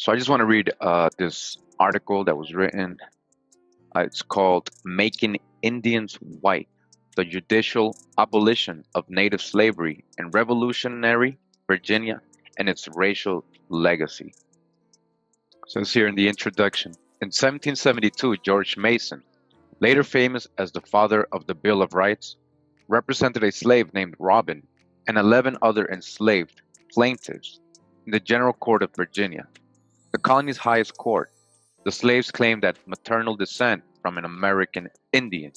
So I just want to read this article that was written. It's called Making Indians White, the Judicial Abolition of Native Slavery in Revolutionary Virginia and its Racial Legacy. So it's here in the introduction. In 1772, George Mason, later famous as the father of the Bill of Rights, represented a slave named Robin and 11 other enslaved plaintiffs in the General Court of Virginia, the colony's highest court. The slaves claimed that maternal descent from an American Indian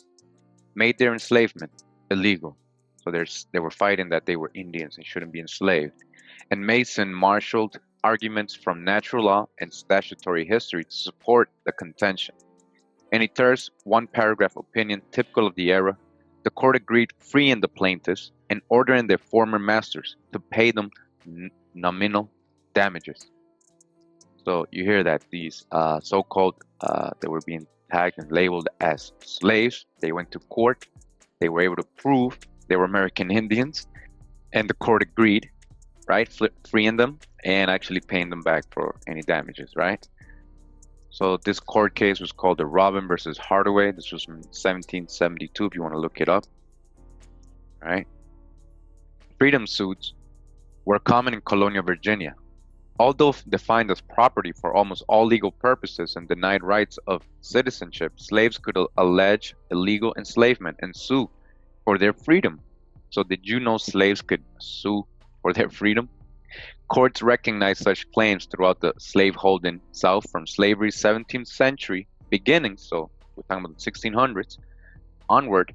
made their enslavement illegal. So they were fighting that they were Indians and shouldn't be enslaved. And Mason marshaled arguments from natural law and statutory history to support the contention. In a terse, one-paragraph opinion typical of the era, the court agreed freeing the plaintiffs and ordering their former masters to pay them nominal damages. So you hear that these so-called, they were being tagged and labeled as slaves. They went to court. They were able to prove they were American Indians, and the court agreed, right, freeing them and actually paying them back for any damages, right? So this court case was called the Robin versus Hardaway. This was from 1772, if you want to look it up, right? Freedom suits were common in colonial Virginia. Although defined as property for almost all legal purposes and denied rights of citizenship, slaves could allege illegal enslavement and sue for their freedom. So did you know slaves could sue for their freedom? Courts recognized such claims throughout the slaveholding South from slavery's 17th century beginning, so we're talking about the 1600s, onward.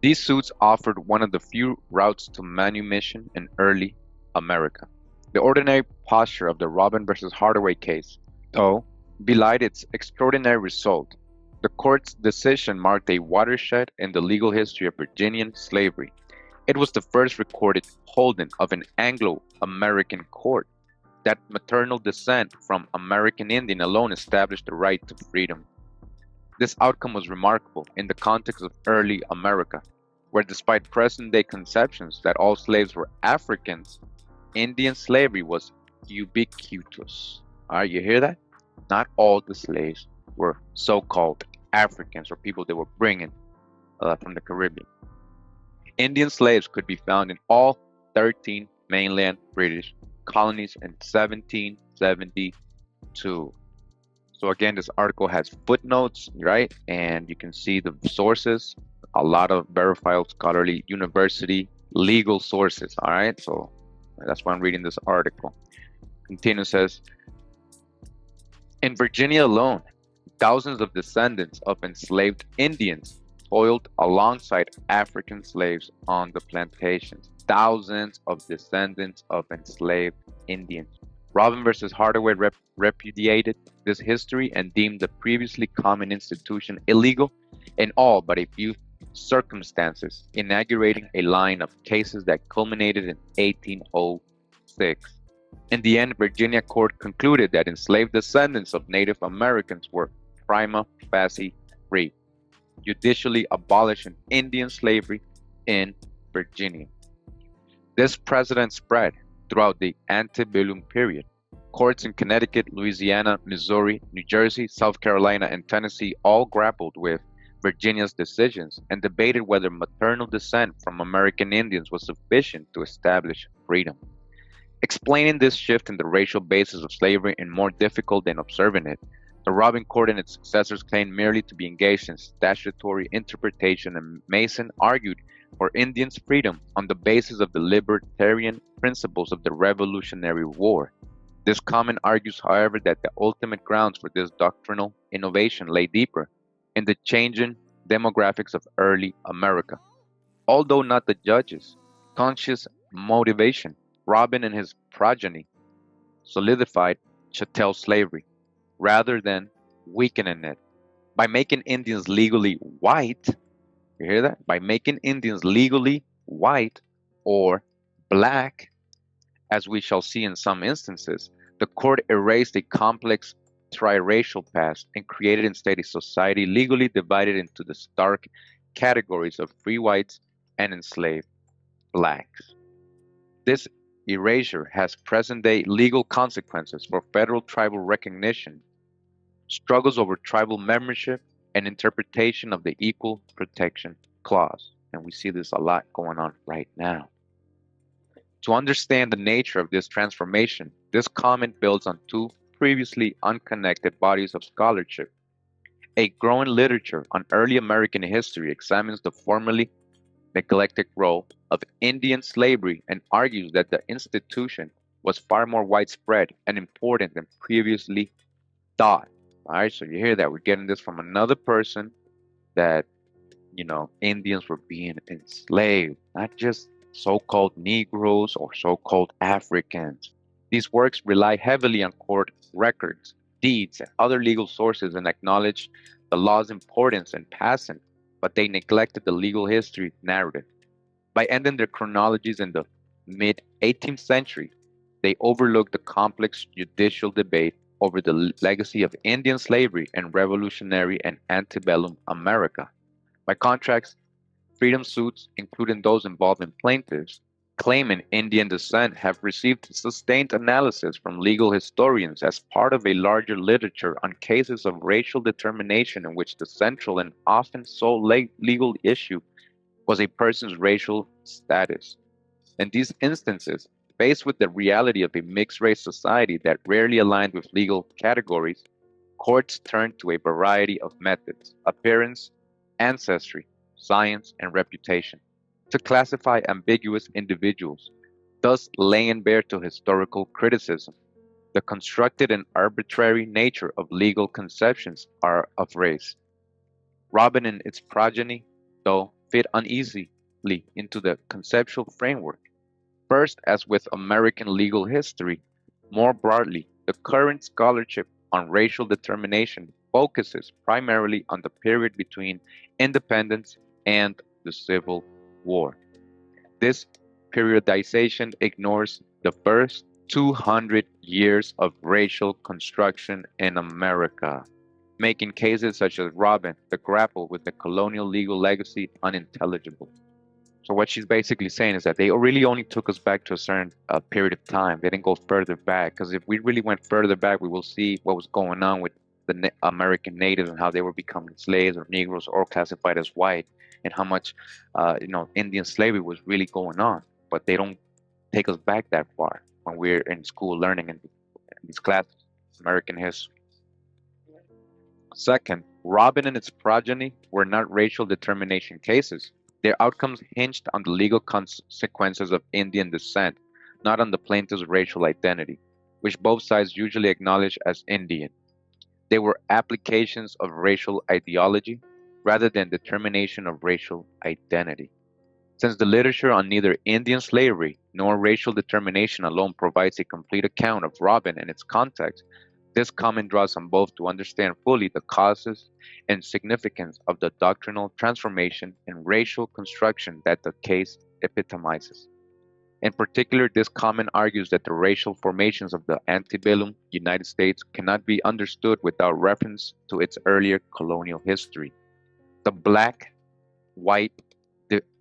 These suits offered one of the few routes to manumission in early America. The ordinary posture of the Robin versus Hardaway case, though, belied its extraordinary result. The court's decision marked a watershed in the legal history of Virginian slavery. It was the first recorded holding of an Anglo-American court that maternal descent from American Indian alone established the right to freedom. This outcome was remarkable in the context of early America, where despite present-day conceptions that all slaves were Africans, Indian slavery was ubiquitous. All right, you hear that? Not all the slaves were so-called Africans or people they were bringing from the Caribbean. Indian slaves could be found in all 13 mainland British colonies in 1772. So again, this article has footnotes, right? And you can see the sources, a lot of verified scholarly university legal sources, all right? So that's why I'm reading this article. Continues, says, in Virginia alone, thousands of descendants of enslaved Indians toiled alongside African slaves on the plantations. Thousands of descendants of enslaved Indians. Robin versus Hardaway repudiated this history and deemed the previously common institution illegal in all but a few circumstances, inaugurating a line of cases that culminated in 1806. In the end, Virginia court concluded that enslaved descendants of Native Americans were prima facie free, judicially abolishing Indian slavery in Virginia. This precedent spread throughout the antebellum period. Courts in Connecticut, Louisiana, Missouri, New Jersey, South Carolina, and Tennessee all grappled with Virginia's decisions and debated whether maternal descent from American Indians was sufficient to establish freedom. Explaining this shift in the racial basis of slavery is more difficult than observing it. The Robin Court and its successors claimed merely to be engaged in statutory interpretation, and Mason argued for Indians' freedom on the basis of the libertarian principles of the Revolutionary War. This comment argues, however, that the ultimate grounds for this doctrinal innovation lay deeper in the changing demographics of early America. Although not the judge's conscious motivation, Robin and his progeny solidified chattel slavery rather than weakening it. By making Indians legally white, you hear that? By making Indians legally white or black, as we shall see in some instances, the court erased a complex triracial past and created instead a society legally divided into the stark categories of free whites and enslaved blacks. This erasure has present-day legal consequences for federal tribal recognition, struggles over tribal membership, and interpretation of the Equal Protection Clause. And we see this a lot going on right now. To understand the nature of this transformation, this comment builds on two previously unconnected bodies of scholarship. A growing literature on early American history examines the formerly neglected role of Indian slavery and argues that the institution was far more widespread and important than previously thought. All right, so you hear that we're getting this from another person that Indians were being enslaved, not just so-called Negroes or so-called Africans. These works rely heavily on court records, deeds, and other legal sources and acknowledge the law's importance and passing, but they neglected the legal history narrative. By ending their chronologies in the mid 18th century, they overlooked the complex judicial debate over the legacy of Indian slavery in revolutionary and antebellum America. By contrast, freedom suits, including those involving plaintiffs claiming Indian descent, have received sustained analysis from legal historians as part of a larger literature on cases of racial determination in which the central and often sole legal issue was a person's racial status. In these instances, faced with the reality of a mixed race society that rarely aligned with legal categories, courts turned to a variety of methods: appearance, ancestry, science, and reputation to classify ambiguous individuals, thus laying bare to historical criticism the constructed and arbitrary nature of legal conceptions are of race. Robin and its progeny, though, fit uneasily into the conceptual framework. First, as with American legal history, more broadly, the current scholarship on racial determination focuses primarily on the period between independence and the Civil War. This periodization ignores the first 200 years of racial construction in America, making cases such as Robin that grapple with the colonial legal legacy unintelligible. So what she's basically saying is that they really only took us back to a certain period of time. They didn't go further back, because if we really went further back, we will see what was going on with the American natives and how they were becoming slaves or Negroes or classified as white, and how much Indian slavery was really going on. But they don't take us back that far when we're in school learning in these classes, American history. Second, Robin and its progeny were not racial determination cases. Their outcomes hinged on the legal consequences of Indian descent, not on the plaintiff's racial identity, which both sides usually acknowledge as Indian. They were applications of racial ideology rather than determination of racial identity. Since the literature on neither Indian slavery nor racial determination alone provides a complete account of Robin and its context, this comment draws on both to understand fully the causes and significance of the doctrinal transformation and racial construction that the case epitomizes. In particular, this comment argues that the racial formations of the antebellum United States cannot be understood without reference to its earlier colonial history. The black white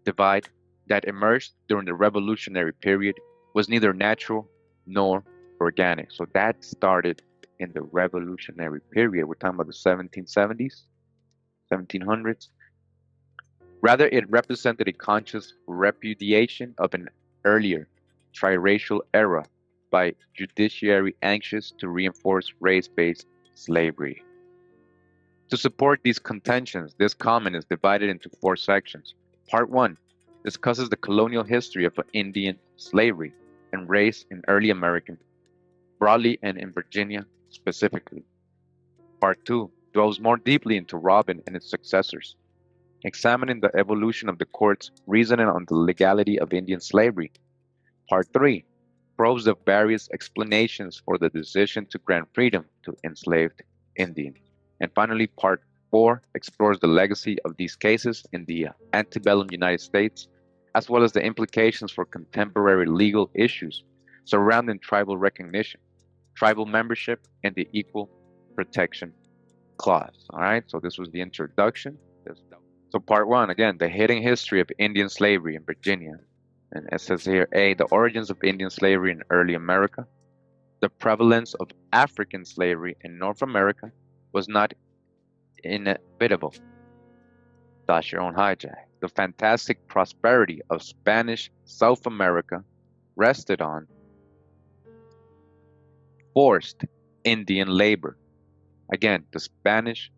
divide that emerged during the revolutionary period was neither natural nor organic. So that started in the revolutionary period. We're talking about the 1770s, 1700s. Rather, it represented a conscious repudiation of an earlier triracial era by judiciary anxious to reinforce race-based slavery. To support these contentions, this comment is divided into four sections. Part 1 discusses the colonial history of Indian slavery and race in early American, broadly and in Virginia specifically. Part 2 dwells more deeply into Robin and its successors, examining the evolution of the court's reasoning on the legality of Indian slavery. Part 3 probes the various explanations for the decision to grant freedom to enslaved Indians. And finally, Part 4 explores the legacy of these cases in the antebellum United States, as well as the implications for contemporary legal issues surrounding tribal recognition, tribal membership, and the Equal Protection Clause. All right, so this was the introduction. So, Part 1, again, the hidden history of Indian slavery in Virginia. And it says here, A, the origins of Indian slavery in early America. The prevalence of African slavery in North America was not inevitable. That's your own hijack. The fantastic prosperity of Spanish South America rested on forced Indian labor. Again, the Spanish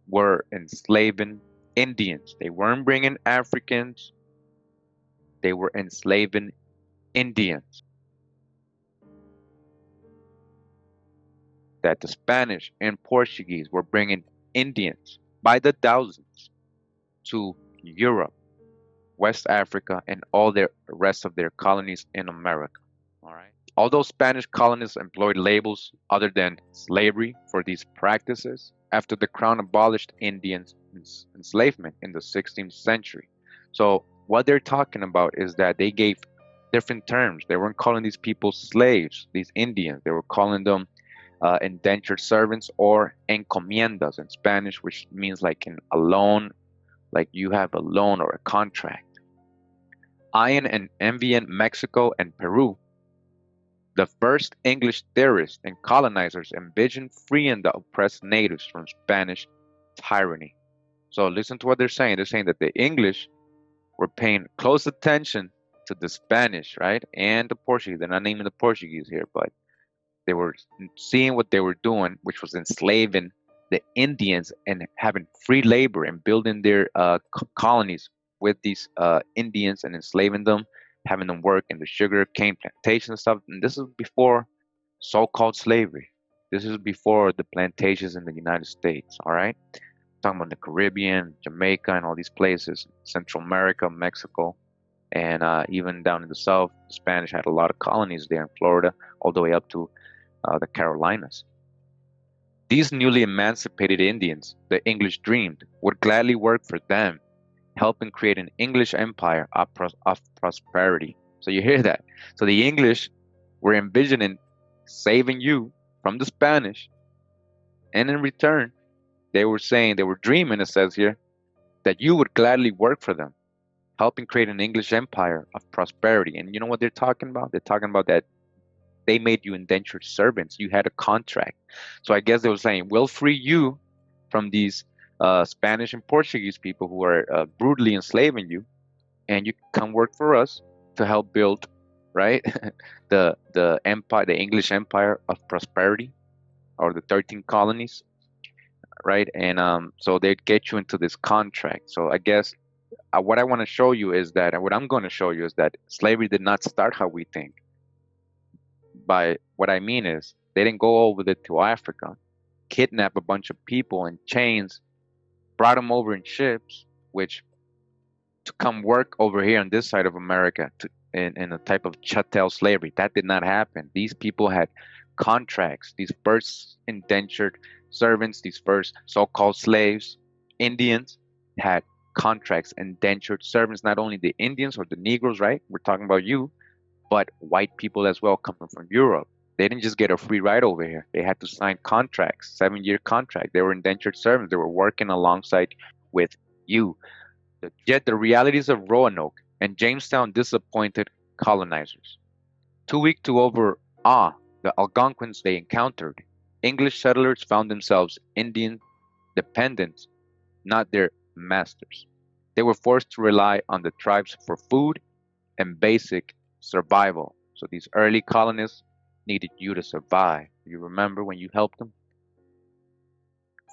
were enslaving Indians. They weren't bringing Africans, they were enslaving Indians. That the Spanish and Portuguese were bringing Indians by the thousands to Europe, West Africa, and all the rest of their colonies in America. All right. Although Spanish colonists employed labels other than slavery for these practices, after the Crown abolished Indian enslavement in the 16th century. So, what they're talking about is that they gave different terms. They weren't calling these people slaves, these Indians. They were calling them indentured servants or encomiendas in Spanish, which means like a loan, like you have a loan or a contract. Ian and envy in Mexico and Peru. The first English theorists and colonizers envisioned freeing the oppressed natives from Spanish tyranny. So listen to what they're saying. They're saying that the English were paying close attention to the Spanish, right? And the Portuguese. They're not naming the Portuguese here, but they were seeing what they were doing, which was enslaving the Indians and having free labor and building their colonies with these Indians and enslaving them, having them work in the sugar cane plantation and stuff. And this is before so-called slavery. This is before the plantations in the United States. All right, talking about the Caribbean, Jamaica, and all these places, Central America, Mexico, and even down in the South, the Spanish had a lot of colonies there in Florida, all the way up to the Carolinas. These newly emancipated Indians, the English dreamed, would gladly work for them, helping create an English empire of prosperity. So you hear that? So the English were envisioning saving you from the Spanish, and in return, they were saying, they were dreaming, it says here, that you would gladly work for them, helping create an English empire of prosperity. And you know what they're talking about? They're talking about that they made you indentured servants. You had a contract. So I guess they were saying, we'll free you from these Spanish and Portuguese people who are brutally enslaving you, and you come work for us to help build, right, the empire, the English empire of prosperity, or the 13 colonies, right? And so they'd get you into this contract. So I guess what I want to show you is that, and what I'm going to show you is that slavery did not start how we think. By what I mean is, they didn't go over there to Africa, kidnap a bunch of people in chains, brought them over in ships, which to come work over here on this side of America in a type of chattel slavery. That did not happen. These people had contracts. These first indentured servants, these first so-called slaves, Indians, had contracts, indentured servants, not only the Indians or the Negroes, right? We're talking about you, but white people as well coming from Europe. They didn't just get a free ride over here. They had to sign contracts, 7-year contract. They were indentured servants. They were working alongside with you. Yet the realities of Roanoke and Jamestown disappointed colonizers. Too weak to overawe the Algonquins they encountered, English settlers found themselves Indian dependents, not their masters. They were forced to rely on the tribes for food and basic survival. So these early colonists needed you to survive. You remember when you helped them?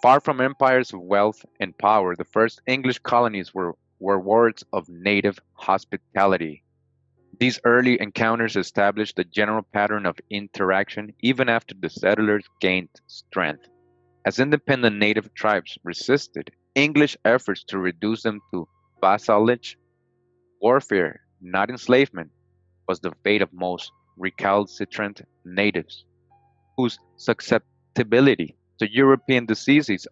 Far from empires of wealth and power, the first English colonies were wards of native hospitality. These early encounters established a general pattern of interaction even after the settlers gained strength. As independent native tribes resisted English efforts to reduce them to vassalage, warfare, not enslavement, was the fate of most recalcitrant natives, whose susceptibility to European diseases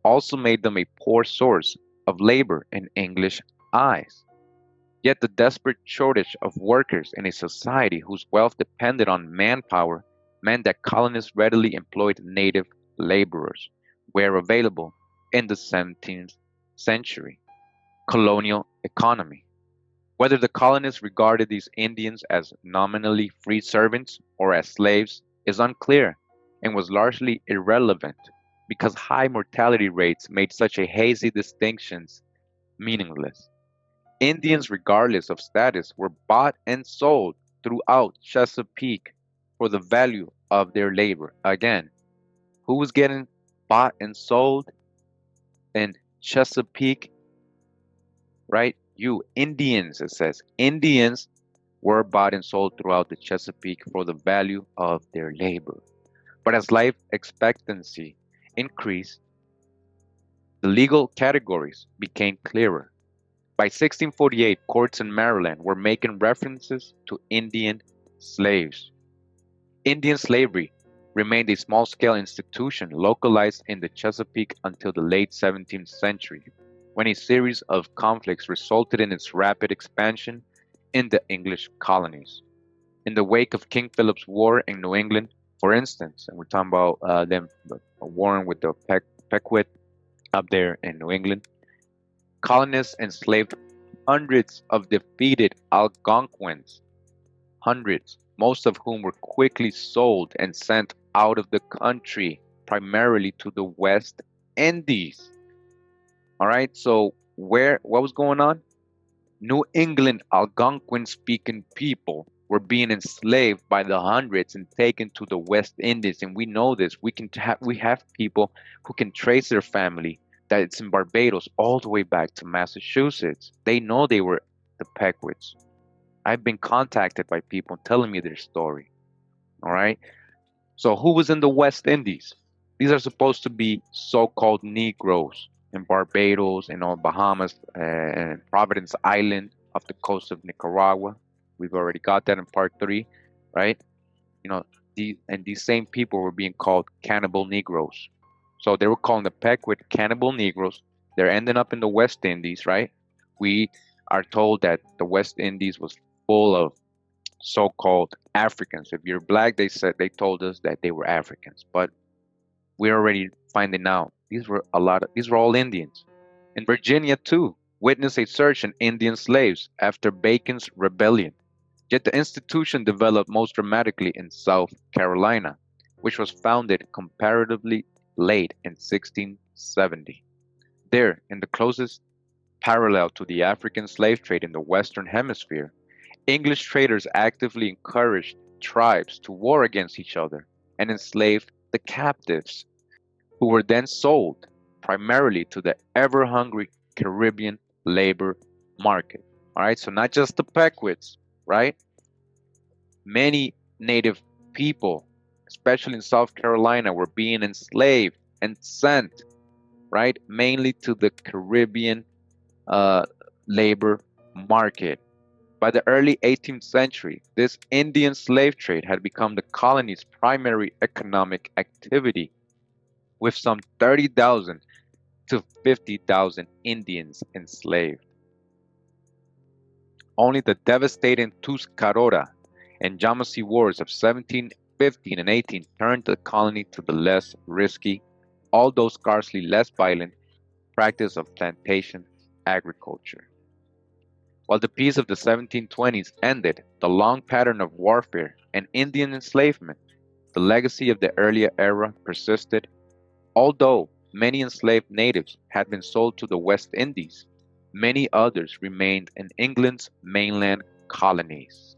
also made them a poor source of labor in English eyes. Yet the desperate shortage of workers in a society whose wealth depended on manpower meant that colonists readily employed native laborers where available in the 17th century colonial economy. Whether the colonists regarded these Indians as nominally free servants or as slaves is unclear and was largely irrelevant because high mortality rates made such a hazy distinctions meaningless. Indians, regardless of status, were bought and sold throughout Chesapeake for the value of their labor. Again, who was getting bought and sold in Chesapeake, right? You Indians, it says. Indians were bought and sold throughout the Chesapeake for the value of their labor. But as life expectancy increased, the legal categories became clearer. By 1648, courts in Maryland were making references to Indian slaves. Indian slavery remained a small scale institution localized in the Chesapeake until the late 17th century, when a series of conflicts resulted in its rapid expansion in the English colonies. In the wake of King Philip's War in New England, for instance, and we're talking about them warring with the Pequot up there in New England, colonists enslaved hundreds of defeated Algonquins, hundreds, most of whom were quickly sold and sent out of the country, primarily to the West Indies. All right, so what was going on? New England Algonquin speaking people were being enslaved by the hundreds and taken to the West Indies, and we know this. We have people who can trace their family that it's in Barbados all the way back to Massachusetts. They know they were the Pequots. I've been contacted by people telling me their story. All right. So who was in the West Indies? These are supposed to be so-called Negroes in Barbados and on Bahamas and Providence Island off the coast of Nicaragua. We've already got that in part 3, right? You know, these same people were being called cannibal Negroes. So they were calling the Pequot cannibal Negroes. They're ending up in the West Indies, right? We are told that the West Indies was full of so-called Africans. If you're black, they told us that they were Africans, but we're already finding out these were all Indians. In Virginia too, witnessed a surge in Indian slaves after Bacon's rebellion. Yet the institution developed most dramatically in South Carolina, which was founded comparatively late in 1670. There, in the closest parallel to the African slave trade in the Western Hemisphere, English traders actively encouraged tribes to war against each other and enslaved the captives, who were then sold primarily to the ever hungry Caribbean labor market. All right, so not just the Pequots, right? Many native people, especially in South Carolina, were being enslaved and sent, right, mainly to the Caribbean uh, labor market. By the early 18th century, this Indian slave trade had become the colony's primary economic activity, with some 30,000 to 50,000 Indians enslaved. Only the devastating Tuscarora and Yamasee Wars of 1715 and 18 turned the colony to the less risky, although scarcely less violent, practice of plantation agriculture. While the peace of the 1720s ended the long pattern of warfare and Indian enslavement, the legacy of the earlier era persisted. Although many enslaved natives had been sold to the West Indies, many others remained in England's mainland colonies.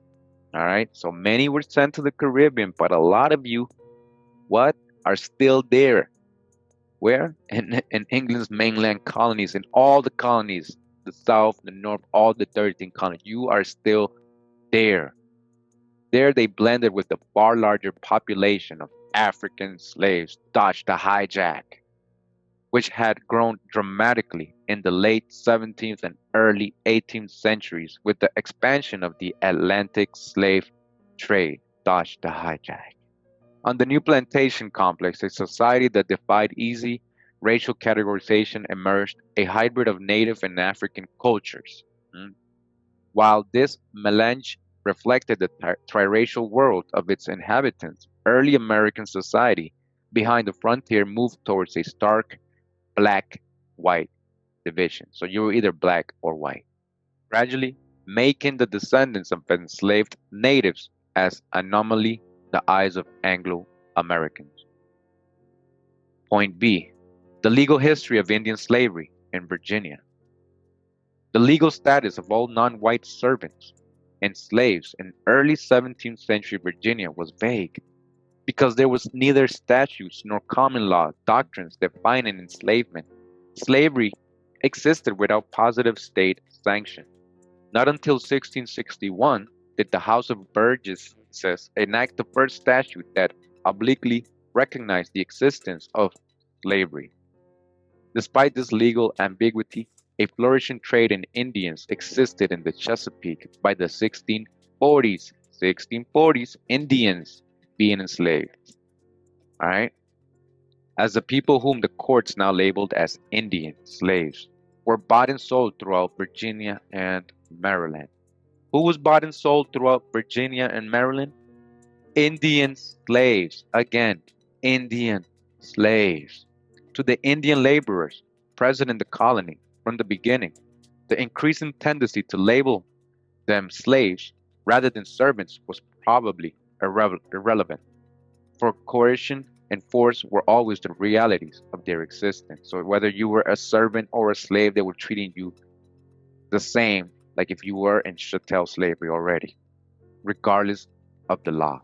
All right, so many were sent to the Caribbean, but a lot of you, what, are still there. Where? In England's mainland colonies, in all the colonies, the South, the North, all the 13 colonies, you are still there. There they blended with the far larger population of African slaves Dutch to hijack, which had grown dramatically in the late 17th and early 18th centuries with the expansion of the Atlantic slave trade Dutch to hijack. On the new plantation complex, a society that defied easy racial categorization emerged, a hybrid of native and African cultures. Mm. While this melange reflected the triracial world of its inhabitants, early American society behind the frontier moved towards a stark black white division. So you were either black or white. Gradually, making the descendants of enslaved natives as anomaly the eyes of Anglo-Americans. Point B. The legal history of Indian slavery in Virginia. The legal status of all non-white servants and slaves in early 17th century Virginia was vague because there was neither statutes nor common law doctrines defining enslavement. Slavery existed without positive state sanction. Not until 1661 did the House of Burgesses enact the first statute that obliquely recognized the existence of slavery. Despite this legal ambiguity, a flourishing trade in Indians existed in the Chesapeake by the 1640s. 1640s, Indians being enslaved. All right? As the people whom the courts now labeled as Indian slaves were bought and sold throughout Virginia and Maryland. Who was bought and sold throughout Virginia and Maryland? Indian slaves. Again, Indian slaves. To the Indian laborers present in the colony from the beginning, the increasing tendency to label them slaves rather than servants was probably irrelevant, for coercion and force were always the realities of their existence. So whether you were a servant or a slave, they were treating you the same, like if you were in chattel slavery already, regardless of the law.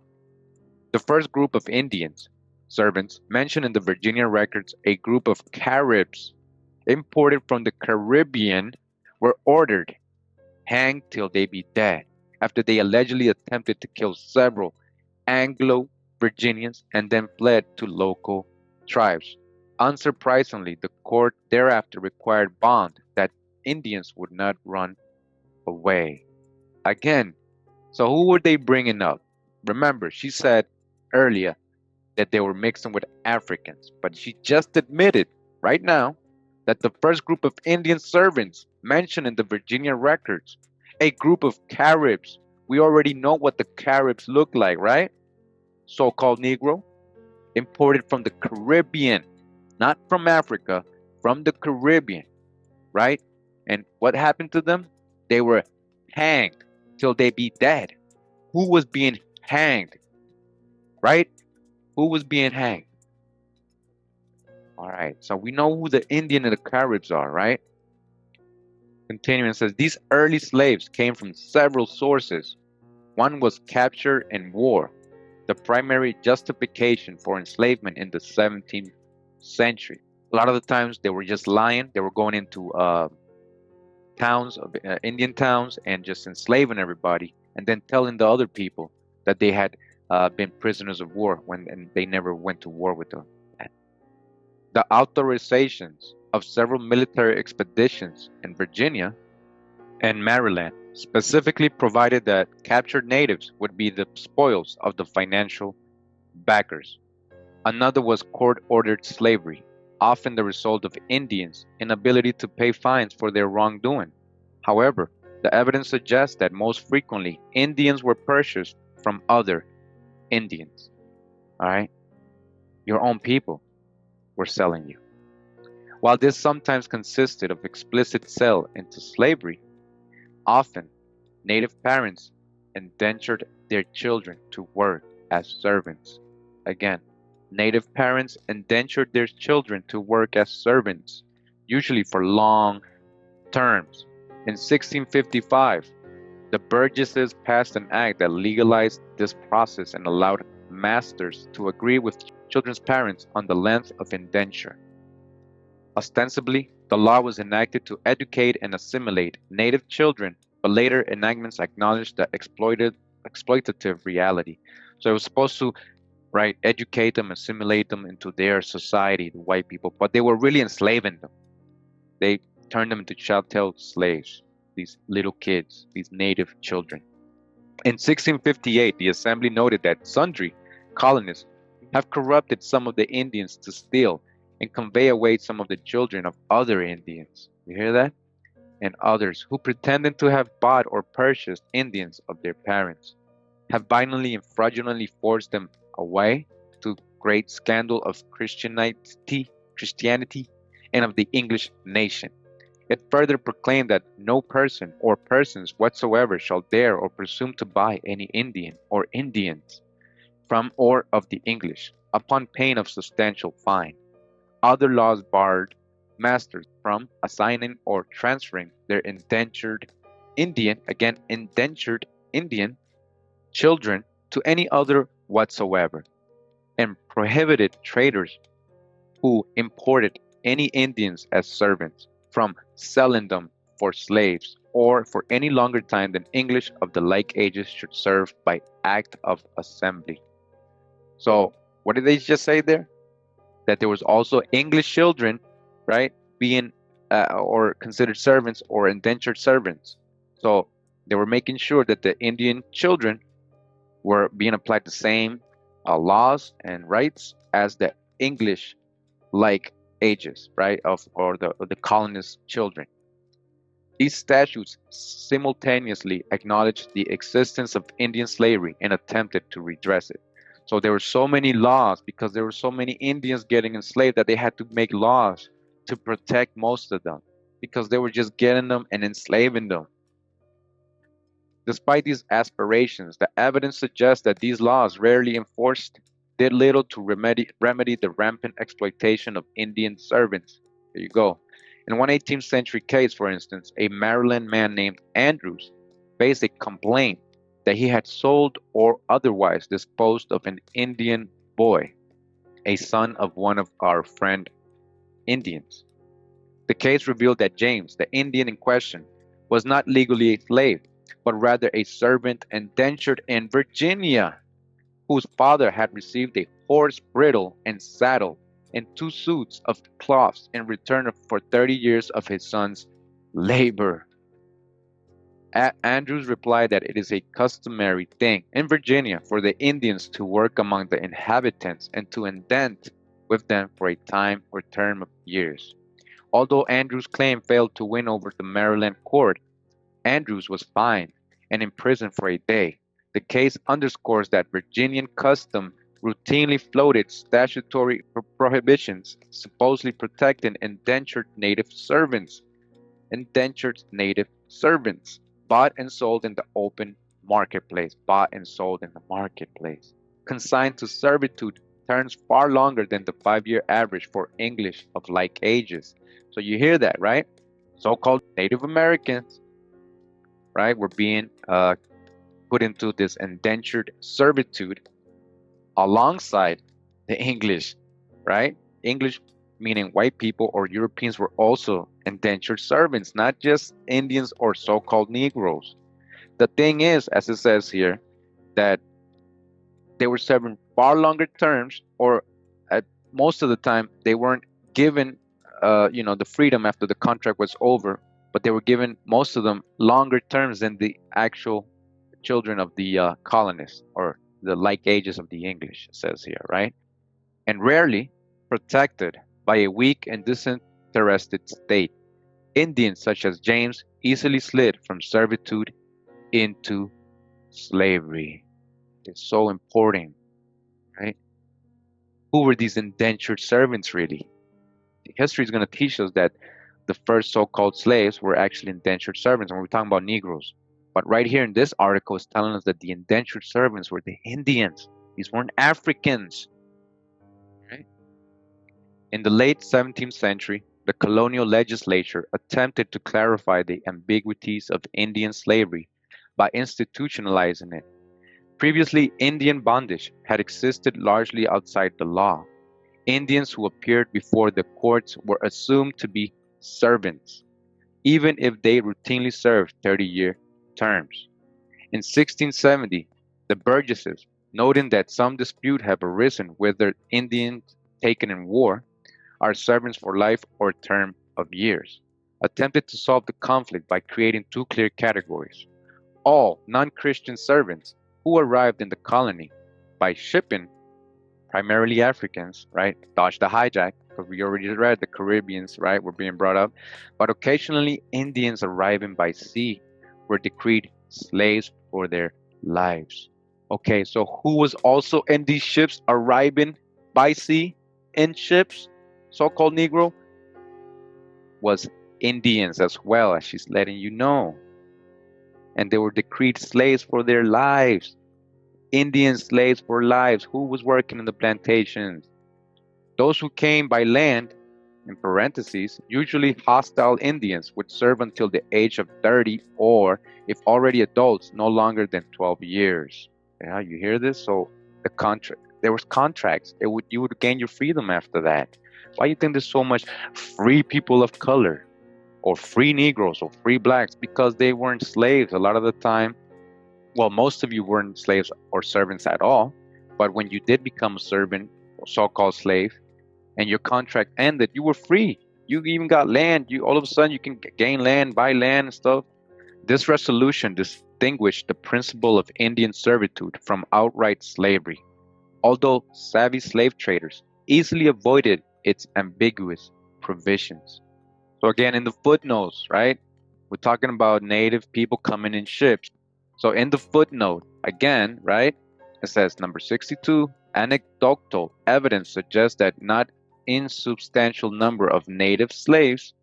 The first group of Indians, servants, mentioned in the Virginia records, a group of Caribs imported from the Caribbean, were ordered hanged till they be dead after they allegedly attempted to kill several Anglo-Virginians and then fled to local tribes. Unsurprisingly, the court thereafter required bond that Indians would not run away. Again, so who were they bringing up? Remember, she said earlier that they were mixing with Africans, but she just admitted right now that the first group of Indian servants mentioned in the Virginia records, a group of Caribs. We already know what the Caribs look like, right? So-called Negro, imported from the Caribbean, not from Africa, from the Caribbean, right? And what happened to them? They were hanged till they be dead. Who was being hanged, right? Who was being hanged? All right, so we know who the Indian and the Caribs are, right? Continuing says, these early slaves came from several sources. One was capture and war, the primary justification for enslavement in the 17th century. A lot of the times they were just lying. They were going into towns, Indian towns, and just enslaving everybody, and then telling the other people that they had been prisoners of war and they never went to war with them. The authorizations of several military expeditions in Virginia and Maryland specifically provided that captured natives would be the spoils of the financial backers. Another was court-ordered slavery, often the result of Indians' inability to pay fines for their wrongdoing. However, the evidence suggests that most frequently Indians were purchased from other Indians. All right? Your own people were selling you. While this sometimes consisted of explicit sale into slavery, often native parents indentured their children to work as servants. Again, native parents indentured their children to work as servants, usually for long terms. In 1655, the Burgesses passed an act that legalized this process and allowed masters to agree with children's parents on the length of indenture. Ostensibly, the law was enacted to educate and assimilate native children, but later enactments acknowledged the exploitative reality. So it was supposed to, right, educate them, assimilate them into their society, the white people, but they were really enslaving them. They turned them into chattel slaves, these little kids, these native children. In 1658, the Assembly noted that sundry colonists have corrupted some of the Indians to steal and convey away some of the children of other Indians. You hear that? And others who pretended to have bought or purchased Indians of their parents have violently and fraudulently forced them away, to great scandal of Christianity and of the English nation. It further proclaimed that no person or persons whatsoever shall dare or presume to buy any Indian or Indians from or of the English, upon pain of substantial fine. Other laws barred masters from assigning or transferring their indentured Indian children to any other whatsoever, and prohibited traders who imported any Indians as servants from selling them for slaves or for any longer time than English of the like ages should serve by act of assembly. So, what did they just say there? That there was also English children, right, being or considered servants or indentured servants. So they were making sure that the Indian children were being applied the same laws and rights as the English like ages, right, of the colonist children. These statutes simultaneously acknowledged the existence of Indian slavery and attempted to redress it. So there were so many laws because there were so many Indians getting enslaved that they had to make laws to protect most of them because they were just getting them and enslaving them. Despite these aspirations, the evidence suggests that these laws, rarely enforced, did little to remedy the rampant exploitation of Indian servants. There you go. In one 18th century case, for instance, a Maryland man named Andrews faced a complaint that he had sold or otherwise disposed of an Indian boy, a son of one of our friend Indians. The case revealed that James, the Indian in question, was not legally a slave, but rather a servant indentured in Virginia, whose father had received a horse bridle and saddle and 2 suits of cloths in return for 30 years of his son's labor. Andrews replied that it is a customary thing in Virginia for the Indians to work among the inhabitants and to indent with them for a time or term of years. Although Andrews' claim failed to win over the Maryland court, Andrews was fined and imprisoned for a day. The case underscores that Virginian custom routinely floated statutory prohibitions supposedly protecting indentured native servants, bought and sold in the open marketplace, bought and sold in the marketplace, consigned to servitude terms far longer than the 5-year average for English of like ages. So you hear that, right? So-called Native Americans, right, were being put into this indentured servitude alongside the English, right? English meaning white people or Europeans were also indentured servants, not just Indians or so-called Negroes. The thing is, as it says here, that they were serving far longer terms, or at most of the time they weren't given, the freedom after the contract was over, but they were given most of them longer terms than the actual children of the colonists or the like ages of the English, it says here, right? And rarely protected by a weak and disinterested state. Indians such as James easily slid from servitude into slavery. It's so important, right? Who were these indentured servants really? History is going to teach us that the first so-called slaves were actually indentured servants, and we're talking about Negroes. But right here in this article is telling us that the indentured servants were the Indians. These weren't Africans. Right? In the late 17th century, the colonial legislature attempted to clarify the ambiguities of Indian slavery by institutionalizing it. Previously, Indian bondage had existed largely outside the law. Indians who appeared before the courts were assumed to be servants, even if they routinely served 30-year terms. In 1670, the burgesses, noting that some dispute had arisen whether Indians taken in war are servants for life or term of years, attempted to solve the conflict by creating 2 clear categories. All non-Christian servants who arrived in the colony by shipping, primarily Africans, right? Dodge the hijack, because we already read the Caribbeans, right, were being brought up. But occasionally, Indians arriving by sea were decreed slaves for their lives. Okay, so who was also in these ships arriving by sea in ships, so-called Negro, was Indians as well, as she's letting you know. And they were decreed slaves for their lives. Indian slaves for lives. Who was working in the plantations? Those who came by land, in parentheses, usually hostile Indians, would serve until the age of 30 or, if already adults, no longer than 12 years. Yeah, you hear this? So there was contracts. You would gain your freedom after that. Why do you think there's so much free people of color or free Negroes or free blacks? Because they weren't slaves a lot of the time. Well, most of you weren't slaves or servants at all. But when you did become a servant or so-called slave, and your contract ended, you were free. You even got land. You all of a sudden you can gain land, buy land and stuff. This resolution distinguished the principle of Indian servitude from outright slavery, although savvy slave traders easily avoided its ambiguous provisions. So again, in the footnotes, right? We're talking about native people coming in ships. So in the footnote, again, right? It says number 62, anecdotal evidence suggests that not insubstantial number of native slaves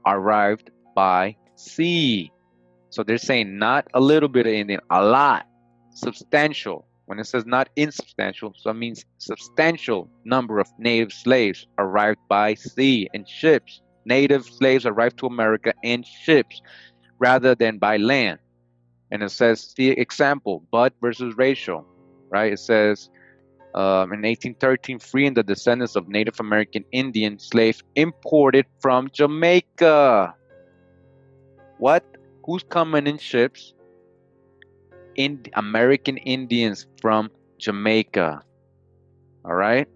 arrived by sea. So they're saying not a little bit of Indian, a lot, substantial. When it says not insubstantial, so it means substantial number of native slaves arrived by sea in ships. Native slaves arrived to America in ships rather than by land. And it says, see example, Budd versus Ratio, right? It says, in 1813, freeing the descendants of Native American Indian slaves imported from Jamaica. What? Who's coming in ships? American Indians from Jamaica. All right?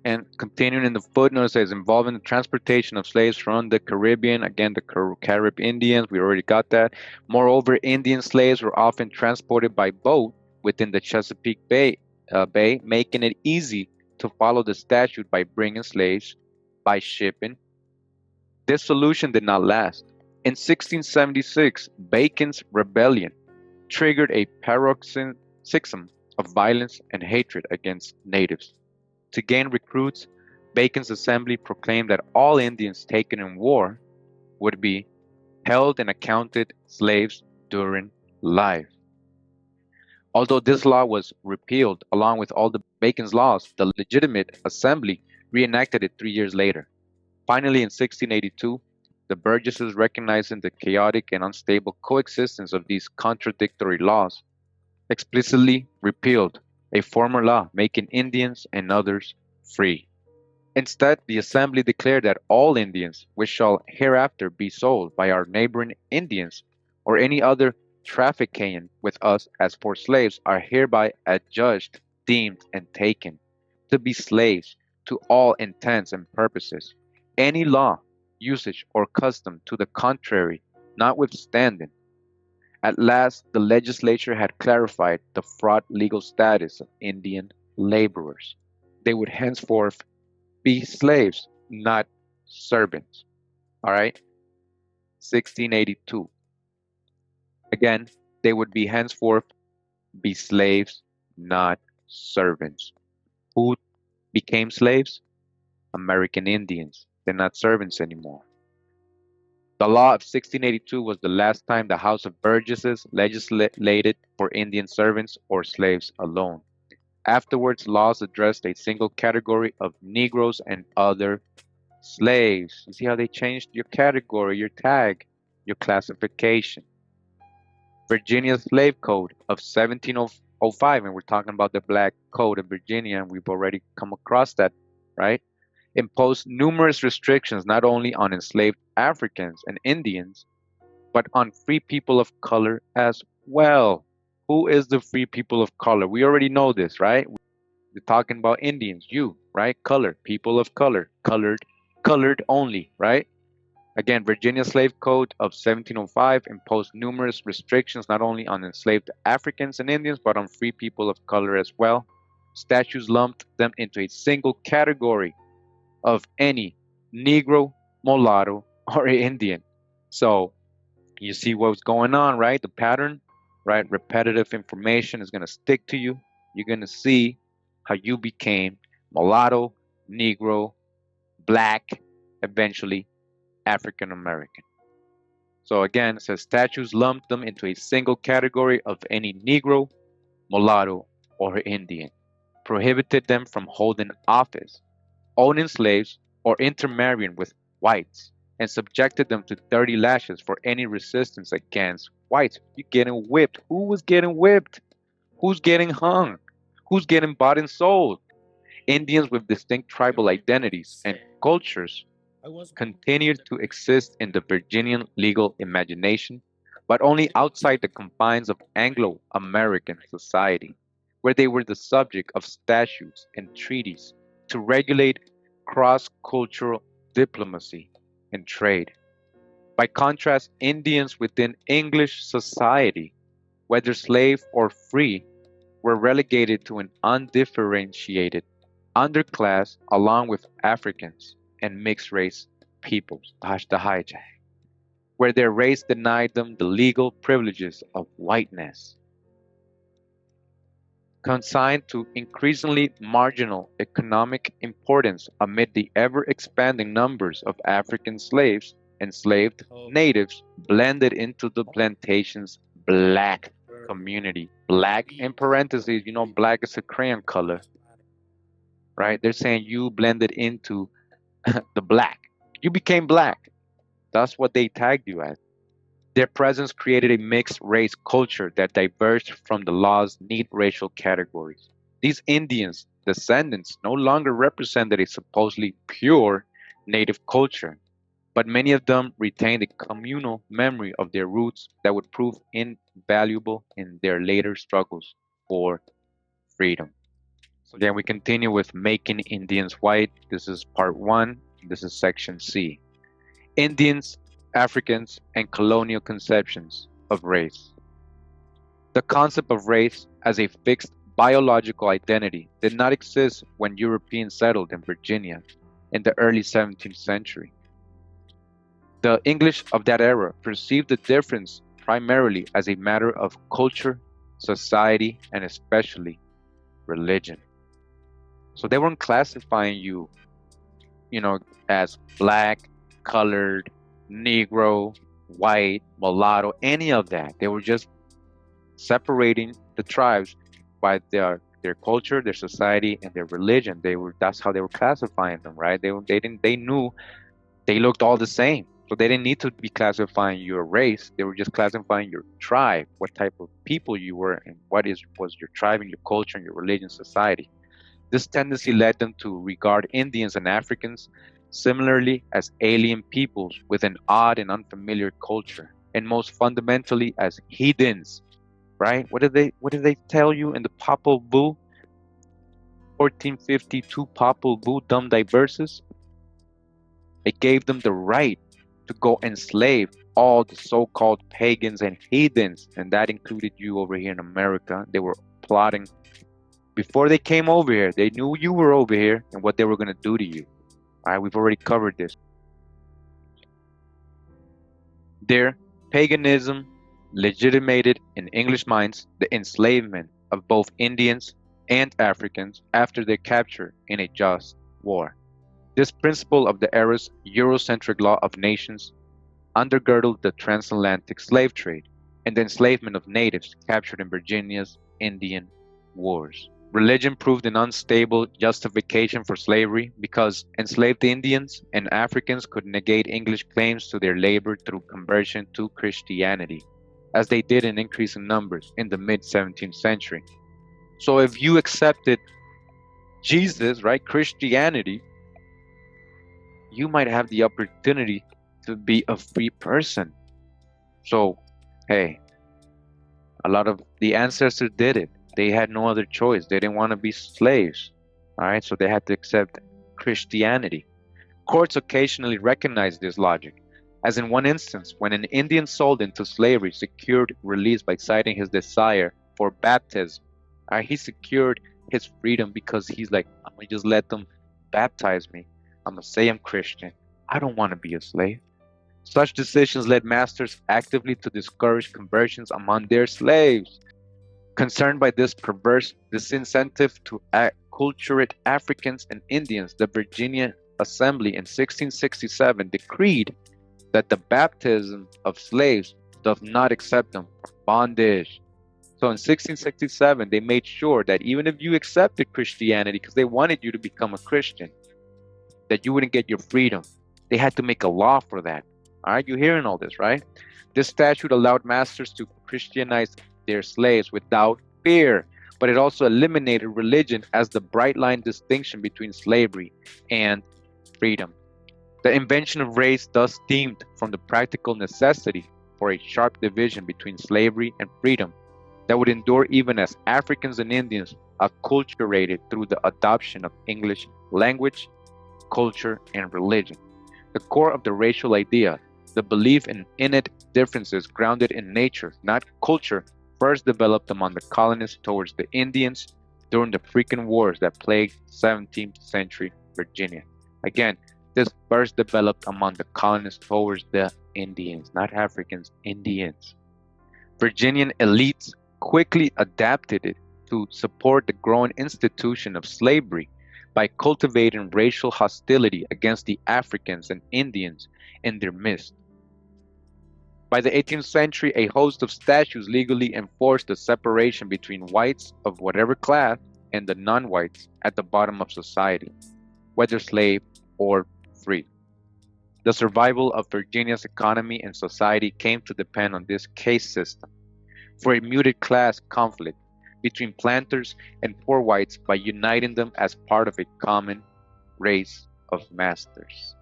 And continuing in the footnote, it says involving the transportation of slaves from the Caribbean. Again, the Carib Indians, we already got that. Moreover, Indian slaves were often transported by boat within the Chesapeake Bay, making it easy to follow the statute by bringing slaves by shipping. This solution did not last. In 1676, Bacon's rebellion triggered a paroxysm of violence and hatred against natives. To gain recruits, Bacon's assembly proclaimed that all Indians taken in war would be held and accounted slaves during life. Although this law was repealed along with all the Bacon's laws, the legitimate assembly reenacted it 3 years later. Finally, in 1682, the burgesses, recognizing the chaotic and unstable coexistence of these contradictory laws, explicitly repealed a former law making Indians and others free. Instead, the Assembly declared that all Indians which shall hereafter be sold by our neighboring Indians or any other trafficking with us as for slaves are hereby adjudged, deemed, and taken to be slaves to all intents and purposes. Any law, usage, or custom to the contrary notwithstanding. At last, the legislature had clarified the fraught legal status of Indian laborers. They would henceforth be slaves, not servants. All right? 1682. Again, they would be henceforth be slaves, not servants. Who became slaves? American Indians. They're not servants anymore. The law of 1682 was the last time the House of Burgesses legislated for Indian servants or slaves alone. Afterwards, laws addressed a single category of Negroes and other slaves. You see how they changed your category, your tag, your classification. Virginia's Slave Code of 1705, and we're talking about the Black Code of Virginia, and we've already come across that, right? Imposed numerous restrictions not only on enslaved Africans and Indians, but on free people of color as well. Who is the free people of color? We already know this, right? We're talking about Indians, you, right? Color, people of color, colored only, right? Again, Virginia Slave Code of 1705 imposed numerous restrictions not only on enslaved Africans and Indians, but on free people of color as well. Statutes lumped them into a single category of any Negro, mulatto, or Indian. So you see what's going on, right? The pattern, right? Repetitive information is going to stick to you. You're going to see how you became mulatto, Negro, black, eventually, African American. So again, it says statutes lumped them into a single category of any Negro, mulatto, or Indian, prohibited them from holding office, owning slaves, or intermarrying with whites, and subjected them to 30 lashes for any resistance against whites. You're getting whipped. Who was getting whipped? Who's getting hung? Who's getting bought and sold? Indians with distinct tribal identities and cultures continued to exist in the Virginian legal imagination, but only outside the confines of Anglo American society, where they were the subject of statutes and treaties to regulate cross cultural diplomacy and trade. By contrast, Indians within English society, whether slave or free, were relegated to an undifferentiated underclass along with Africans and mixed race peoples, the hijack, where their race denied them the legal privileges of whiteness. Consigned to increasingly marginal economic importance amid the ever expanding numbers of African slaves, enslaved natives blended into the plantation's black community. Black in parentheses, black is a crayon color, right? They're saying you blended into the black. You became black. That's what they tagged you as. Their presence created a mixed race culture that diverged from the law's neat racial categories. These Indians, descendants, no longer represented a supposedly pure native culture, but many of them retained a communal memory of their roots that would prove invaluable in their later struggles for freedom. So then we continue with Making Indians White. This is part one. This is section C. Indians, Africans, and colonial conceptions of race. The concept of race as a fixed biological identity did not exist when Europeans settled in Virginia in the early 17th century. The English of that era perceived the difference primarily as a matter of culture, society, and especially religion. So they weren't classifying you, as black, colored, Negro, white, mulatto, any of that. They were just separating the tribes by their culture, their society, and their religion. That's how they were classifying them, right? They knew they looked all the same. So they didn't need to be classifying your race. They were just classifying your tribe, what type of people you were, and was your tribe and your culture and your religion, society. This tendency led them to regard Indians and Africans similarly as alien peoples with an odd and unfamiliar culture, and most fundamentally as heathens, right? What did they tell you in the Popol Vuh, 1452 Popol Vuh Dum Diversus? It gave them the right to go enslave all the so-called pagans and heathens, and that included you over here in America. They were plotting before they came over here. They knew you were over here and what they were going to do to you. All right, we've already covered this. Their paganism legitimated in English minds the enslavement of both Indians and Africans after their capture in a just war. This principle of the era's Eurocentric law of nations undergirdled the transatlantic slave trade and the enslavement of natives captured in Virginia's Indian Wars. Religion proved an unstable justification for slavery because enslaved Indians and Africans could negate English claims to their labor through conversion to Christianity, as they did in increasing numbers in the mid-17th century. So if you accepted Jesus, right, Christianity, you might have the opportunity to be a free person. So, hey, a lot of the ancestors did it. They had no other choice. They didn't want to be slaves. All right, so they had to accept Christianity. Courts occasionally recognized this logic, as in one instance, when an Indian sold into slavery secured release by citing his desire for baptism. All right, he secured his freedom because he's like, I'm going to just let them baptize me. I'm going to say I'm Christian. I don't want to be a slave. Such decisions led masters actively to discourage conversions among their slaves. Concerned by this perverse disincentive to acculturate Africans and Indians, the Virginia Assembly in 1667 decreed that the baptism of slaves does not accept them from bondage. So in 1667, they made sure that even if you accepted Christianity, because they wanted you to become a Christian, that you wouldn't get your freedom. They had to make a law for that. All right, you're hearing all this, right? This statute allowed masters to Christianize their slaves without fear, but it also eliminated religion as the bright line distinction between slavery and freedom. The invention of race thus stemmed from the practical necessity for a sharp division between slavery and freedom that would endure even as Africans and Indians acculturated through the adoption of English language, culture, and religion. The core of the racial idea, the belief in innate differences grounded in nature, not culture, first developed among the colonists towards the Indians during the frequent wars that plagued 17th century Virginia. Again, this first developed among the colonists towards the Indians, not Africans, Indians. Virginian elites quickly adapted it to support the growing institution of slavery by cultivating racial hostility against the Africans and Indians in their midst. By the 18th century, a host of statutes legally enforced the separation between whites of whatever class and the non-whites at the bottom of society, whether slave or free. The survival of Virginia's economy and society came to depend on this caste system for a muted class conflict between planters and poor whites by uniting them as part of a common race of masters.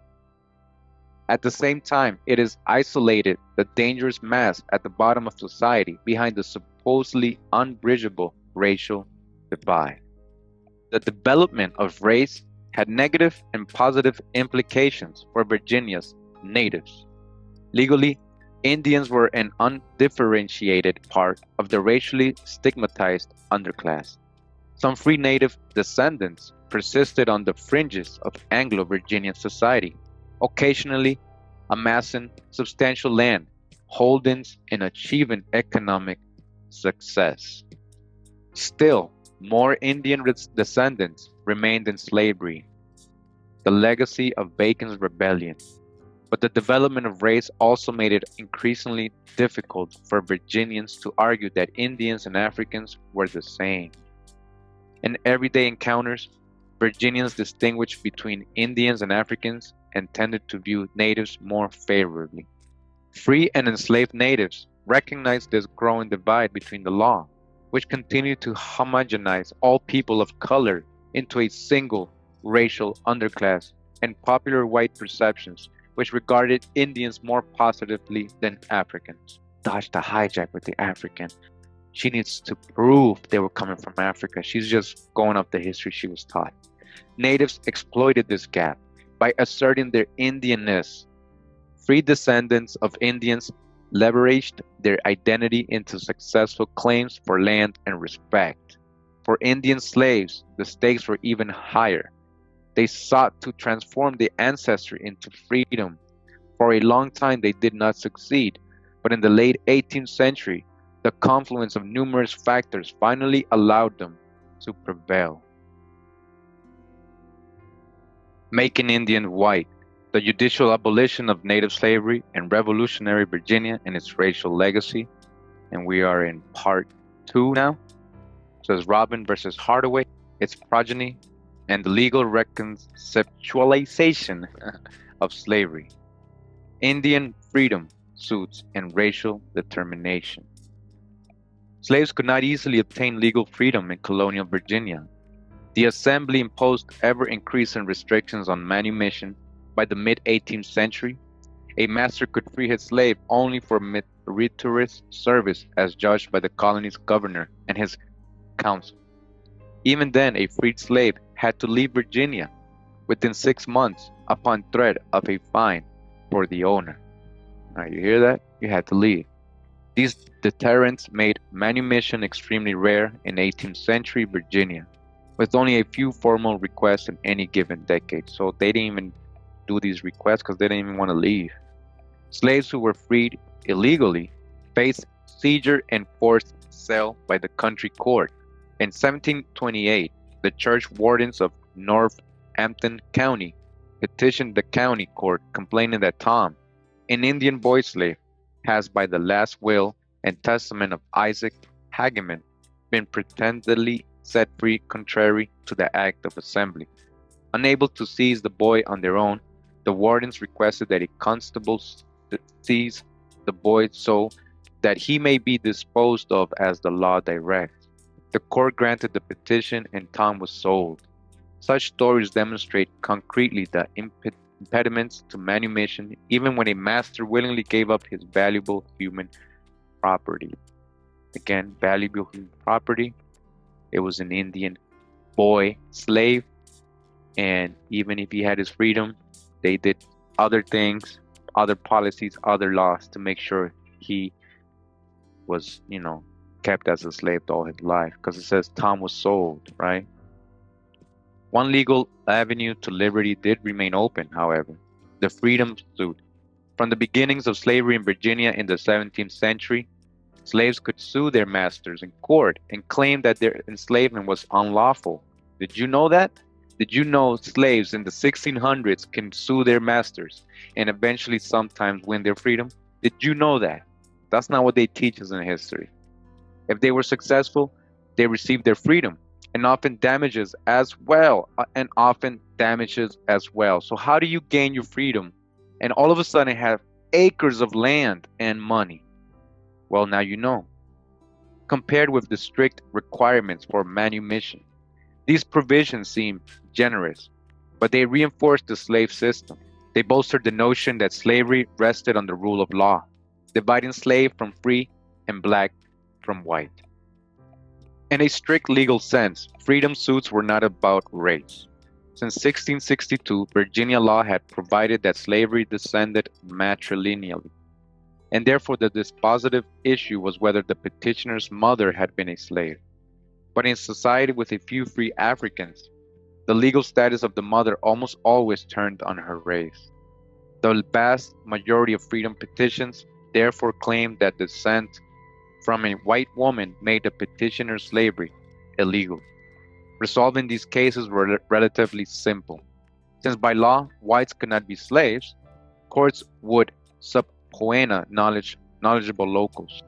At the same time, it is isolated the dangerous mass at the bottom of society behind the supposedly unbridgeable racial divide. The development of race had negative and positive implications for Virginia's natives. Legally, Indians were an undifferentiated part of the racially stigmatized underclass. Some free native descendants persisted on the fringes of Anglo-Virginian society, occasionally amassing substantial land holdings and achieving economic success. Still, more Indian descendants remained in slavery, the legacy of Bacon's rebellion. But the development of race also made it increasingly difficult for Virginians to argue that Indians and Africans were the same. In everyday encounters, Virginians distinguished between Indians and Africans and tended to view natives more favorably. Free and enslaved natives recognized this growing divide between the law, which continued to homogenize all people of color into a single racial underclass, and popular white perceptions, which regarded Indians more positively than Africans. Dodge the hijack with the African. She needs to prove they were coming from Africa. She's just going off the history she was taught. Natives exploited this gap by asserting their Indianness. Free descendants of Indians leveraged their identity into successful claims for land and respect. For Indian slaves, the stakes were even higher. They sought to transform their ancestry into freedom. For a long time, they did not succeed, but in the late 18th century, the confluence of numerous factors finally allowed them to prevail. Making Indian white, the judicial abolition of native slavery and revolutionary Virginia and its racial legacy. And we are in part 2 now. It says Robin versus Hardaway, its progeny, and the legal reconceptualization of slavery. Indian freedom suits and racial determination. Slaves could not easily obtain legal freedom in colonial Virginia. The Assembly imposed ever-increasing restrictions on manumission. By the mid-18th century, a master could free his slave only for meritorious service as judged by the colony's governor and his council. Even then, a freed slave had to leave Virginia within 6 months upon threat of a fine for the owner. Now, you hear that? You had to leave. These deterrents made manumission extremely rare in 18th century Virginia, with only a few formal requests in any given decade. So they didn't even do these requests because they didn't even want to leave. Slaves who were freed illegally faced seizure and forced sale by the country court. In 1728, the church wardens of Northampton County petitioned the county court complaining that Tom, an Indian boy slave, has by the last will and testament of Isaac Hageman been pretendedly set free contrary to the Act of Assembly. Unable to seize the boy on their own, the wardens requested that a constable seize the boy so that he may be disposed of as the law directs. The court granted the petition and Tom was sold. Such stories demonstrate concretely the impediments to manumission even when a master willingly gave up his valuable human property. Again, valuable human property. It was an Indian boy slave, and even if he had his freedom, they did other things, other policies, other laws to make sure he was, kept as a slave all his life. Because it says Tom was sold, right? One legal avenue to liberty did remain open, however, the freedom suit. From the beginnings of slavery in Virginia in the 17th century, slaves could sue their masters in court and claim that their enslavement was unlawful. Did you know that? Did you know slaves in the 1600s can sue their masters and eventually sometimes win their freedom? Did you know that? That's not what they teach us in history. If they were successful, they received their freedom and often damages as well. So how do you gain your freedom and all of a sudden have acres of land and money? Well, now you know. Compared with the strict requirements for manumission, these provisions seem generous, but they reinforce the slave system. They bolstered the notion that slavery rested on the rule of law, dividing slave from free and black from white. In a strict legal sense, freedom suits were not about race. Since 1662, Virginia law had provided that slavery descended matrilineally, and therefore the dispositive issue was whether the petitioner's mother had been a slave. But in society with a few free Africans, the legal status of the mother almost always turned on her race. The vast majority of freedom petitions therefore claimed that descent from a white woman made the petitioner's slavery illegal. Resolving these cases were relatively simple. Since by law whites could not be slaves, courts would subpoena knowledgeable locals.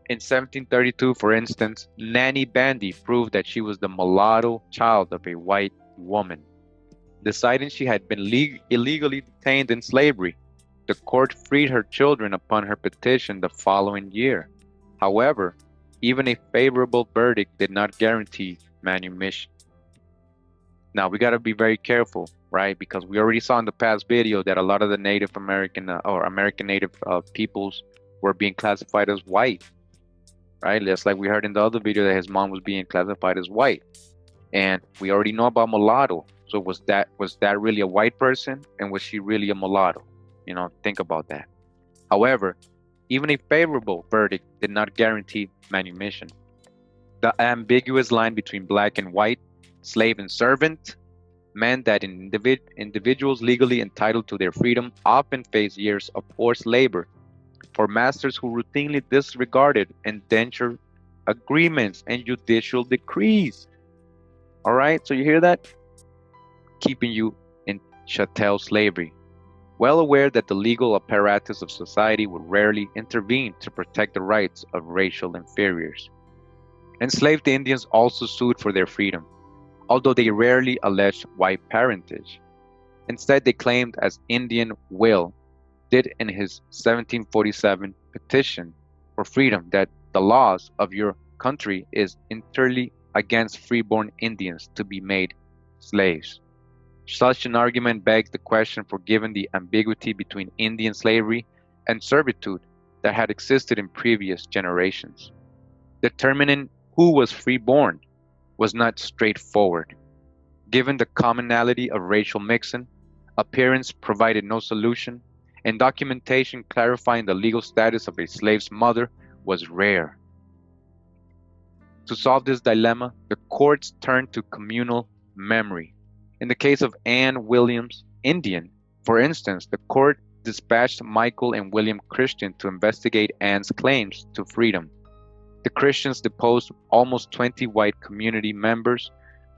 In 1732, for instance, Nanny Bandy proved that she was the mulatto child of a white woman. Deciding she had been illegally detained in slavery, the court freed her children upon her petition the following year. However, even a favorable verdict did not guarantee manumission. Now, we got to be very careful, right? Because we already saw in the past video that a lot of the Native American or American Native peoples were being classified as white, right? Just like we heard in the other video that his mom was being classified as white. And we already know about mulatto. So was that really a white person? And was she really a mulatto? Think about that. However, even a favorable verdict did not guarantee manumission. The ambiguous line between black and white, slave and servant, meant that individuals legally entitled to their freedom often face years of forced labor for masters who routinely disregarded indenture agreements and judicial decrees. All right, so you hear that? Keeping you in chattel slavery, well aware that the legal apparatus of society would rarely intervene to protect the rights of racial inferiors. Enslaved Indians also sued for their freedom, although they rarely alleged white parentage. Instead, they claimed, as Indian Will did in his 1747 petition for freedom, that the laws of your country is entirely against freeborn Indians to be made slaves. Such an argument begs the question for given the ambiguity between Indian slavery and servitude that had existed in previous generations. Determining who was freeborn was not straightforward. Given the commonality of racial mixing, appearance provided no solution, and documentation clarifying the legal status of a slave's mother was rare. To solve this dilemma, the courts turned to communal memory. In the case of Anne Williams, Indian, for instance, the court dispatched Michael and William Christian to investigate Anne's claims to freedom. The Christians deposed almost 20 white community members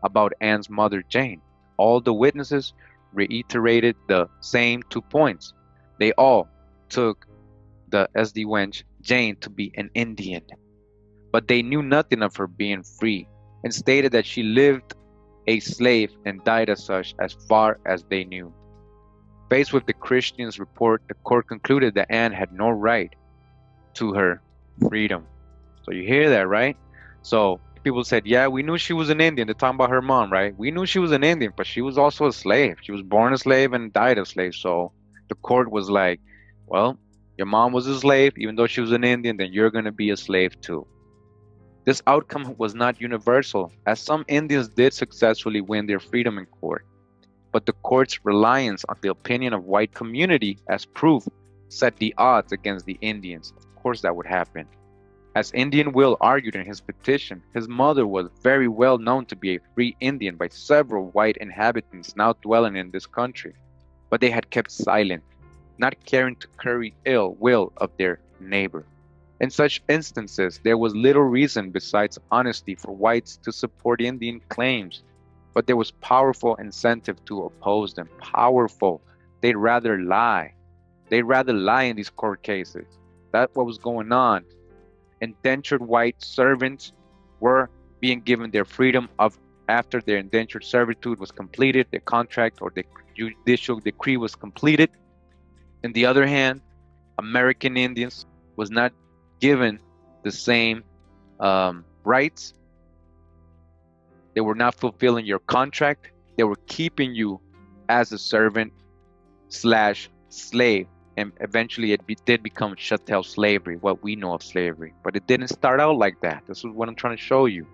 about Anne's mother, Jane. All the witnesses reiterated the same 2 points. They all took the SD wench Jane to be an Indian, but they knew nothing of her being free and stated that she lived a slave and died as such as far as they knew. Faced with the Christian's report, the court concluded that Anne had no right to her freedom. So you hear that, right? So people said, yeah, we knew she was an Indian. They're talking about her mom, right? We knew she was an Indian, but she was also a slave. She was born a slave and died a slave. So the court was like, well, your mom was a slave, even though she was an Indian, then you're going to be a slave too. This outcome was not universal, as some Indians did successfully win their freedom in court. But the court's reliance on the opinion of white community as proof set the odds against the Indians. Of course that would happen. As Indian Will argued in his petition, his mother was very well known to be a free Indian by several white inhabitants now dwelling in this country, but they had kept silent, not caring to curry ill will of their neighbor. In such instances, there was little reason besides honesty for whites to support Indian claims, but there was powerful incentive to oppose them. Powerful. They'd rather lie. They'd rather lie in these court cases. That's what was going on. Indentured white servants were being given their freedom after their indentured servitude was completed, the contract or the judicial decree was completed. On the other hand, American Indians was not given the same rights. They were not fulfilling your contract. They were keeping you as a servant slash slave. And eventually it did become chattel slavery, what we know of slavery. But it didn't start out like that. This is what I'm trying to show you.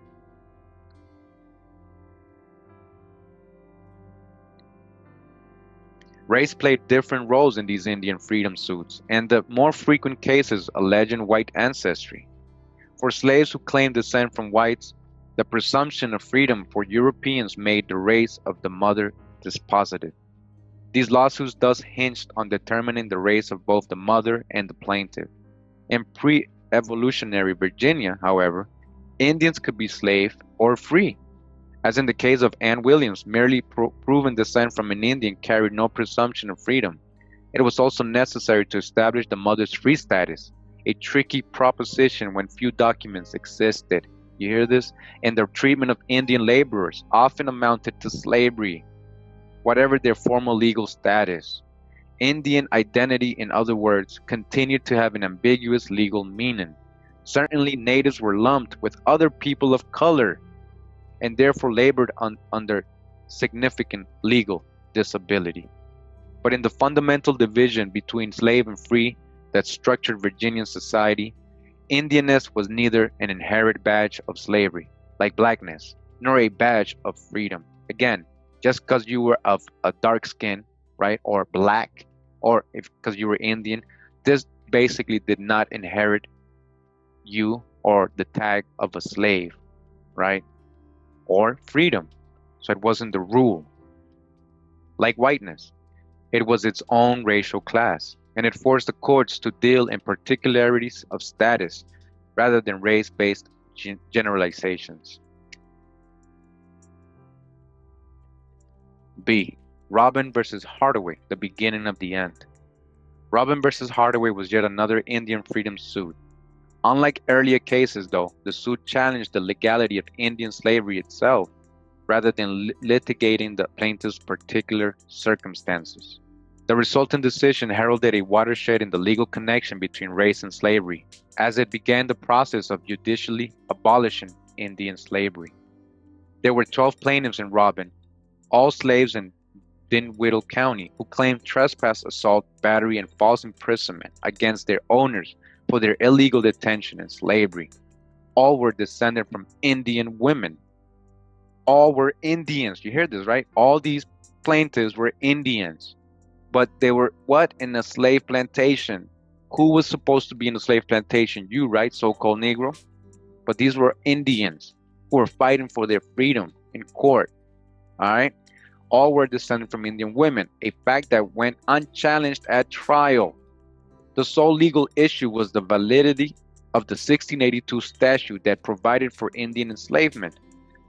Race played different roles in these Indian freedom suits, and the more frequent cases alleging white ancestry. For slaves who claimed descent from whites, the presumption of freedom for Europeans made the race of the mother dispositive. These lawsuits thus hinged on determining the race of both the mother and the plaintiff. In pre-evolutionary Virginia, however, Indians could be slave or free. As in the case of Anne Williams, merely proven descent from an Indian carried no presumption of freedom. It was also necessary to establish the mother's free status, a tricky proposition when few documents existed. You hear this? And the treatment of Indian laborers often amounted to slavery, whatever their formal legal status. Indian identity, in other words, continued to have an ambiguous legal meaning. Certainly, natives were lumped with other people of color and therefore labored under significant legal disability. But in the fundamental division between slave and free that structured Virginian society, Indianness was neither an inherent badge of slavery, like blackness, nor a badge of freedom. Again, just because you were of a dark skin, right, or black, or because you were Indian, this basically did not inherit you or the tag of a slave, right, or freedom. So it wasn't the rule. Like whiteness, it was its own racial class, and it forced the courts to deal in particularities of status rather than race-based generalizations. B. Robin versus Hardaway, the beginning of the end. Robin versus Hardaway was yet another Indian freedom suit. Unlike earlier cases, though, the suit challenged the legality of Indian slavery itself, rather than litigating the plaintiff's particular circumstances. The resulting decision heralded a watershed in the legal connection between race and slavery, as it began the process of judicially abolishing Indian slavery. There were 12 plaintiffs in Robin, all slaves in Dinwiddie County, who claimed trespass, assault, battery, and false imprisonment against their owners for their illegal detention and slavery. All were descended from Indian women. All were Indians. You hear this, right? All these plaintiffs were Indians. But they were what? In a slave plantation. Who was supposed to be in a slave plantation? You, right? So-called Negro. But these were Indians who were fighting for their freedom in court. All right? All were descended from Indian women, a fact that went unchallenged at trial. The sole legal issue was the validity of the 1682 statute that provided for Indian enslavement.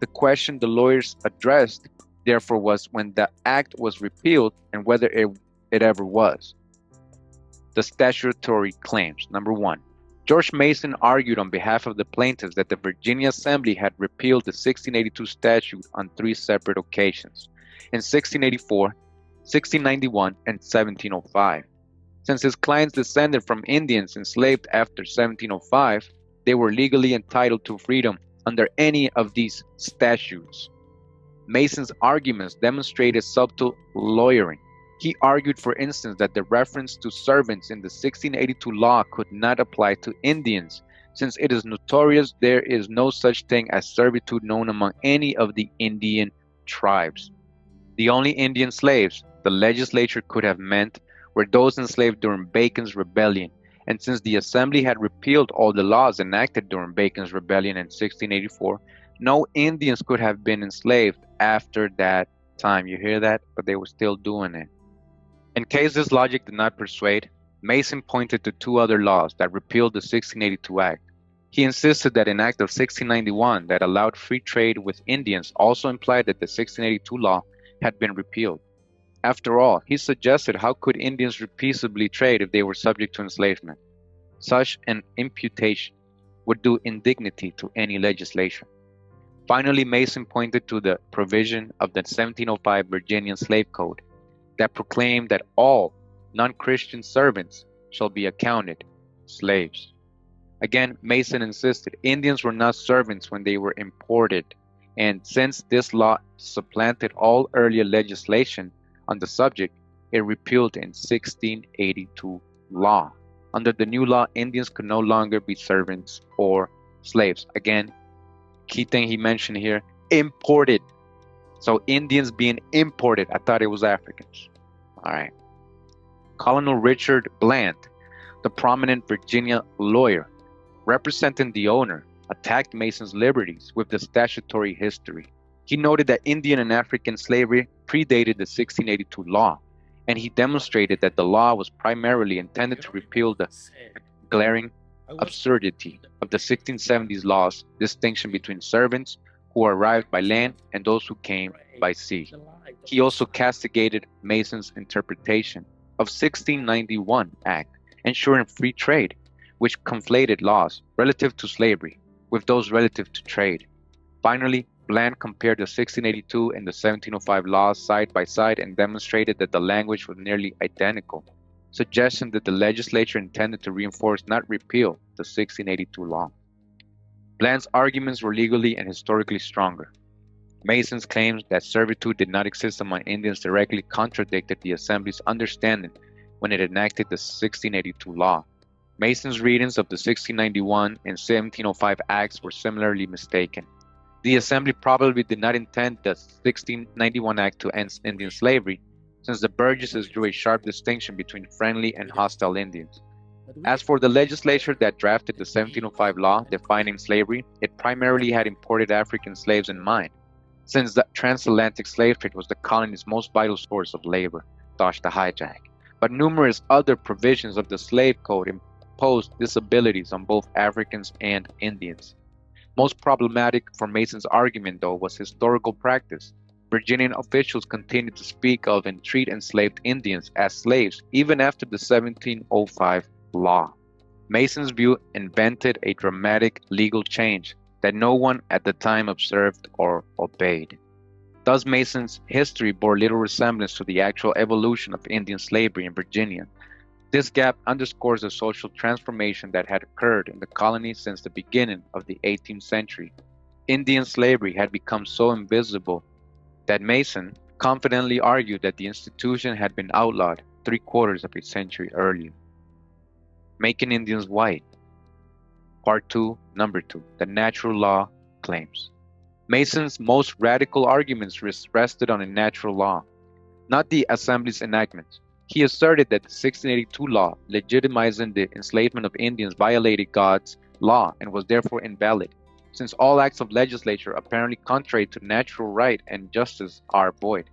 The question the lawyers addressed, therefore, was when the act was repealed and whether it ever was. The statutory claims. Number one, George Mason argued on behalf of the plaintiffs that the Virginia Assembly had repealed the 1682 statute on three separate occasions, in 1684, 1691, and 1705. Since his clients descended from Indians enslaved after 1705, they were legally entitled to freedom under any of these statutes. Mason's arguments demonstrated subtle lawyering. He argued, for instance, that the reference to servants in the 1682 law could not apply to Indians, since it is notorious there is no such thing as servitude known among any of the Indian tribes. The only Indian slaves the legislature could have meant were those enslaved during Bacon's Rebellion, and since the Assembly had repealed all the laws enacted during Bacon's Rebellion in 1684, no Indians could have been enslaved after that time. You hear that? But they were still doing it. In case this logic did not persuade, Mason pointed to two other laws that repealed the 1682 Act. He insisted that an act of 1691 that allowed free trade with Indians also implied that the 1682 law had been repealed. After all, he suggested, how could Indians peaceably trade if they were subject to enslavement? Such an imputation would do indignity to any legislation. Finally, Mason pointed to the provision of the 1705 Virginian Slave Code that proclaimed that all non-Christian servants shall be accounted slaves. Again, Mason insisted Indians were not servants when they were imported, and since this law supplanted all earlier legislation on the subject, it repealed in 1682 law. Under the new law, Indians could no longer be servants or slaves. Again, key thing he mentioned here, imported. So Indians being imported. I thought it was Africans. All right. Colonel Richard Bland, the prominent Virginia lawyer representing the owner, attacked Mason's liberties with the statutory history. He noted that Indian and African slavery predated the 1682 law, and he demonstrated that the law was primarily intended to repeal the glaring absurdity of the 1670s law's distinction between servants who arrived by land and those who came by sea. He also castigated Mason's interpretation of 1691 Act, ensuring free trade, which conflated laws relative to slavery with those relative to trade. Finally, Bland compared the 1682 and the 1705 laws side by side and demonstrated that the language was nearly identical, suggesting that the legislature intended to reinforce, not repeal, the 1682 law. Bland's arguments were legally and historically stronger. Mason's claims that servitude did not exist among Indians directly contradicted the Assembly's understanding when it enacted the 1682 law. Mason's readings of the 1691 and 1705 Acts were similarly mistaken. The Assembly probably did not intend the 1691 Act to end Indian slavery, since the Burgesses drew a sharp distinction between friendly and hostile Indians. As for the legislature that drafted the 1705 law defining slavery, it primarily had imported African slaves in mind, since the transatlantic slave trade was the colony's most vital source of labor, thus the hijack. But numerous other provisions of the slave code imposed disabilities on both Africans and Indians. Most problematic for Mason's argument, though, was historical practice. Virginian officials continued to speak of and treat enslaved Indians as slaves even after the 1705 law. Mason's view invented a dramatic legal change that no one at the time observed or obeyed. Thus, Mason's history bore little resemblance to the actual evolution of Indian slavery in Virginia. This gap underscores the social transformation that had occurred in the colony since the beginning of the 18th century. Indian slavery had become so invisible that Mason confidently argued that the institution had been outlawed 3/4 of a century earlier. Making Indians white. Part 2, Number 2, the natural law claims. Mason's most radical arguments rested on a natural law, not the Assembly's enactment. He asserted that the 1682 law legitimizing the enslavement of Indians violated God's law and was therefore invalid, since all acts of legislature apparently contrary to natural right and justice are void.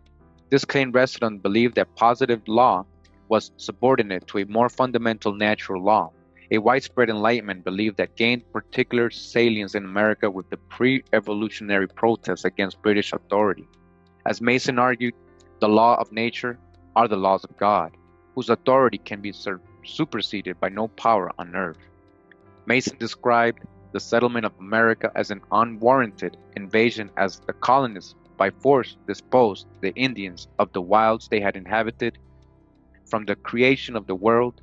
This claim rested on the belief that positive law was subordinate to a more fundamental natural law. A widespread enlightenment belief that gained particular salience in America with the pre-evolutionary protests against British authority. As Mason argued, the law of nature are the laws of God, whose authority can be superseded by no power on earth. Mason described the settlement of America as an unwarranted invasion as the colonists by force disposed the Indians of the wilds they had inhabited from the creation of the world.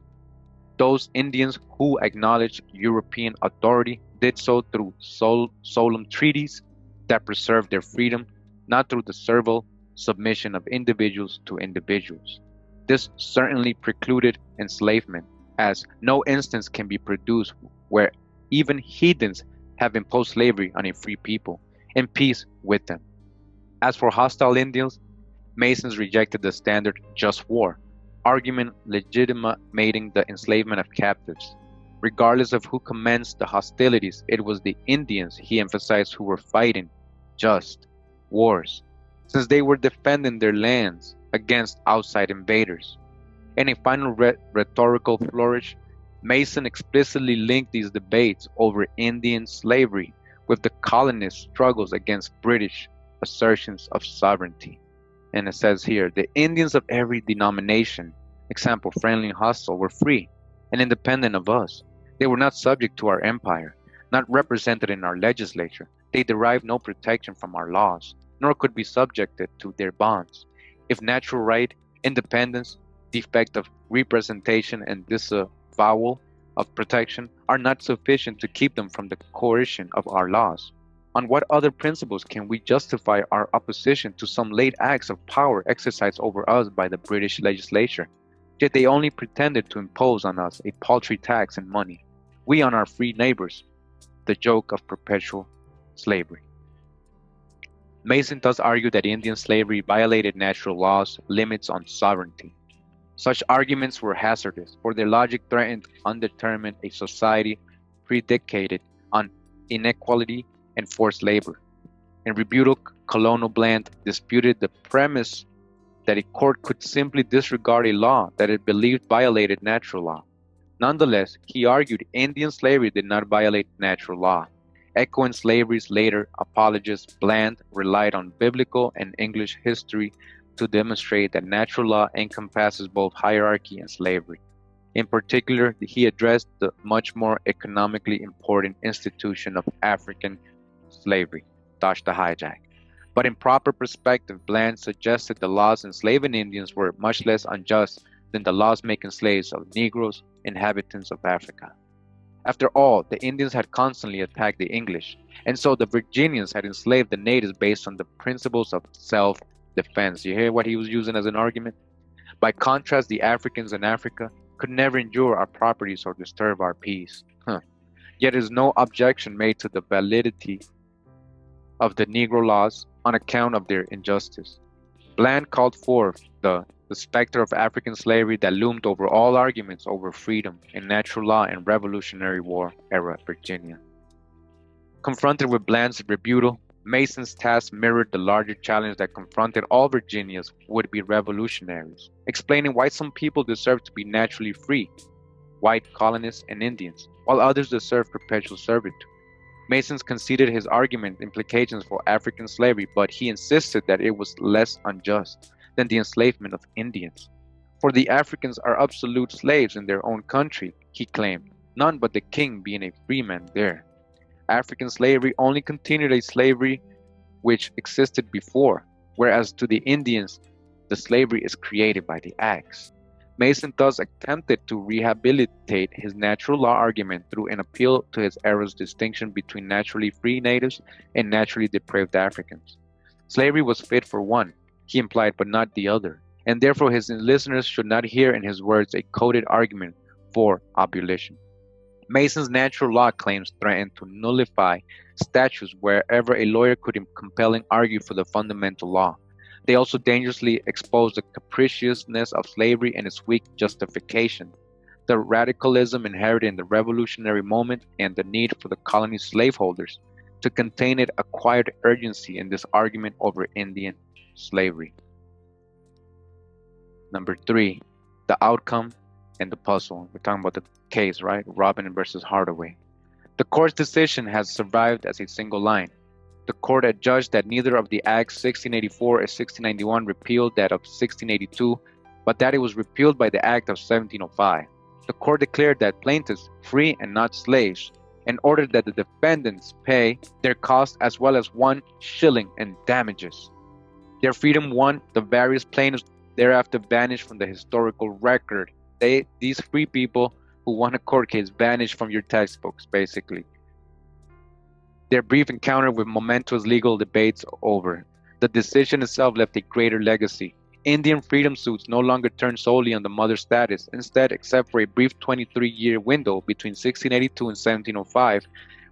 Those Indians who acknowledged European authority did so through solemn treaties that preserved their freedom, not through the servile submission of individuals to individuals. This certainly precluded enslavement, as no instance can be produced where even heathens have imposed slavery on a free people, in peace with them. As for hostile Indians, Masons rejected the standard just war argument legitimating the enslavement of captives. Regardless of who commenced the hostilities, it was the Indians, he emphasized, who were fighting just wars, since they were defending their lands against outside invaders. In a final rhetorical flourish, Mason explicitly linked these debates over Indian slavery with the colonists' struggles against British assertions of sovereignty. And it says here, the Indians of every denomination, example friendly and hostile, were free and independent of us. They were not subject to our empire, not represented in our legislature. They derived no protection from our laws, nor could be subjected to their bonds. If natural right, independence, defect of representation, and disavowal of protection are not sufficient to keep them from the coercion of our laws, on what other principles can we justify our opposition to some late acts of power exercised over us by the British legislature? Yet they only pretended to impose on us a paltry tax and money, we on our free neighbors, the joke of perpetual slavery. Mason thus argued that Indian slavery violated natural laws, limits on sovereignty. Such arguments were hazardous, for their logic threatened undetermined a society predicated on inequality and forced labor. In rebuttal, Colonel Bland disputed the premise that a court could simply disregard a law that it believed violated natural law. Nonetheless, he argued Indian slavery did not violate natural law. Echoing slavery's later apologist, Bland relied on biblical and English history to demonstrate that natural law encompasses both hierarchy and slavery. In particular, he addressed the much more economically important institution of African slavery, Dutch the hijack. But in proper perspective, Bland suggested the laws enslaving Indians were much less unjust than the laws making slaves of Negroes, inhabitants of Africa. After all, the Indians had constantly attacked the English, and so the Virginians had enslaved the natives based on the principles of self-defense. You hear what he was using as an argument? By contrast, the Africans in Africa could never endure our properties or disturb our peace. Yet is no objection made to the validity of the Negro laws on account of their injustice. Bland called forth the specter of African slavery that loomed over all arguments over freedom in natural law and Revolutionary War era Virginia. Confronted with Bland's rebuttal, Mason's task mirrored the larger challenge that confronted all Virginia's would-be revolutionaries, explaining why some people deserve to be naturally free, white colonists and Indians, while others deserve perpetual servitude. Mason conceded his argument implications for African slavery, but he insisted that it was less unjust than the enslavement of Indians. For the Africans are absolute slaves in their own country, he claimed, none but the king being a free man there. African slavery only continued a slavery which existed before, whereas to the Indians, the slavery is created by the axe. Mason thus attempted to rehabilitate his natural law argument through an appeal to his era's distinction between naturally free natives and naturally depraved Africans. Slavery was fit for one, he implied, but not the other, and therefore his listeners should not hear in his words a coded argument for abolition. Mason's natural law claims threatened to nullify statutes wherever a lawyer could compellingly argue for the fundamental law. They also dangerously expose the capriciousness of slavery and its weak justification, the radicalism inherent in the revolutionary moment, and the need for the colony's slaveholders to contain it acquired urgency in this argument over Indian slavery. Number 3, the outcome and the puzzle. We're talking about the case, right? Robin versus Hardaway. The court's decision has survived as a single line. The court adjudged that neither of the acts 1684 or 1691 repealed that of 1682, but that it was repealed by the act of 1705. The court declared that plaintiffs free and not slaves, and ordered that the defendants pay their costs as well as 1 shilling in damages. Their freedom won, the various plaintiffs thereafter vanished from the historical record. These free people who won a court case vanished from your textbooks, basically. Their brief encounter with momentous legal debates over. The decision itself left a greater legacy. Indian freedom suits no longer turned solely on the mother status. Instead, except for a brief 23-year window between 1682 and 1705,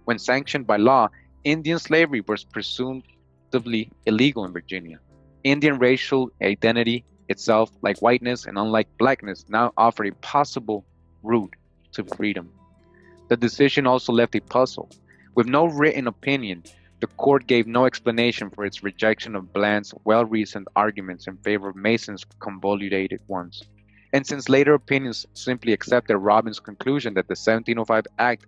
when sanctioned by law, Indian slavery was presumptively illegal in Virginia. Indian racial identity itself, like whiteness and unlike blackness, now offered a possible route to freedom. The decision also left a puzzle. With no written opinion, the court gave no explanation for its rejection of Bland's well-reasoned arguments in favor of Mason's convoluted ones. And since later opinions simply accepted Robin's conclusion that the 1705 Act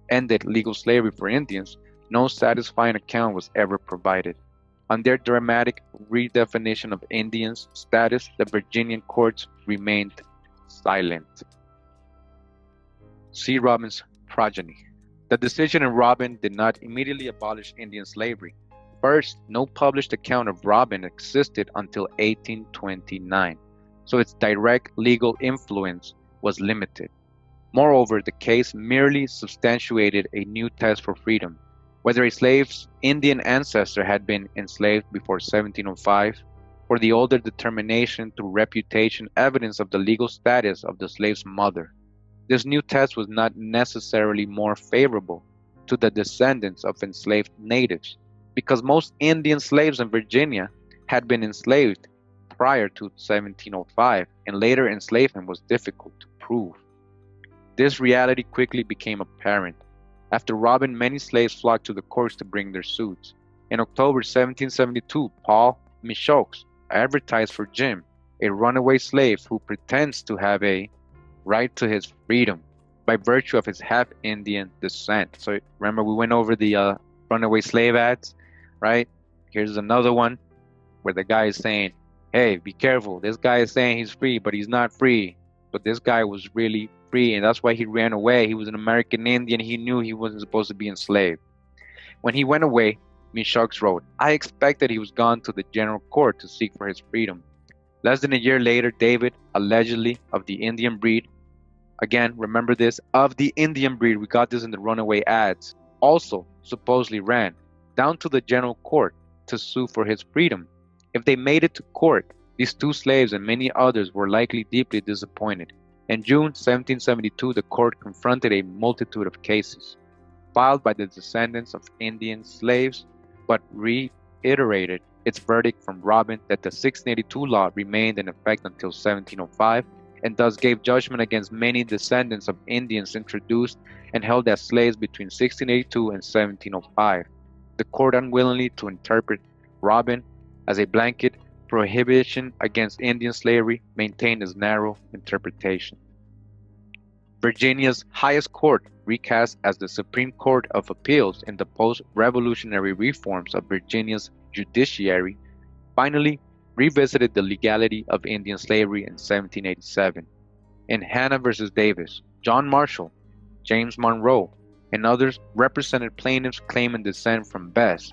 ended legal slavery for Indians, no satisfying account was ever provided. On their dramatic redefinition of Indians' status, the Virginian courts remained silent. See Robin's progeny. The decision in Robin did not immediately abolish Indian slavery. First, no published account of Robin existed until 1829, so its direct legal influence was limited. Moreover, the case merely substantiated a new test for freedom. Whether a slave's Indian ancestor had been enslaved before 1705, or the older determination through reputation evidence of the legal status of the slave's mother. This new test was not necessarily more favorable to the descendants of enslaved natives, because most Indian slaves in Virginia had been enslaved prior to 1705, and later enslavement was difficult to prove. This reality quickly became apparent. After Robin, many slaves flocked to the courts to bring their suits. In October 1772, Paul Michaux advertised for Jim, a runaway slave who pretends to have a right to his freedom by virtue of his half-Indian descent. So remember, we went over the runaway slave ads, right? Here's another one where the guy is saying, hey, be careful. This guy is saying he's free, but he's not free. But this guy was really free, and that's why he ran away. He was an American Indian. He knew he wasn't supposed to be enslaved. When he went away, Michaux wrote, I expected he was gone to the general court to seek for his freedom. Less than a year later, David, allegedly of the Indian breed, again, remember this, of the Indian breed, we got this in the runaway ads, also supposedly ran down to the general court to sue for his freedom. If they made it to court, these two slaves and many others were likely deeply disappointed. In June 1772, the court confronted a multitude of cases filed by the descendants of Indian slaves, but reiterated its verdict from Robin that the 1682 law remained in effect until 1705, and thus gave judgment against many descendants of Indians introduced and held as slaves between 1682 and 1705. The court, unwillingly to interpret Robin as a blanket prohibition against Indian slavery, maintained its narrow interpretation. Virginia's highest court, recast as the Supreme Court of Appeals in the post-revolutionary reforms of Virginia's judiciary, finally revisited the legality of Indian slavery in 1787. In Hannah versus Davis, John Marshall, James Monroe, and others represented plaintiffs claiming descent from Bess,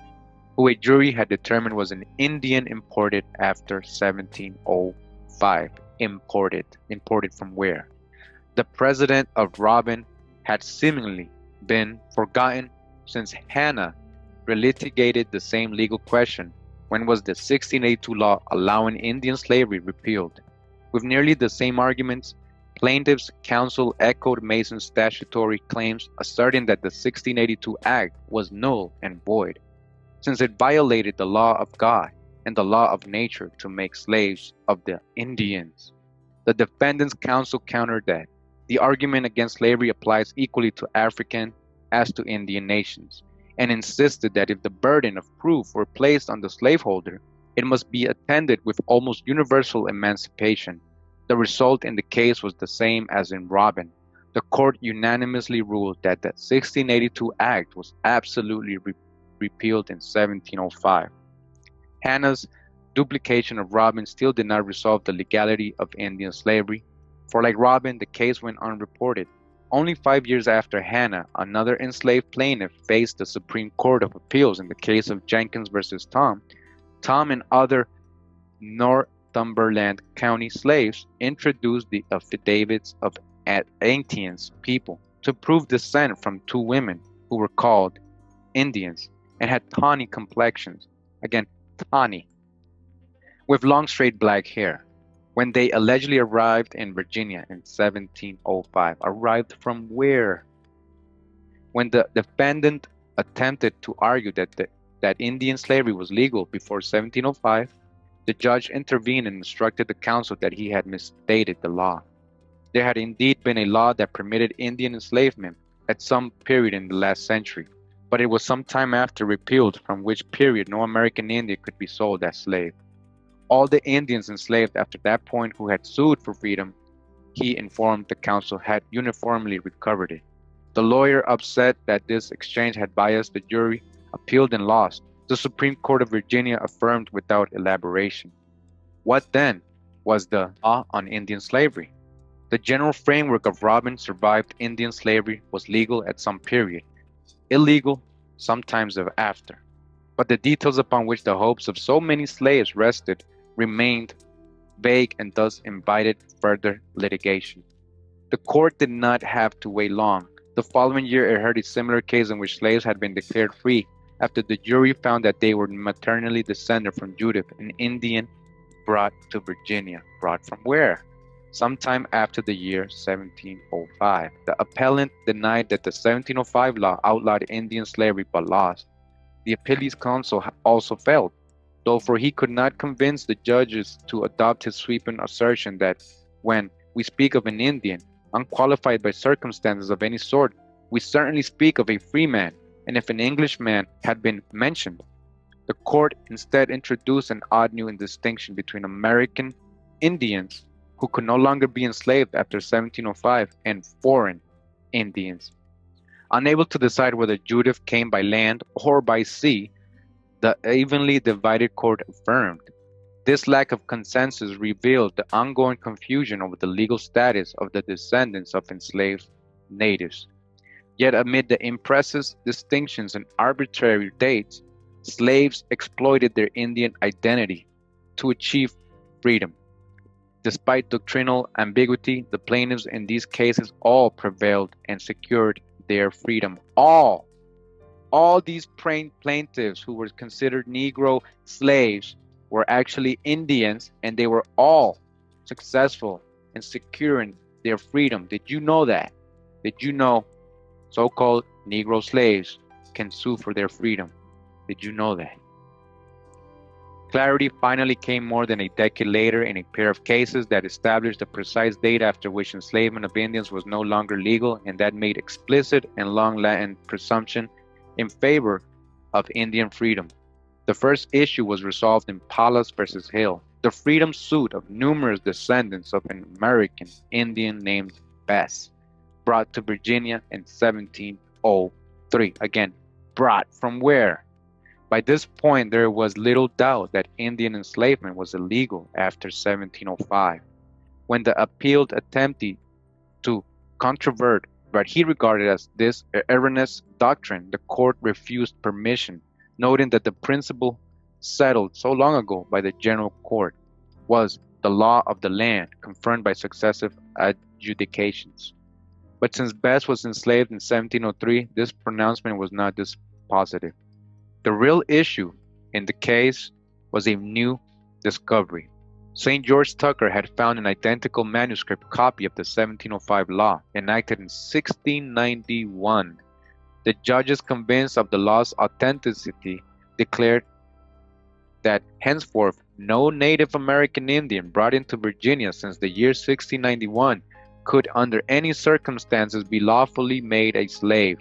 who a jury had determined was an Indian imported after 1705. Imported from where? The precedent of Robin had seemingly been forgotten since Hannah relitigated the same legal question. When was the 1682 law allowing Indian slavery repealed? With nearly the same arguments, plaintiffs' counsel echoed Mason's statutory claims, asserting that the 1682 Act was null and void, since it violated the law of God and the law of nature to make slaves of the Indians. The defendants' counsel countered that the argument against slavery applies equally to African as to Indian nations, and insisted that if the burden of proof were placed on the slaveholder, it must be attended with almost universal emancipation. The result in the case was the same as in Robin. The court unanimously ruled that the 1682 Act was absolutely repealed in 1705. Hannah's duplication of Robin still did not resolve the legality of Indian slavery. For like Robin, the case went unreported. Only 5 years after Hannah, another enslaved plaintiff faced the Supreme Court of Appeals in the case of Jenkins versus Tom, Tom and other Northumberland County slaves introduced the affidavits of Atlanteans people to prove descent from two women who were called Indians and had tawny complexions. Again, tawny, with long straight black hair. When they allegedly arrived in Virginia in 1705, arrived from where? When the defendant attempted to argue that Indian slavery was legal before 1705, the judge intervened and instructed the counsel that he had misstated the law. There had indeed been a law that permitted Indian enslavement at some period in the last century, but it was some time after repealed, from which period no American Indian could be sold as slave. All the Indians enslaved after that point who had sued for freedom, he informed the counsel, had uniformly recovered it. The lawyer, upset that this exchange had biased the jury, appealed and lost. The Supreme Court of Virginia affirmed without elaboration. What then was the law on Indian slavery? The general framework of Robin survived Indian slavery was legal at some period, illegal sometimes after. But the details upon which the hopes of so many slaves rested remained vague and thus invited further litigation. The court did not have to wait long. The following year it heard a similar case in which slaves had been declared free after the jury found that they were maternally descended from Judith, an Indian brought to Virginia. Brought from where? Sometime after the year 1705. The appellant denied that the 1705 law outlawed Indian slavery but lost. The appellee's counsel also failed, though, for he could not convince the judges to adopt his sweeping assertion that when we speak of an Indian, unqualified by circumstances of any sort, we certainly speak of a free man, and if an Englishman had been mentioned, the court instead introduced an odd new distinction between American Indians, who could no longer be enslaved after 1705, and foreign Indians. Unable to decide whether Judith came by land or by sea, the evenly divided court affirmed. This lack of consensus revealed the ongoing confusion over the legal status of the descendants of enslaved natives. Yet amid the imprecise distinctions and arbitrary dates, slaves exploited their Indian identity to achieve freedom. Despite doctrinal ambiguity, the plaintiffs in these cases all prevailed and secured their freedom. All these plaintiffs who were considered Negro slaves were actually Indians, and they were all successful in securing their freedom. Did you know that? Did you know so-called Negro slaves can sue for their freedom? Did you know that? Clarity finally came more than a decade later in a pair of cases that established the precise date after which enslavement of Indians was no longer legal, and that made explicit and long-latent presumption in favor of Indian freedom. The first issue was resolved in Palas versus Hill, the freedom suit of numerous descendants of an American Indian named Bess, brought to Virginia in 1703. Again, brought from where? By this point, there was little doubt that Indian enslavement was illegal after 1705. When the appealed attempted to controvert what he regarded as this erroneous doctrine, the court refused permission, noting that the principle settled so long ago by the general court was the law of the land, confirmed by successive adjudications. But since Bess was enslaved in 1703, this pronouncement was not dispositive. The real issue in the case was a new discovery. St. George Tucker had found an identical manuscript copy of the 1705 law, enacted in 1691. The judges, convinced of the law's authenticity, declared that henceforth no Native American Indian brought into Virginia since the year 1691 could under any circumstances be lawfully made a slave.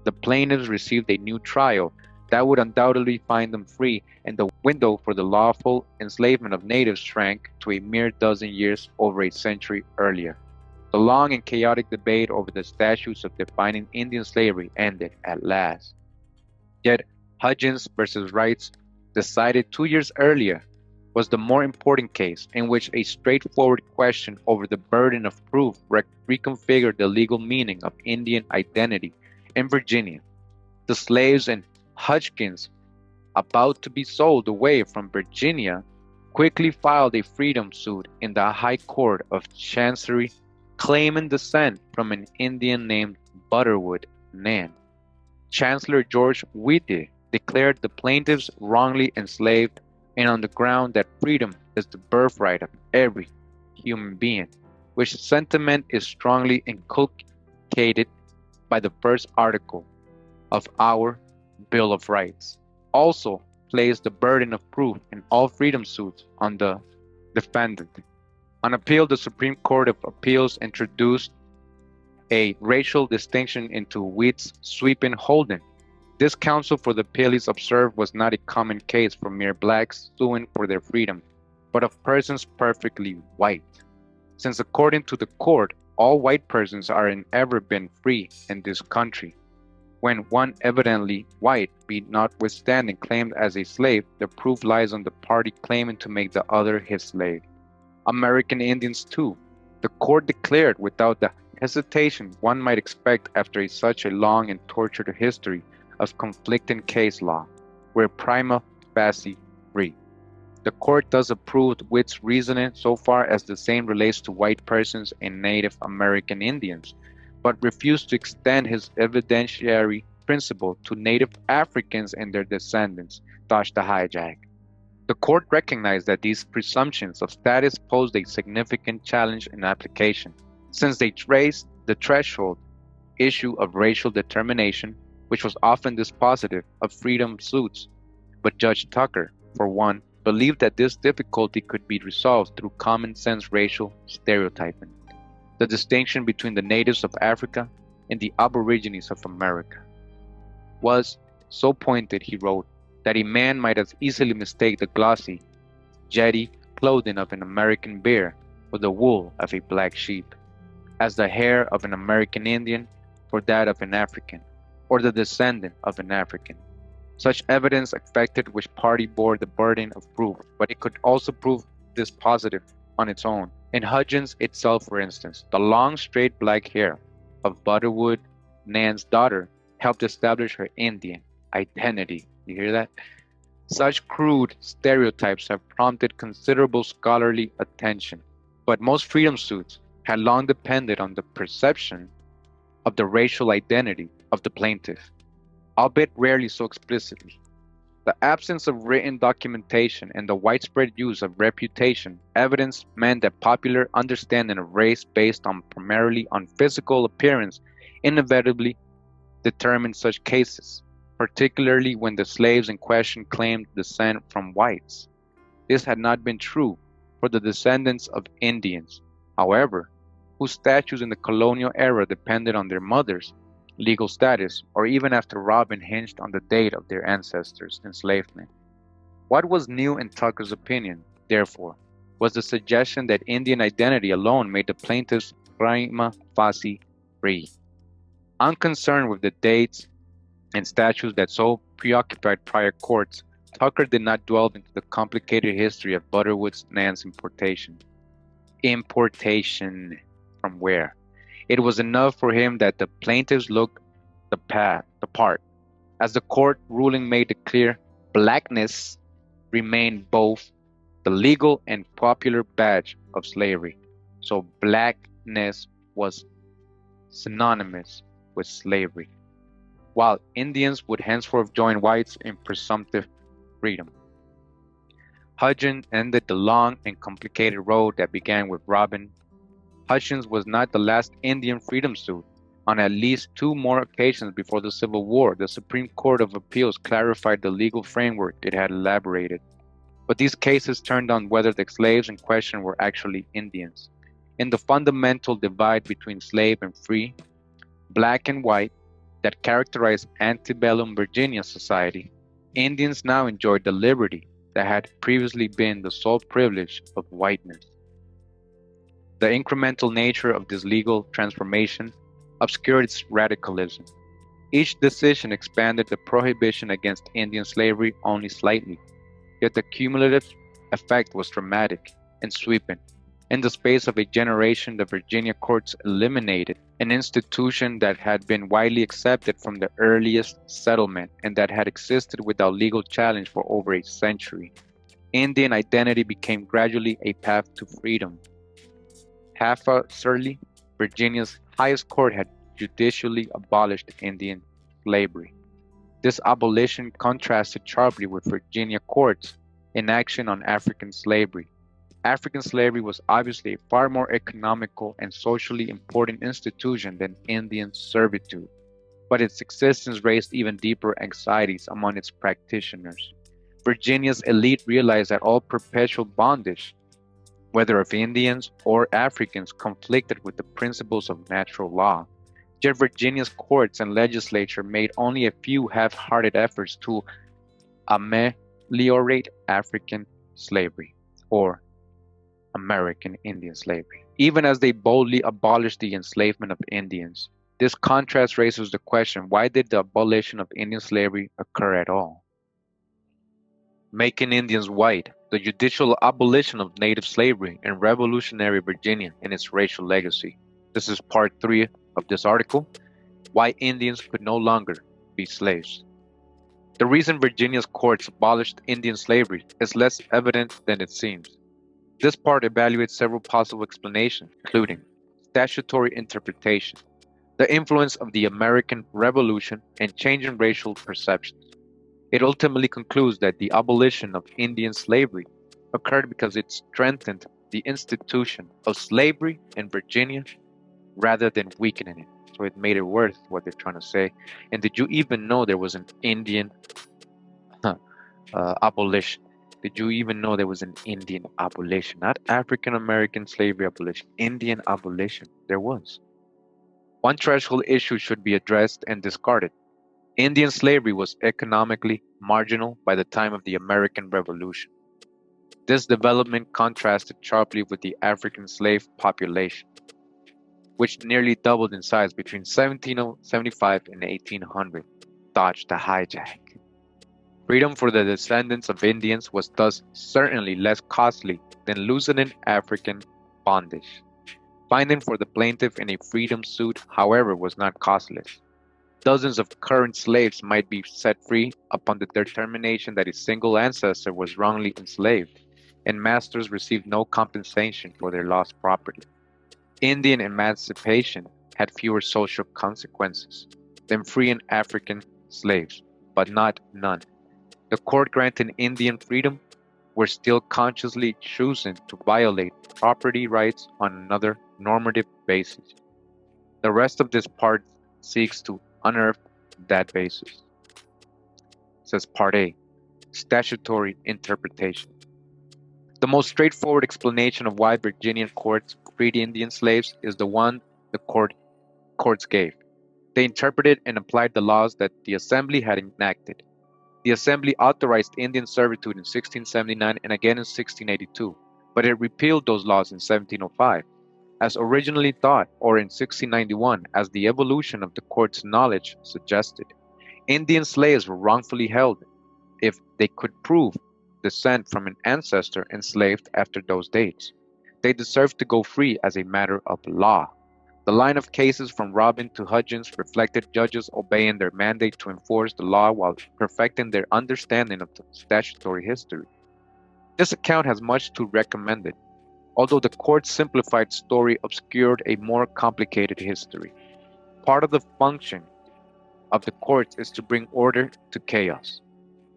The plaintiffs received a new trial that would undoubtedly find them free, and the window for the lawful enslavement of natives shrank to a mere dozen years over a century earlier. The long and chaotic debate over the statutes of defining Indian slavery ended at last. Yet Hudgens versus Wrights, decided 2 years earlier, was the more important case, in which a straightforward question over the burden of proof reconfigured the legal meaning of Indian identity in Virginia. The slaves in Hodgkins, about to be sold away from Virginia, quickly filed a freedom suit in the High Court of Chancery, claiming descent from an Indian named Butterwood Nan. Chancellor George Whitty declared the plaintiffs wrongly enslaved, and on the ground that freedom is the birthright of every human being, which sentiment is strongly inculcated by the first article of our Bill of Rights, also placed the burden of proof in all freedom suits on the defendant. On appeal, the Supreme Court of Appeals introduced a racial distinction into Whitt's sweeping holding. This counsel for the appellees observed was not a common case for mere blacks suing for their freedom, but of persons perfectly white, since according to the court, all white persons are and ever been free in this country. When one evidently white be notwithstanding claimed as a slave, the proof lies on the party claiming to make the other his slave. American Indians too, the court declared without the hesitation one might expect after such a long and tortured history of conflicting case law, were prima facie free. The court thus approved Whitt's reasoning so far as the same relates to white persons and Native American Indians, but refused to extend his evidentiary principle to Native Africans and their descendants, thus the hijack. The court recognized that these presumptions of status posed a significant challenge in application, since they raised the threshold issue of racial determination, which was often dispositive of freedom suits. But Judge Tucker, for one, believed that this difficulty could be resolved through common sense racial stereotyping. The distinction between the natives of Africa and the aborigines of America was so pointed, he wrote, that a man might as easily mistake the glossy, jetty clothing of an American bear for the wool of a black sheep, as the hair of an American Indian for that of an African, or the descendant of an African. Such evidence affected which party bore the burden of proof, but it could also prove this positive on its own. In Hudgens itself, for instance, the long straight black hair of Butterwood Nan's daughter helped establish her Indian identity. You hear that? Such crude stereotypes have prompted considerable scholarly attention, but most freedom suits had long depended on the perception of the racial identity of the plaintiff, albeit rarely so explicitly. The absence of written documentation and the widespread use of reputation evidence meant that popular understanding of race based primarily on physical appearance inevitably determined such cases, particularly when the slaves in question claimed descent from whites. This had not been true for the descendants of Indians, however, whose statues in the colonial era depended on their mothers' legal status, or even after Robin hinged on the date of their ancestors' enslavement. What was new in Tucker's opinion, therefore, was the suggestion that Indian identity alone made the plaintiffs prima facie free. Unconcerned with the dates and statutes that so preoccupied prior courts, Tucker did not dwell into the complicated history of Butterwood Nan's importation. Importation from where? It was enough for him that the plaintiffs looked the part. As the court ruling made it clear, blackness remained both the legal and popular badge of slavery. So blackness was synonymous with slavery, while Indians would henceforth join whites in presumptive freedom. Hudgens ended the long and complicated road that began with Robin. Hudgens was not the last Indian freedom suit. On at least two more occasions before the Civil War, the Supreme Court of Appeals clarified the legal framework it had elaborated. But these cases turned on whether the slaves in question were actually Indians. In the fundamental divide between slave and free, black and white, that characterized antebellum Virginia society, Indians now enjoyed the liberty that had previously been the sole privilege of whiteness. The incremental nature of this legal transformation obscured its radicalism. Each decision expanded the prohibition against Indian slavery only slightly, yet the cumulative effect was dramatic and sweeping. In the space of a generation, the Virginia courts eliminated an institution that had been widely accepted from the earliest settlement and that had existed without legal challenge for over a century. Indian identity became gradually a path to freedom. Surly, Virginia's highest court had judicially abolished Indian slavery. This abolition contrasted sharply with Virginia courts' inaction on African slavery. African slavery was obviously a far more economical and socially important institution than Indian servitude, but its existence raised even deeper anxieties among its practitioners. Virginia's elite realized that all perpetual bondage, whether of Indians or Africans, conflicted with the principles of natural law. Yet Virginia's courts and legislature made only a few half-hearted efforts to ameliorate African slavery, or American Indian slavery, even as they boldly abolished the enslavement of Indians. This contrast raises the question, why did the abolition of Indian slavery occur at all? Making Indians white, the judicial abolition of native slavery in revolutionary Virginia and its racial legacy. This is part 3 of this article, why Indians could no longer be slaves. The reason Virginia's courts abolished Indian slavery is less evident than it seems. This part evaluates several possible explanations, including statutory interpretation, the influence of the American Revolution, and changing racial perceptions. It ultimately concludes that the abolition of Indian slavery occurred because it strengthened the institution of slavery in Virginia rather than weakening it. So it made it worth what they're trying to say. And did you even know there was an Indian abolition? Did you even know there was an Indian abolition? Not African American slavery abolition, Indian abolition. There was. One threshold issue should be addressed and discarded. Indian slavery was economically marginal by the time of the American Revolution. This development contrasted sharply with the African slave population, which nearly doubled in size between 1775 and 1800. Dodge the hijack. Freedom for the descendants of Indians was thus certainly less costly than loosening African bondage. Finding for the plaintiff in a freedom suit, however, was not costless. Dozens of current slaves might be set free upon the determination that a single ancestor was wrongly enslaved, and masters received no compensation for their lost property. Indian emancipation had fewer social consequences than freeing African slaves, but not none. The court granting Indian freedom were still consciously choosing to violate property rights on another normative basis. The rest of this part seeks to unearth that basis. Says Part A, statutory interpretation. The most straightforward explanation of why Virginian courts freed Indian slaves is the one the courts gave. They interpreted and applied the laws that the Assembly had enacted. The Assembly authorized Indian servitude in 1679 and again in 1682, but it repealed those laws in 1705. As originally thought, or in 1691, as the evolution of the court's knowledge suggested. Indian slaves were wrongfully held if they could prove descent from an ancestor enslaved after those dates. They deserved to go free as a matter of law. The line of cases from Robin to Hudgens reflected judges obeying their mandate to enforce the law while perfecting their understanding of the statutory history. This account has much to recommend it, although the court's simplified story obscured a more complicated history. Part of the function of the courts is to bring order to chaos,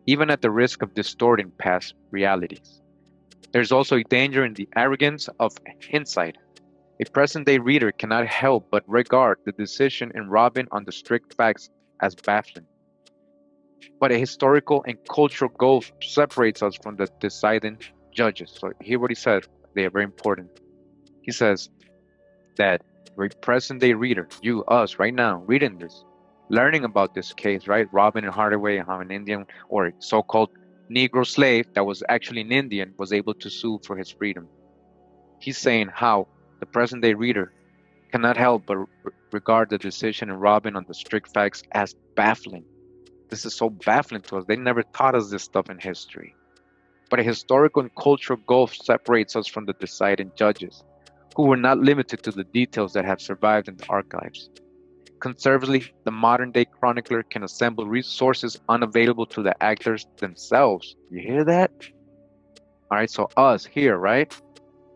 even at the risk of distorting past realities. There's also a danger in the arrogance of hindsight. A present-day reader cannot help but regard the decision in Robin on the strict facts as baffling. But a historical and cultural gulf separates us from the deciding judges. So hear what he said. They are very important. He says that a present-day reader, you, us, right now, reading this, learning about this case, right? Robin and Hardaway and how an Indian or a so-called Negro slave that was actually an Indian was able to sue for his freedom. He's saying how the present-day reader cannot help but regard the decision in Robin on the strict facts as baffling. This is so baffling to us. They never taught us this stuff in history. but a historical and cultural gulf separates us from the deciding judges, who were not limited to the details that have survived in the archives. Conservatively, the modern day chronicler can assemble resources unavailable to the actors themselves. You hear that? All right, so us here, right?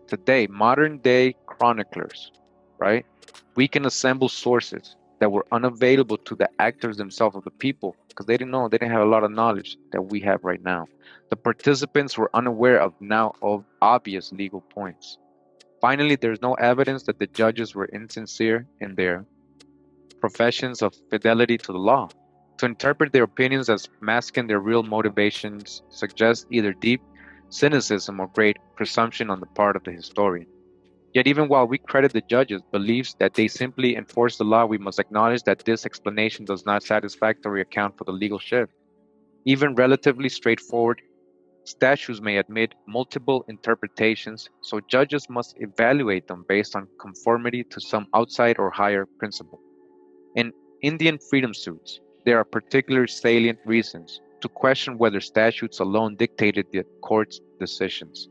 Today, modern day chroniclers, right? We can assemble sources that were unavailable to the actors themselves of the people because they didn't know, they didn't have a lot of knowledge that we have right now. The participants were unaware of now of obvious legal points. Finally, there's no evidence that the judges were insincere in their professions of fidelity to the law. To interpret their opinions as masking their real motivations suggests either deep cynicism or great presumption on the part of the historian. Yet, even while we credit the judges' beliefs that they simply enforce the law, we must acknowledge that this explanation does not satisfactorily account for the legal shift. Even relatively straightforward statutes may admit multiple interpretations, so judges must evaluate them based on conformity to some outside or higher principle. In Indian freedom suits, there are particular salient reasons to question whether statutes alone dictated the court's decisions.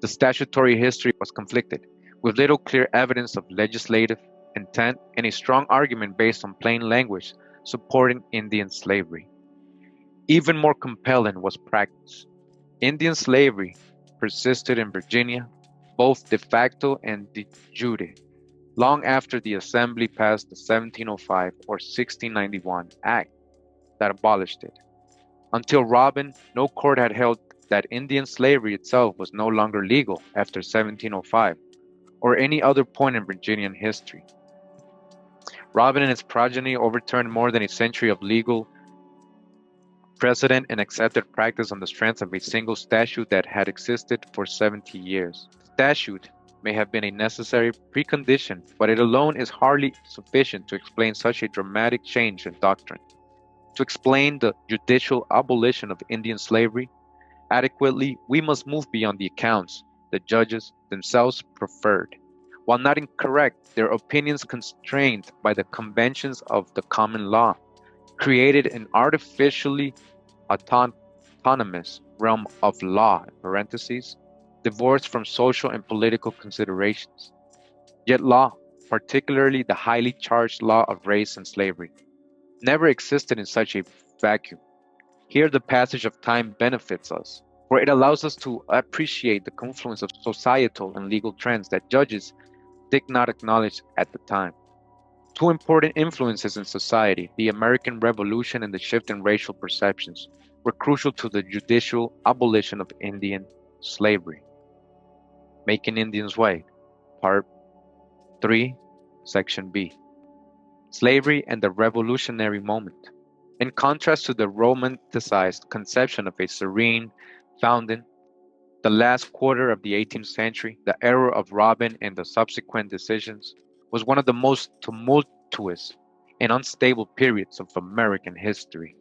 The statutory history was conflicted, with little clear evidence of legislative intent and a strong argument based on plain language supporting Indian slavery. Even more compelling was practice. Indian slavery persisted in Virginia, both de facto and de jure, long after the Assembly passed the 1705 or 1691 Act that abolished it. Until Robin, no court had held that Indian slavery itself was no longer legal after 1705 or any other point in Virginian history. Robin and his progeny overturned more than a century of legal precedent and accepted practice on the strength of a single statute that had existed for 70 years. Statute may have been a necessary precondition, but it alone is hardly sufficient to explain such a dramatic change in doctrine. To explain the judicial abolition of Indian slavery adequately, we must move beyond the accounts the judges themselves preferred. While not incorrect, their opinions constrained by the conventions of the common law created an artificially autonomous realm of law (parentheses) divorced from social and political considerations. Yet law, particularly the highly charged law of race and slavery, never existed in such a vacuum. Here the passage of time benefits us, for it allows us to appreciate the confluence of societal and legal trends that judges did not acknowledge at the time. Two important influences in society, the American Revolution and the shift in racial perceptions, were crucial to the judicial abolition of Indian slavery. Making Indians White, Part 3, Section B. Slavery and the Revolutionary Moment. In contrast to the romanticized conception of a serene founding, the last quarter of the 18th century, the era of Robin and the subsequent decisions, was one of the most tumultuous and unstable periods of American history.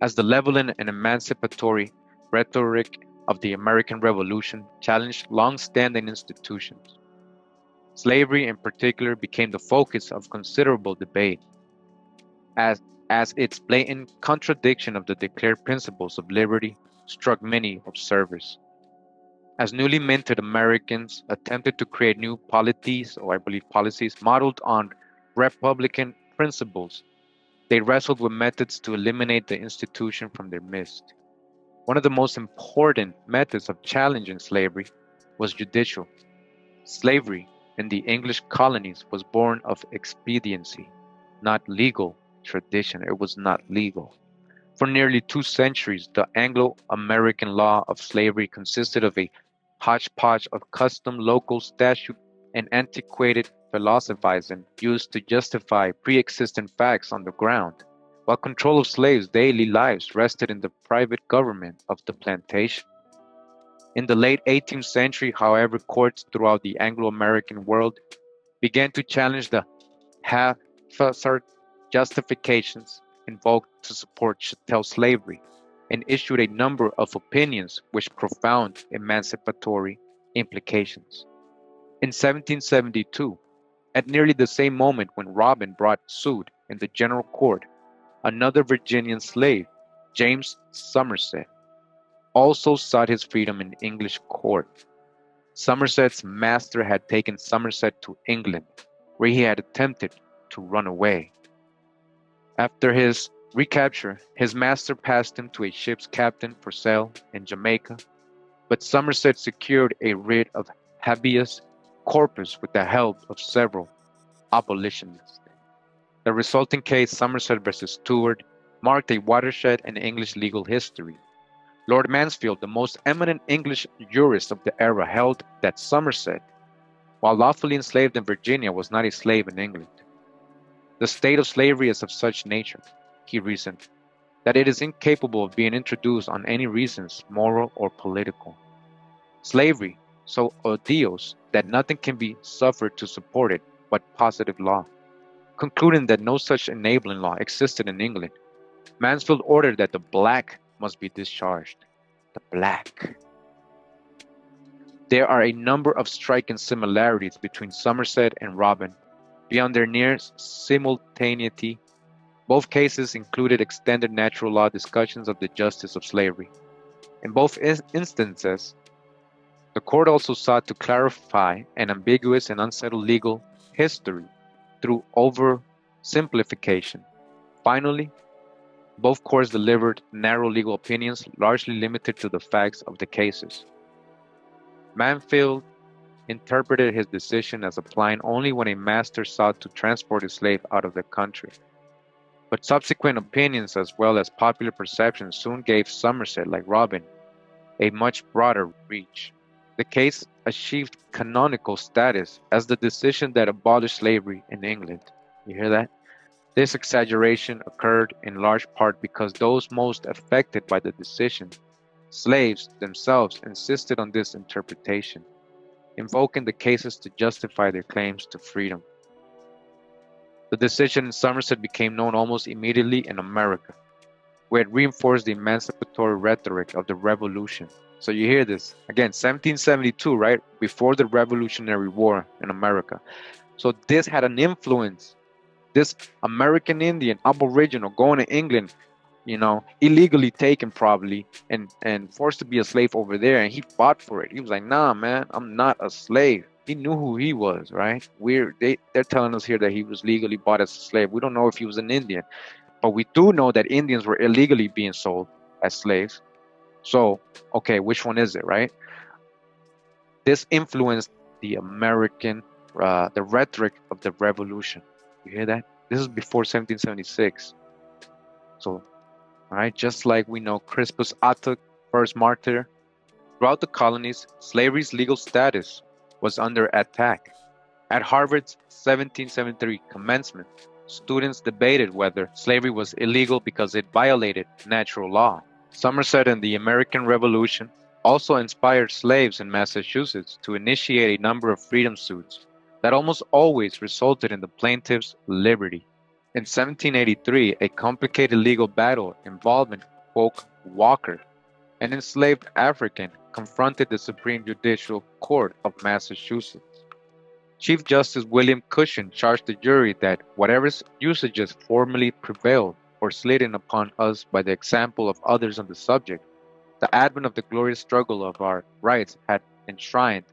As the leveling and emancipatory rhetoric of the American Revolution challenged long-standing institutions, slavery in particular became the focus of considerable debate, as its blatant contradiction of the declared principles of liberty struck many observers. As newly minted Americans attempted to create new polities, or I believe policies, modeled on Republican principles, they wrestled with methods to eliminate the institution from their midst. One of the most important methods of challenging slavery was judicial. Slavery in the English colonies was born of expediency, not legal tradition. It was not legal. For nearly 2 centuries, the Anglo-American law of slavery consisted of a hodgepodge of custom, local statute, and antiquated philosophizing used to justify pre-existing facts on the ground, while control of slaves' daily lives rested in the private government of the plantation. In the late 18th century, however, courts throughout the Anglo-American world began to challenge the haphazard justifications invoked to support chattel slavery and issued a number of opinions with profound emancipatory implications. In 1772, at nearly the same moment when Robin brought suit in the general court, another Virginian slave, James Somerset, also sought his freedom in English court. Somerset's master had taken Somerset to England, where he had attempted to run away. After his recapture, his master passed him to a ship's captain for sale in Jamaica, but Somerset secured a writ of habeas corpus with the help of several abolitionists. The resulting case, Somerset versus Stewart, marked a watershed in English legal history. Lord Mansfield, the most eminent English jurist of the era, held that Somerset, while lawfully enslaved in Virginia, was not a slave in England. The state of slavery is of such nature, he reasoned, that it is incapable of being introduced on any reasons, moral or political. Slavery so odious that nothing can be suffered to support it but positive law. Concluding that no such enabling law existed in England, Mansfield ordered that the black must be discharged. The black. There are a number of striking similarities between Somerset and Robin. Beyond their near simultaneity, both cases included extended natural law discussions of the justice of slavery. In both instances, the court also sought to clarify an ambiguous and unsettled legal history through oversimplification. Finally, both courts delivered narrow legal opinions largely limited to the facts of the cases. Mansfield interpreted his decision as applying only when a master sought to transport a slave out of the country. But subsequent opinions as well as popular perception soon gave Somerset, like Robin, a much broader reach. The case achieved canonical status as the decision that abolished slavery in England. You hear that? This exaggeration occurred in large part because those most affected by the decision, slaves themselves, insisted on this interpretation, invoking the cases to justify their claims to freedom. The decision in Somerset became known almost immediately in America, where it reinforced the emancipatory rhetoric of the Revolution. So you hear this again, 1772, right? Before the Revolutionary War in America. So this had an influence. This American Indian, Aboriginal, going to England, illegally taken probably and forced to be a slave over there, and he fought for it. He was like, "Nah, man, I'm not a slave." He knew who he was, right? They're telling us here that he was legally bought as a slave. We don't know if he was an Indian, but we do know that Indians were illegally being sold as slaves. So, okay, which one is it, right? This influenced the the rhetoric of the Revolution. You hear that? This is before 1776. So, all right, just like we know Crispus Attucks, first martyr, throughout the colonies, slavery's legal status was under attack. At Harvard's 1773 commencement, students debated whether slavery was illegal because it violated natural law. Somerset and the American Revolution also inspired slaves in Massachusetts to initiate a number of freedom suits that almost always resulted in the plaintiff's liberty. In 1783, a complicated legal battle involving Polk Walker, an enslaved African, confronted the Supreme Judicial Court of Massachusetts. Chief Justice William Cushing charged the jury that whatever usages formerly prevailed or slid in upon us by the example of others on the subject, the advent of the glorious struggle of our rights had enshrined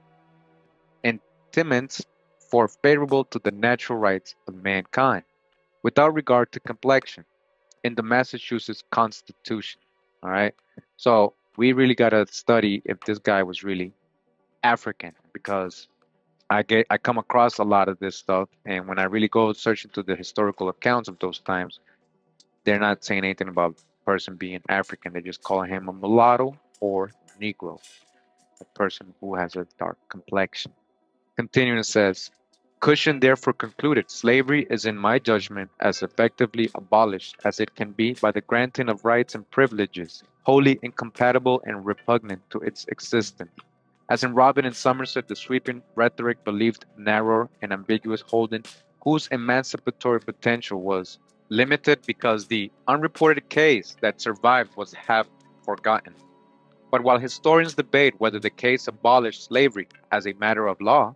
sentiments for favorable to the natural rights of mankind, without regard to complexion, in the Massachusetts Constitution. All right. So we really got to study if this guy was really African, because I come across a lot of this stuff, and when I really go search into the historical accounts of those times, they're not saying anything about person being African. They're just calling him a mulatto or Negro, a person who has a dark complexion. Continuing, it says, Cushing therefore concluded, slavery is in my judgment as effectively abolished as it can be by the granting of rights and privileges wholly incompatible and repugnant to its existence. As in Robin and Somerset, the sweeping rhetoric believed narrow and ambiguous holding, whose emancipatory potential was limited because the unreported case that survived was half forgotten. But while historians debate whether the case abolished slavery as a matter of law,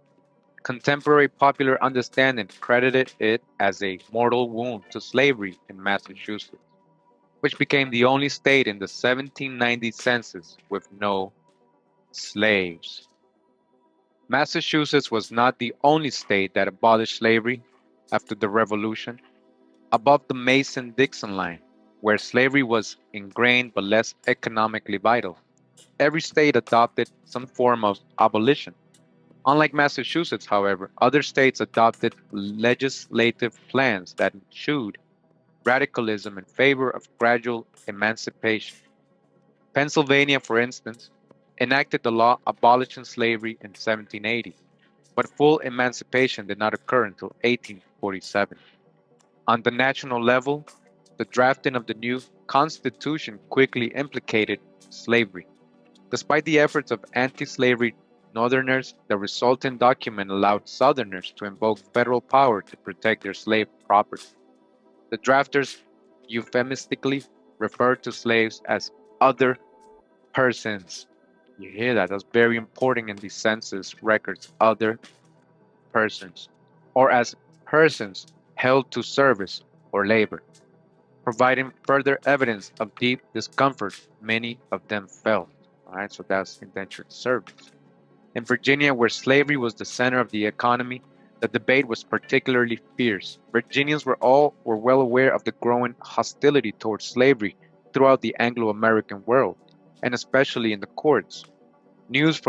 contemporary popular understanding credited it as a mortal wound to slavery in Massachusetts. which became the only state in the 1790 census with no slaves. Massachusetts was not the only state that abolished slavery after the Revolution. Above the Mason-Dixon line, where slavery was ingrained but less economically vital, every state adopted some form of abolition. Unlike Massachusetts, however, other states adopted legislative plans that eschewed radicalism in favor of gradual emancipation. Pennsylvania, for instance, enacted the law abolishing slavery in 1780, but full emancipation did not occur until 1847. On the national level, the drafting of the new Constitution quickly implicated slavery. Despite the efforts of anti-slavery Northerners, the resulting document allowed Southerners to invoke federal power to protect their slave property. The drafters euphemistically referred to slaves as other persons. You hear that? That's very important in the census records. Other persons, or as persons held to service or labor, providing further evidence of deep discomfort many of them felt. All right, so that's indentured service. In Virginia, where slavery was the center of the economy, the debate was particularly fierce. Virginians were well aware of the growing hostility towards slavery throughout the Anglo-American world, and especially in the courts. News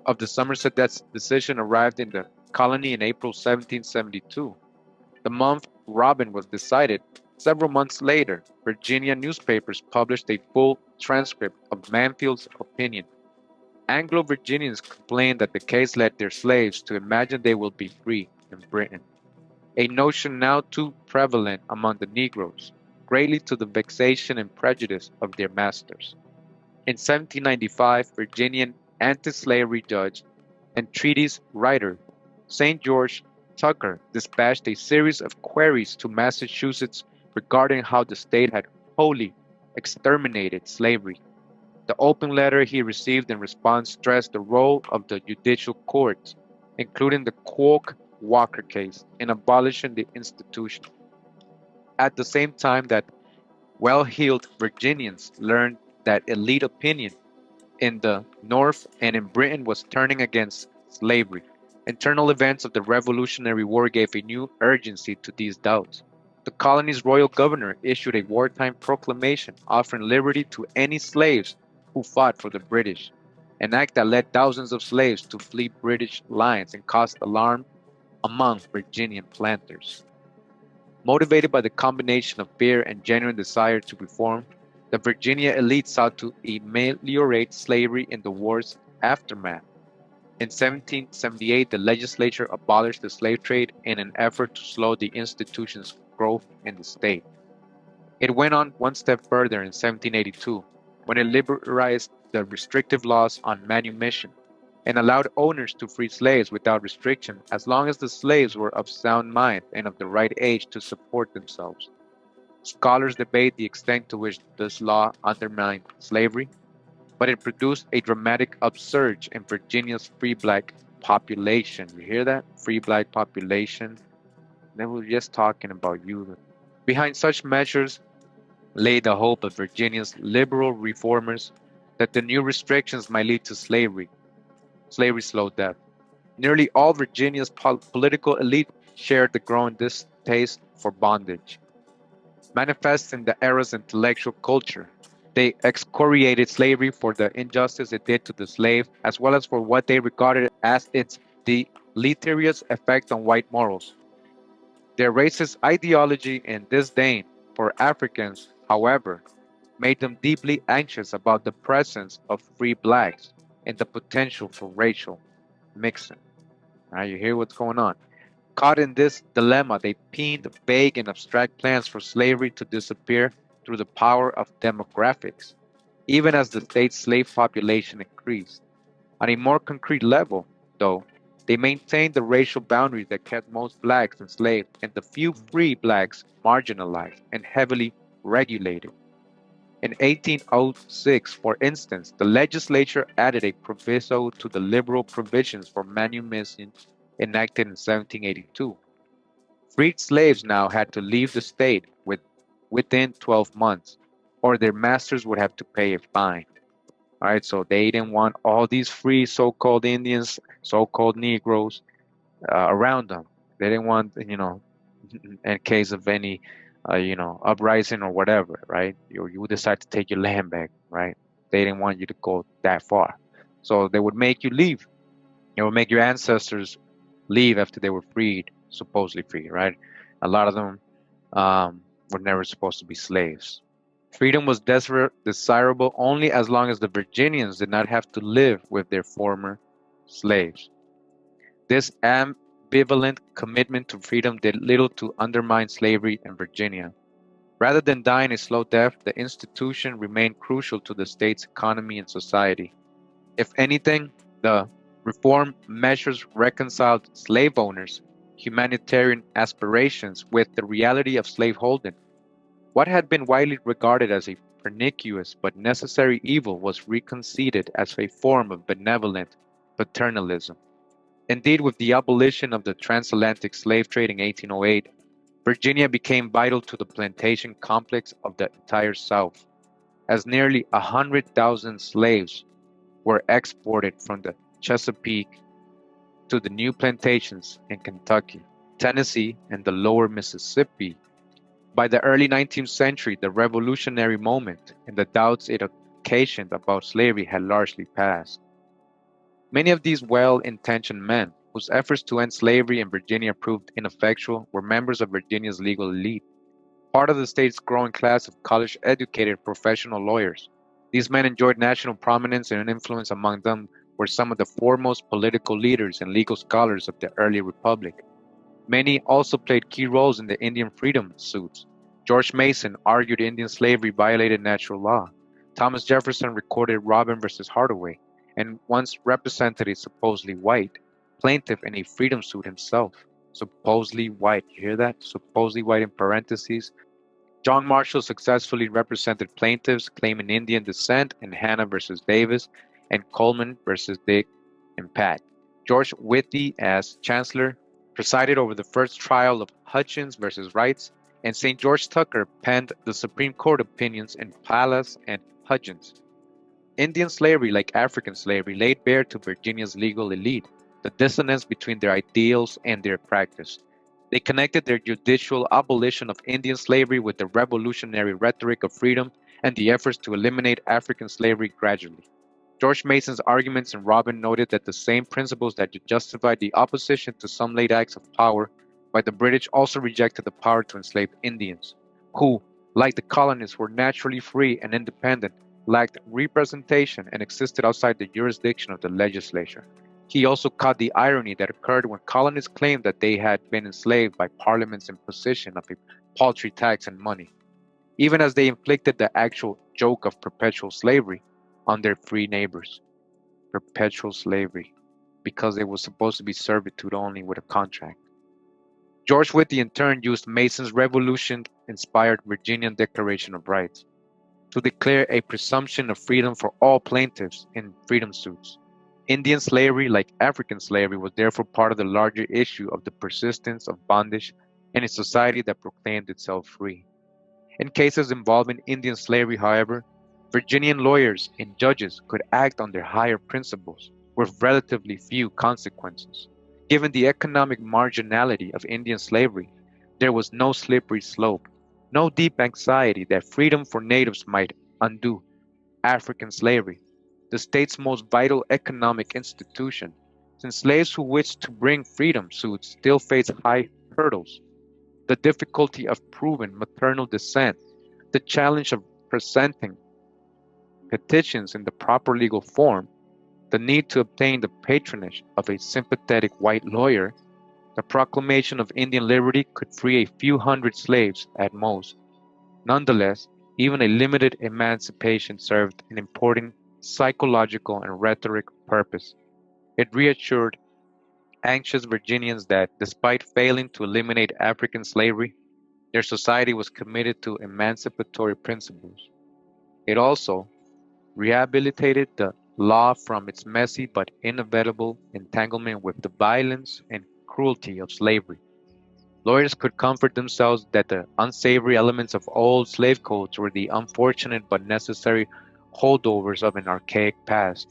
of the Somerset decision arrived in the colony in April 1772. The month Robin was decided, several months later, Virginia newspapers published a full transcript of Manfield's opinion. Anglo-Virginians complained that the case led their slaves to imagine they will be free in Britain, a notion now too prevalent among the Negroes, greatly to the vexation and prejudice of their masters. In 1795, Virginian anti-slavery judge and treatise writer St. George Tucker dispatched a series of queries to Massachusetts regarding how the state had wholly exterminated slavery. The open letter he received in response stressed the role of the judicial courts, including the Quoke Walker case, in abolishing the institution. At the same time that well-heeled Virginians learned that elite opinion in the North and in Britain was turning against slavery. Internal events of the Revolutionary War gave a new urgency to these doubts. The colony's royal governor issued a wartime proclamation offering liberty to any slaves who fought for the British, an act that led thousands of slaves to flee British lines and caused alarm among Virginian planters. Motivated by the combination of fear and genuine desire to reform, the Virginia elite sought to ameliorate slavery in the war's aftermath. In 1778, the legislature abolished the slave trade in an effort to slow the institution's growth in the state. It went on one step further in 1782, when it liberalized the restrictive laws on manumission and allowed owners to free slaves without restriction as long as the slaves were of sound mind and of the right age to support themselves. Scholars debate the extent to which this law undermined slavery, but it produced a dramatic upsurge in Virginia's free black population. You hear that? Free black population. Then we're just talking about you. Behind such measures lay the hope of Virginia's liberal reformers that the new restrictions might lead to slavery. Slavery slowed death. Nearly all Virginia's political elite shared the growing distaste for bondage. Manifest in the era's intellectual culture, they excoriated slavery for the injustice it did to the slave, as well as for what they regarded as its deleterious effect on white morals. Their racist ideology and disdain for Africans, however, made them deeply anxious about the presence of free blacks and the potential for racial mixing. Now you hear what's going on. Caught in this dilemma, they penned vague and abstract plans for slavery to disappear through the power of demographics, even as the state's slave population increased. On a more concrete level, though, they maintained the racial boundaries that kept most blacks enslaved and the few free blacks marginalized and heavily regulated. In 1806, for instance, the legislature added a proviso to the liberal provisions for manumission enacted in 1782. Freed slaves now had to leave the state within 12 months. or their masters would have to pay a fine. All right, so they didn't want all these free so-called Indians, so-called Negroes around them. They didn't want, in case of any, uprising or whatever, right? You decide to take your land back, right? They didn't want you to go that far, so they would make you leave. They would make your ancestors leave after they were freed, supposedly free, right? A lot of them were never supposed to be slaves. Freedom was desirable only as long as the Virginians did not have to live with their former slaves. This ambivalent commitment to freedom did little to undermine slavery in Virginia. Rather than dying a slow death, the institution remained crucial to the state's economy and society. If anything, the reform measures reconciled slave owners' humanitarian aspirations with the reality of slaveholding. What had been widely regarded as a pernicious but necessary evil was reconceived as a form of benevolent paternalism. Indeed, with the abolition of the transatlantic slave trade in 1808, Virginia became vital to the plantation complex of the entire South, as nearly 100,000 slaves were exported from the Chesapeake to the new plantations in Kentucky, Tennessee, and the lower Mississippi. By the early 19th century, the revolutionary moment and the doubts it occasioned about slavery had largely passed. Many of these well-intentioned men, whose efforts to end slavery in Virginia proved ineffectual, were members of Virginia's legal elite, part of the state's growing class of college-educated professional lawyers. These men enjoyed national prominence and influence. Among them were some of the foremost political leaders and legal scholars of the early republic. Many also played key roles in the Indian freedom suits. George Mason argued Indian slavery violated natural law. Thomas Jefferson recorded Robin versus Hardaway, and once represented a supposedly white plaintiff in a freedom suit himself. Supposedly white. You hear that? Supposedly white in parentheses. John Marshall successfully represented plaintiffs claiming Indian descent in Hannah versus Davis and Coleman versus Dick and Pat. George Whitty, as Chancellor, presided over the first trial of Hutchins versus Wrights, and St. George Tucker penned the Supreme Court opinions in Pallas and Hutchins. Indian slavery, like African slavery, laid bare to Virginia's legal elite the dissonance between their ideals and their practice. They connected their judicial abolition of Indian slavery with the revolutionary rhetoric of freedom and the efforts to eliminate African slavery gradually. George Mason's arguments in Robin noted that the same principles that justified the opposition to some late acts of power by the British also rejected the power to enslave Indians, who, like the colonists, were naturally free and independent, lacked representation, and existed outside the jurisdiction of the legislature. He also caught the irony that occurred when colonists claimed that they had been enslaved by Parliament's imposition of a paltry tax and money, even as they inflicted the actual joke of perpetual slavery on their free neighbors. Perpetual slavery, because it was supposed to be servitude only with a contract. George Whitty in turn used Mason's revolution-inspired Virginian Declaration of Rights to declare a presumption of freedom for all plaintiffs in freedom suits. Indian slavery, like African slavery, was therefore part of the larger issue of the persistence of bondage in a society that proclaimed itself free. In cases involving Indian slavery, however, Virginian lawyers and judges could act on their higher principles with relatively few consequences. Given the economic marginality of Indian slavery, there was no slippery slope, no deep anxiety that freedom for natives might undo African slavery, the state's most vital economic institution, since slaves who wished to bring freedom suits still faced high hurdles. The difficulty of proving maternal descent, the challenge of presenting petitions in the proper legal form, the need to obtain the patronage of a sympathetic white lawyer, the proclamation of Indian liberty could free a few hundred slaves at most. Nonetheless, even a limited emancipation served an important psychological and rhetoric purpose. It reassured anxious Virginians that, despite failing to eliminate African slavery, their society was committed to emancipatory principles. It also rehabilitated the law from its messy but inevitable entanglement with the violence and cruelty of slavery. Lawyers could comfort themselves that the unsavory elements of old slave codes were the unfortunate but necessary holdovers of an archaic past.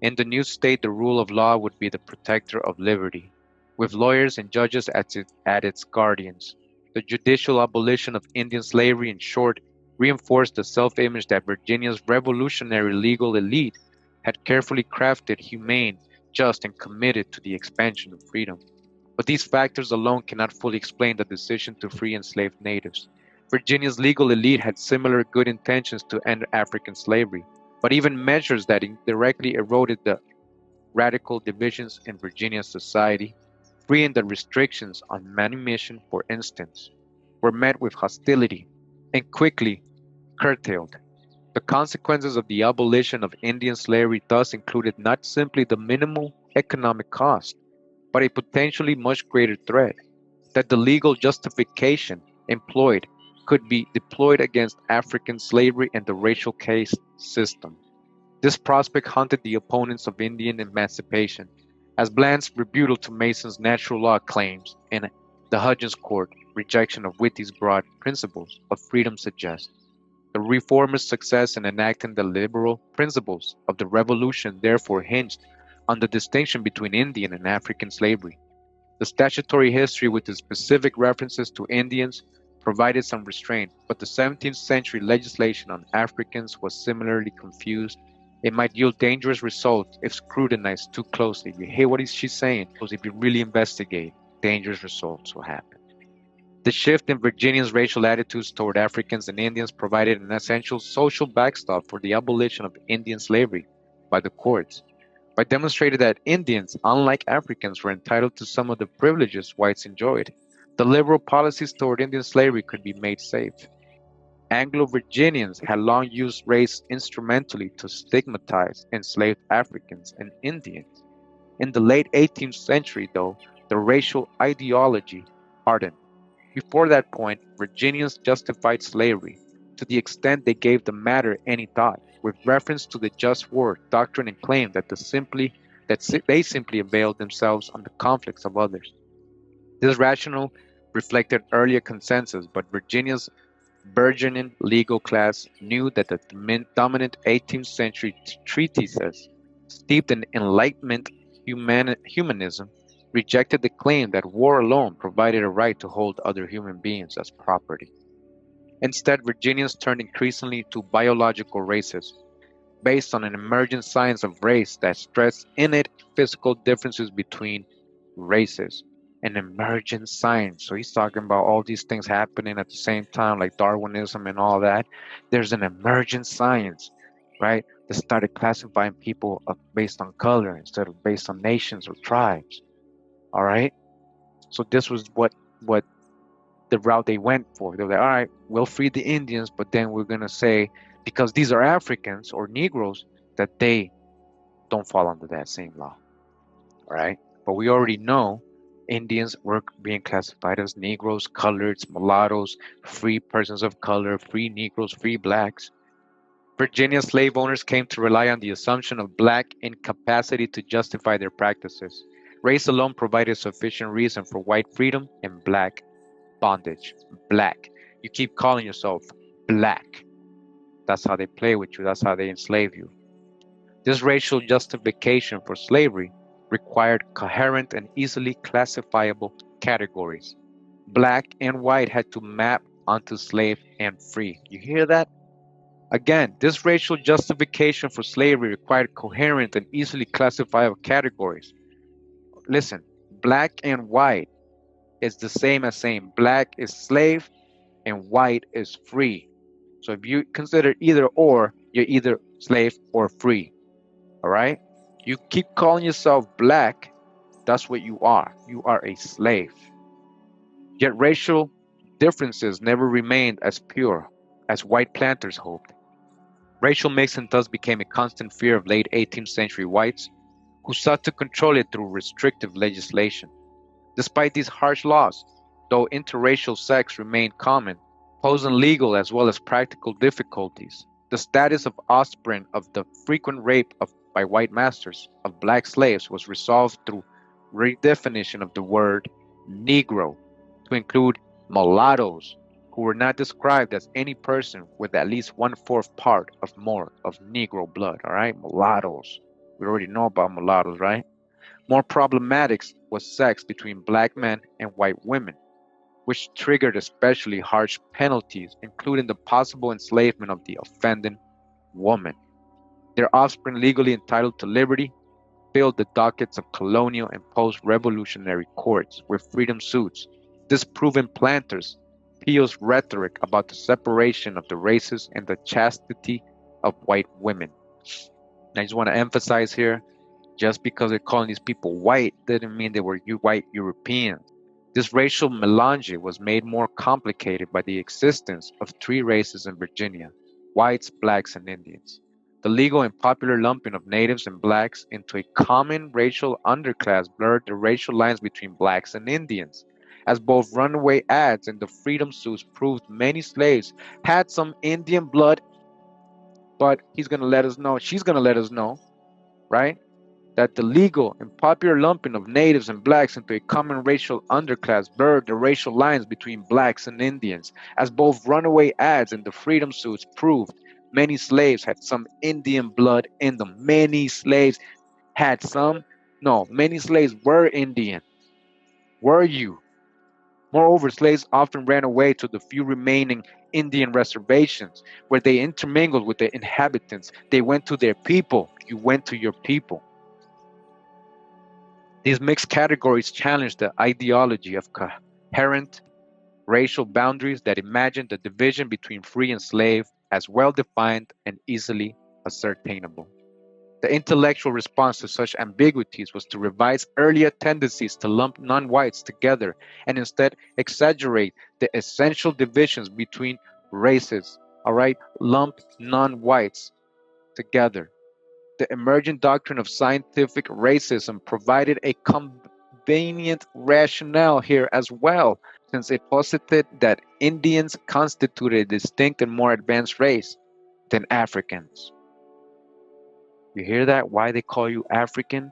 In the new state, the rule of law would be the protector of liberty, with lawyers and judges at its guardians. The judicial abolition of Indian slavery, in short, reinforced the self-image that Virginia's revolutionary legal elite had carefully crafted humane, just, and committed to the expansion of freedom. But these factors alone cannot fully explain the decision to free enslaved natives. Virginia's legal elite had similar good intentions to end African slavery, but even measures that indirectly eroded the radical divisions in Virginia society, freeing the restrictions on manumission, for instance, were met with hostility and quickly curtailed. The consequences of the abolition of Indian slavery thus included not simply the minimal economic cost, but a potentially much greater threat that the legal justification employed could be deployed against African slavery and the racial caste system. This prospect haunted the opponents of Indian emancipation, as Bland's rebuttal to Mason's natural law claims and the Hudgens Court rejection of Whitty's broad principles of freedom suggest. The reformers' success in enacting the liberal principles of the Revolution therefore hinged on the distinction between Indian and African slavery. The statutory history with its specific references to Indians provided some restraint, but the 17th century legislation on Africans was similarly confused. It might yield dangerous results if scrutinized too closely. You hear what she's saying? Because if you really investigate, dangerous results will happen. The shift in Virginians' racial attitudes toward Africans and Indians provided an essential social backstop for the abolition of Indian slavery by the courts, by demonstrating that Indians, unlike Africans, were entitled to some of the privileges whites enjoyed. The liberal policies toward Indian slavery could be made safe. Anglo-Virginians had long used race instrumentally to stigmatize enslaved Africans and Indians. In the late 18th century, though, the racial ideology hardened. Before that point, Virginians justified slavery to the extent they gave the matter any thought, with reference to the just war doctrine and claim that they simply availed themselves on the conflicts of others. This rationale reflected earlier consensus, but Virginia's burgeoning legal class knew that the dominant 18th century treatises, steeped in Enlightenment humanism, rejected the claim that war alone provided a right to hold other human beings as property. Instead, Virginians turned increasingly to biological racism, based on an emergent science of race that stressed innate physical differences between races. An emergent science. So he's talking about all these things happening at the same time, like Darwinism and all that. There's an emergent science, right? That started classifying people based on color instead of based on nations or tribes. All right. So this was what the route they went for. They were like, all right, we'll free the Indians, but then we're gonna say because these are Africans or Negroes that they don't fall under that same law. All right. But we already know Indians were being classified as Negroes, coloreds, mulattoes, free persons of color, free Negroes, free blacks. Virginia slave owners came to rely on the assumption of black incapacity to justify their practices. Race alone provided sufficient reason for white freedom and black bondage. Black. You keep calling yourself black. That's how they play with you. That's how they enslave you. This racial justification for slavery required coherent and easily classifiable categories. Black and white had to map onto slave and free. You hear that? Again, this racial justification for slavery required coherent and easily classifiable categories. Listen, black and white is the same as saying black is slave and white is free. So if you consider either or, you're either slave or free. All right? You keep calling yourself black, that's what you are. You are a slave. Yet racial differences never remained as pure as white planters hoped. Racial mixing thus became a constant fear of late 18th century whites who sought to control it through restrictive legislation. Despite these harsh laws, though interracial sex remained common, posing legal as well as practical difficulties, the status of offspring of the frequent rape by white masters of black slaves was resolved through redefinition of the word Negro. to include mulattoes, who were not described as any person with at least one-fourth part of more of Negro blood. All right, mulattoes. We already know about mulattoes, right? More problematic was sex between black men and white women, which triggered especially harsh penalties, including the possible enslavement of the offending woman. Their offspring, legally entitled to liberty, filled the dockets of colonial and post-revolutionary courts with freedom suits, disproving planters' Pio's rhetoric about the separation of the races and the chastity of white women. I just want to emphasize here, just because they're calling these people white didn't mean they were white Europeans. This racial melange was made more complicated by the existence of three races in Virginia: whites, blacks, and Indians. The legal and popular lumping of natives and blacks into a common racial underclass blurred the racial lines between blacks and Indians. As both runaway ads and the freedom suits proved, many slaves had some Indian blood, but he's going to let us know, she's going to let us know, right? That the legal and popular lumping of natives and blacks into a common racial underclass blurred the racial lines between blacks and Indians. As both runaway ads and the freedom suits proved, many slaves had some Indian blood in them. Many slaves had some, no, many slaves were Indian. Were you? Moreover, slaves often ran away to the few remaining Indian reservations where they intermingled with the inhabitants. They went to their people. You went to your people. These mixed categories challenge the ideology of coherent racial boundaries that imagine the division between free and slave as well defined and easily ascertainable. The intellectual response to such ambiguities was to revise earlier tendencies to lump non-whites together and instead exaggerate the essential divisions between races. All right, lump non-whites together. The emergent doctrine of scientific racism provided a convenient rationale here as well, since it posited that Indians constituted a distinct and more advanced race than Africans. You hear that? Why they call you African?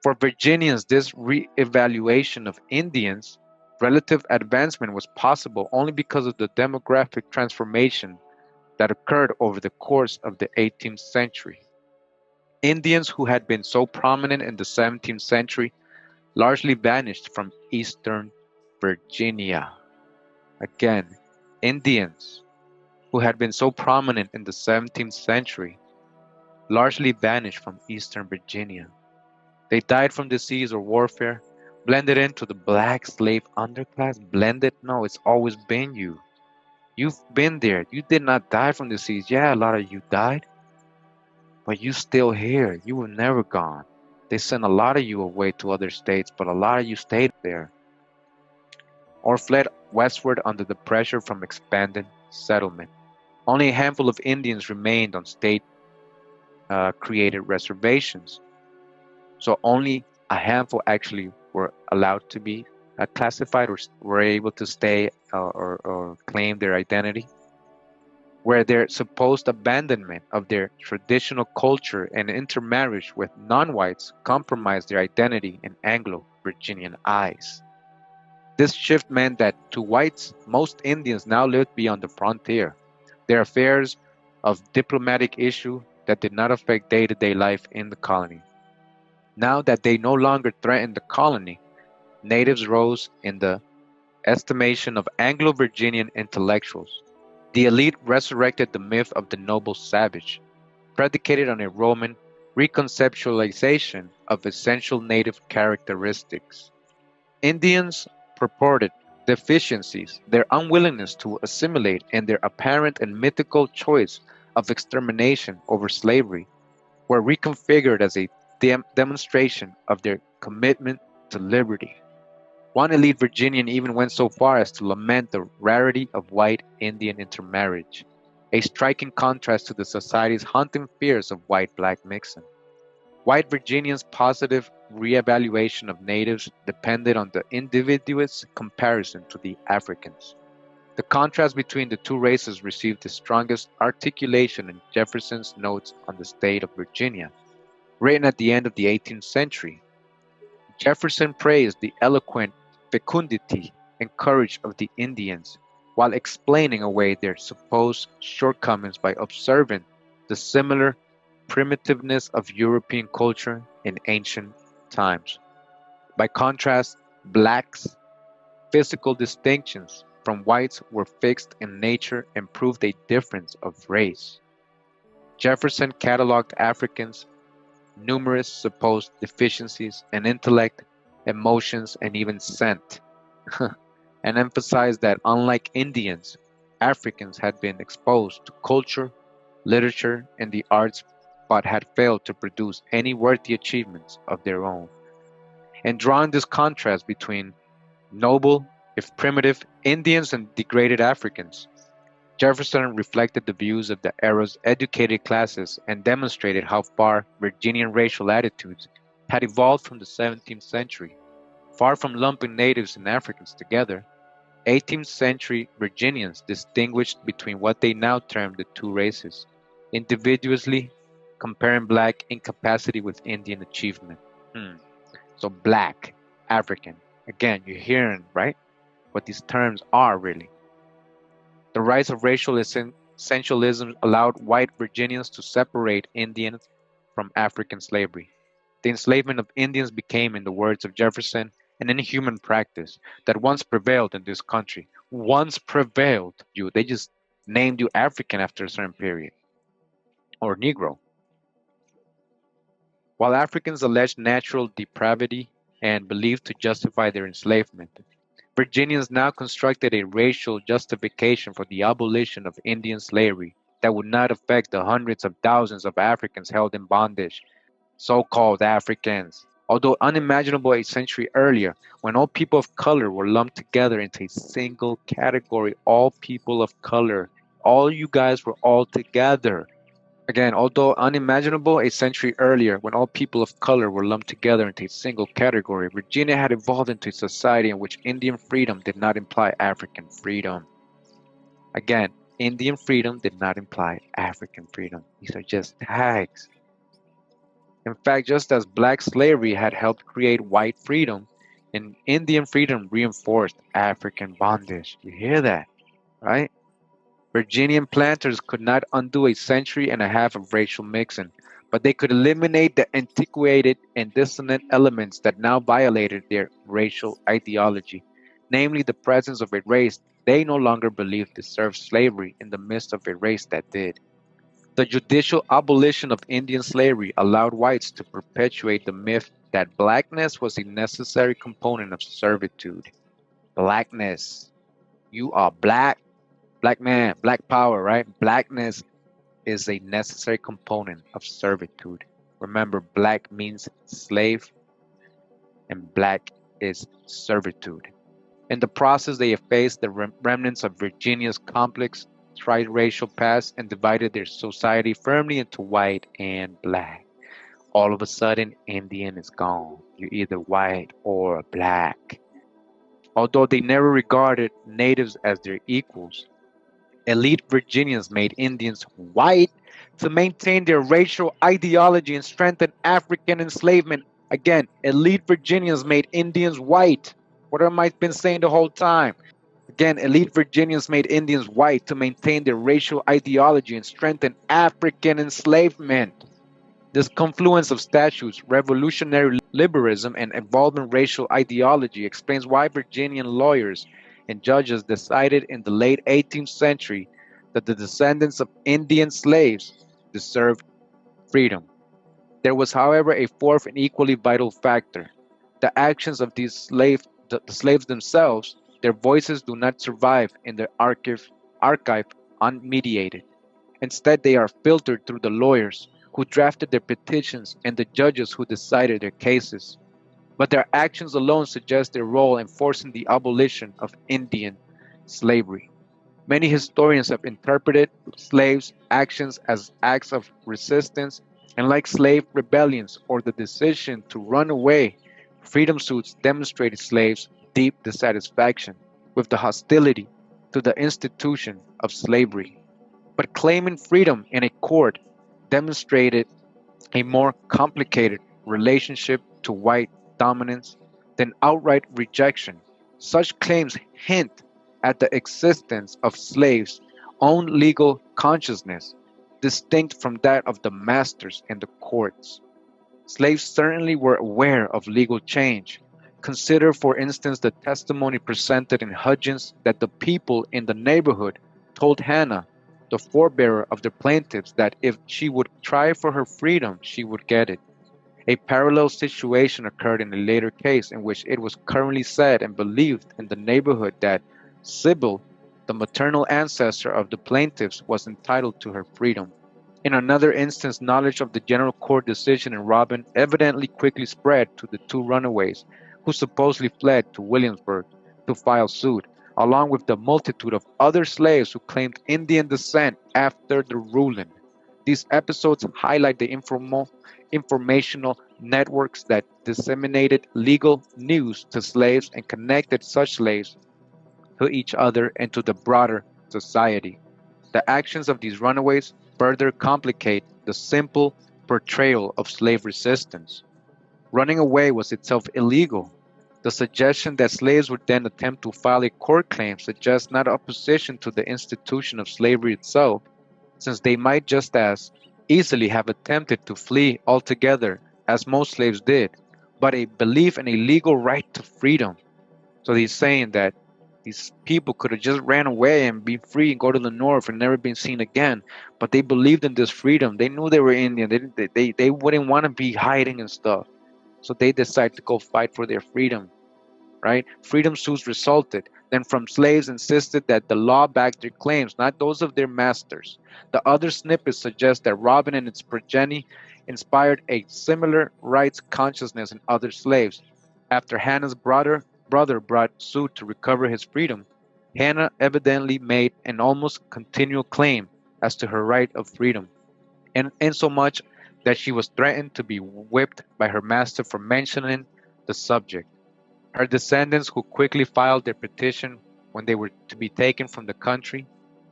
For Virginians, this re-evaluation of Indians' relative advancement was possible only because of the demographic transformation that occurred over the course of the 18th century. Indians who had been so prominent in the 17th century largely vanished from eastern Virginia. Again, Indians who had been so prominent in the 17th century largely vanished from eastern Virginia. They died from disease or warfare, blended into the black slave underclass. Blended? No, it's always been you. You've been there. You did not die from disease. Yeah, a lot of you died, but you still here. You were never gone. They sent a lot of you away to other states, but a lot of you stayed there or fled westward under the pressure from expanded settlement. Only a handful of Indians remained on state created reservations. So only a handful actually were allowed to be classified or were able to stay or claim their identity, where their supposed abandonment of their traditional culture and intermarriage with non-whites compromised their identity in Anglo-Virginian eyes. This shift meant that to whites, most Indians now lived beyond the frontier, their affairs of diplomatic issue that did not affect day-to-day life in the colony. Now that they no longer threatened the colony, natives rose in the estimation of Anglo-Virginian intellectuals. The elite resurrected the myth of the noble savage, predicated on a Roman reconceptualization of essential native characteristics. Indians' purported deficiencies, their unwillingness to assimilate, and their apparent and mythical choice of extermination over slavery were reconfigured as a demonstration of their commitment to liberty. One elite Virginian even went so far as to lament the rarity of white Indian intermarriage, a striking contrast to the society's haunting fears of white-black mixing. White Virginians' positive reevaluation of natives depended on the individual's comparison to the Africans. The contrast between the two races received the strongest articulation in Jefferson's Notes on the State of Virginia, written at the end of the 18th century. Jefferson praised the eloquent fecundity and courage of the Indians, while explaining away their supposed shortcomings by observing the similar primitiveness of European culture in ancient times. By contrast, blacks' physical distinctions from whites were fixed in nature and proved a difference of race. Jefferson catalogued Africans' numerous supposed deficiencies in intellect, emotions, and even scent, and emphasized that unlike Indians, Africans had been exposed to culture, literature, and the arts but had failed to produce any worthy achievements of their own. And drawing this contrast between noble, if primitive, Indians and degraded Africans, Jefferson reflected the views of the era's educated classes and demonstrated how far Virginian racial attitudes had evolved from the 17th century. Far from lumping natives and Africans together, 18th century Virginians distinguished between what they now term the two races, individually comparing black incapacity with Indian achievement. Hmm. So black, African. Again, you're hearing, right? What these terms are really. The rise of racial essentialism allowed white Virginians to separate Indians from African slavery. The enslavement of Indians became, in the words of Jefferson, an inhuman practice that once prevailed in this country. Once prevailed you. They just named you African after a certain period, or Negro. While Africans alleged natural depravity and believed to justify their enslavement, Virginians now constructed a racial justification for the abolition of Indian slavery that would not affect the hundreds of thousands of Africans held in bondage, so-called Africans. Although unimaginable a century earlier, when all people of color were lumped together into a single category, all people of color, all you guys were all together. Again, although unimaginable a century earlier, when all people of color were lumped together into a single category, Virginia had evolved into a society in which Indian freedom did not imply African freedom. Again, Indian freedom did not imply African freedom. These are just tags. In fact, just as black slavery had helped create white freedom, and Indian freedom reinforced African bondage. You hear that, right? Virginian planters could not undo a century and a half of racial mixing, but they could eliminate the antiquated and dissonant elements that now violated their racial ideology, namely the presence of a race they no longer believed deserved slavery in the midst of a race that did. The judicial abolition of Indian slavery allowed whites to perpetuate the myth that blackness was a necessary component of servitude. Blackness. You are black. Black man, black power, right? Blackness is a necessary component of servitude. Remember, black means slave and black is servitude. In the process, they effaced the remnants of Virginia's complex triracial past and divided their society firmly into white and black. All of a sudden, Indian is gone. You're either white or black. Although they never regarded natives as their equals, elite Virginians made Indians white to maintain their racial ideology and strengthen African enslavement. Again, elite Virginians made Indians white. What have I been saying the whole time? Again, elite Virginians made Indians white to maintain their racial ideology and strengthen African enslavement. This confluence of statutes, revolutionary liberalism, and evolving racial ideology explains why Virginian lawyers and judges decided in the late 18th century that the descendants of Indian slaves deserved freedom. There was, however, a fourth and equally vital factor. The actions of the slaves themselves, their voices do not survive in the archive unmediated. Instead, they are filtered through the lawyers who drafted their petitions and the judges who decided their cases. But their actions alone suggest their role in forcing the abolition of Indian slavery. Many historians have interpreted slaves' actions as acts of resistance, and like slave rebellions or the decision to run away, freedom suits demonstrated slaves' deep dissatisfaction with the hostility to the institution of slavery. But claiming freedom in a court demonstrated a more complicated relationship to white dominance than outright rejection. Such claims hint at the existence of slaves' own legal consciousness, distinct from that of the masters and the courts. Slaves certainly were aware of legal change. Consider, for instance, the testimony presented in Hudgens that the people in the neighborhood told Hannah, the forebearer of the plaintiffs, that if she would try for her freedom, she would get it. A parallel situation occurred in a later case in which it was currently said and believed in the neighborhood that Sybil, the maternal ancestor of the plaintiffs, was entitled to her freedom. In another instance, knowledge of the general court decision in Robin evidently quickly spread to the two runaways, who supposedly fled to Williamsburg to file suit, along with the multitude of other slaves who claimed Indian descent after the ruling. These episodes highlight the informational networks that disseminated legal news to slaves and connected such slaves to each other and to the broader society. The actions of these runaways further complicate the simple portrayal of slave resistance. Running away was itself illegal. The suggestion that slaves would then attempt to file a court claim suggests not opposition to the institution of slavery itself, since they might just as easily have attempted to flee altogether, as most slaves did, but a belief in a legal right to freedom. So he's saying that these people could have just ran away and be free and go to the north and never been seen again, but they believed in this freedom. They knew they were Indian. They wouldn't want to be hiding and stuff. So they decided to go fight for their freedom, right? Freedom suits resulted. Then from slaves insisted that the law backed their claims, not those of their masters. The other snippets suggest that Robin and its progeny inspired a similar rights consciousness in other slaves. After Hannah's brother brought suit to recover his freedom, Hannah evidently made an almost continual claim as to her right of freedom, and insomuch that she was threatened to be whipped by her master for mentioning the subject. Her descendants, who quickly filed their petition when they were to be taken from the country,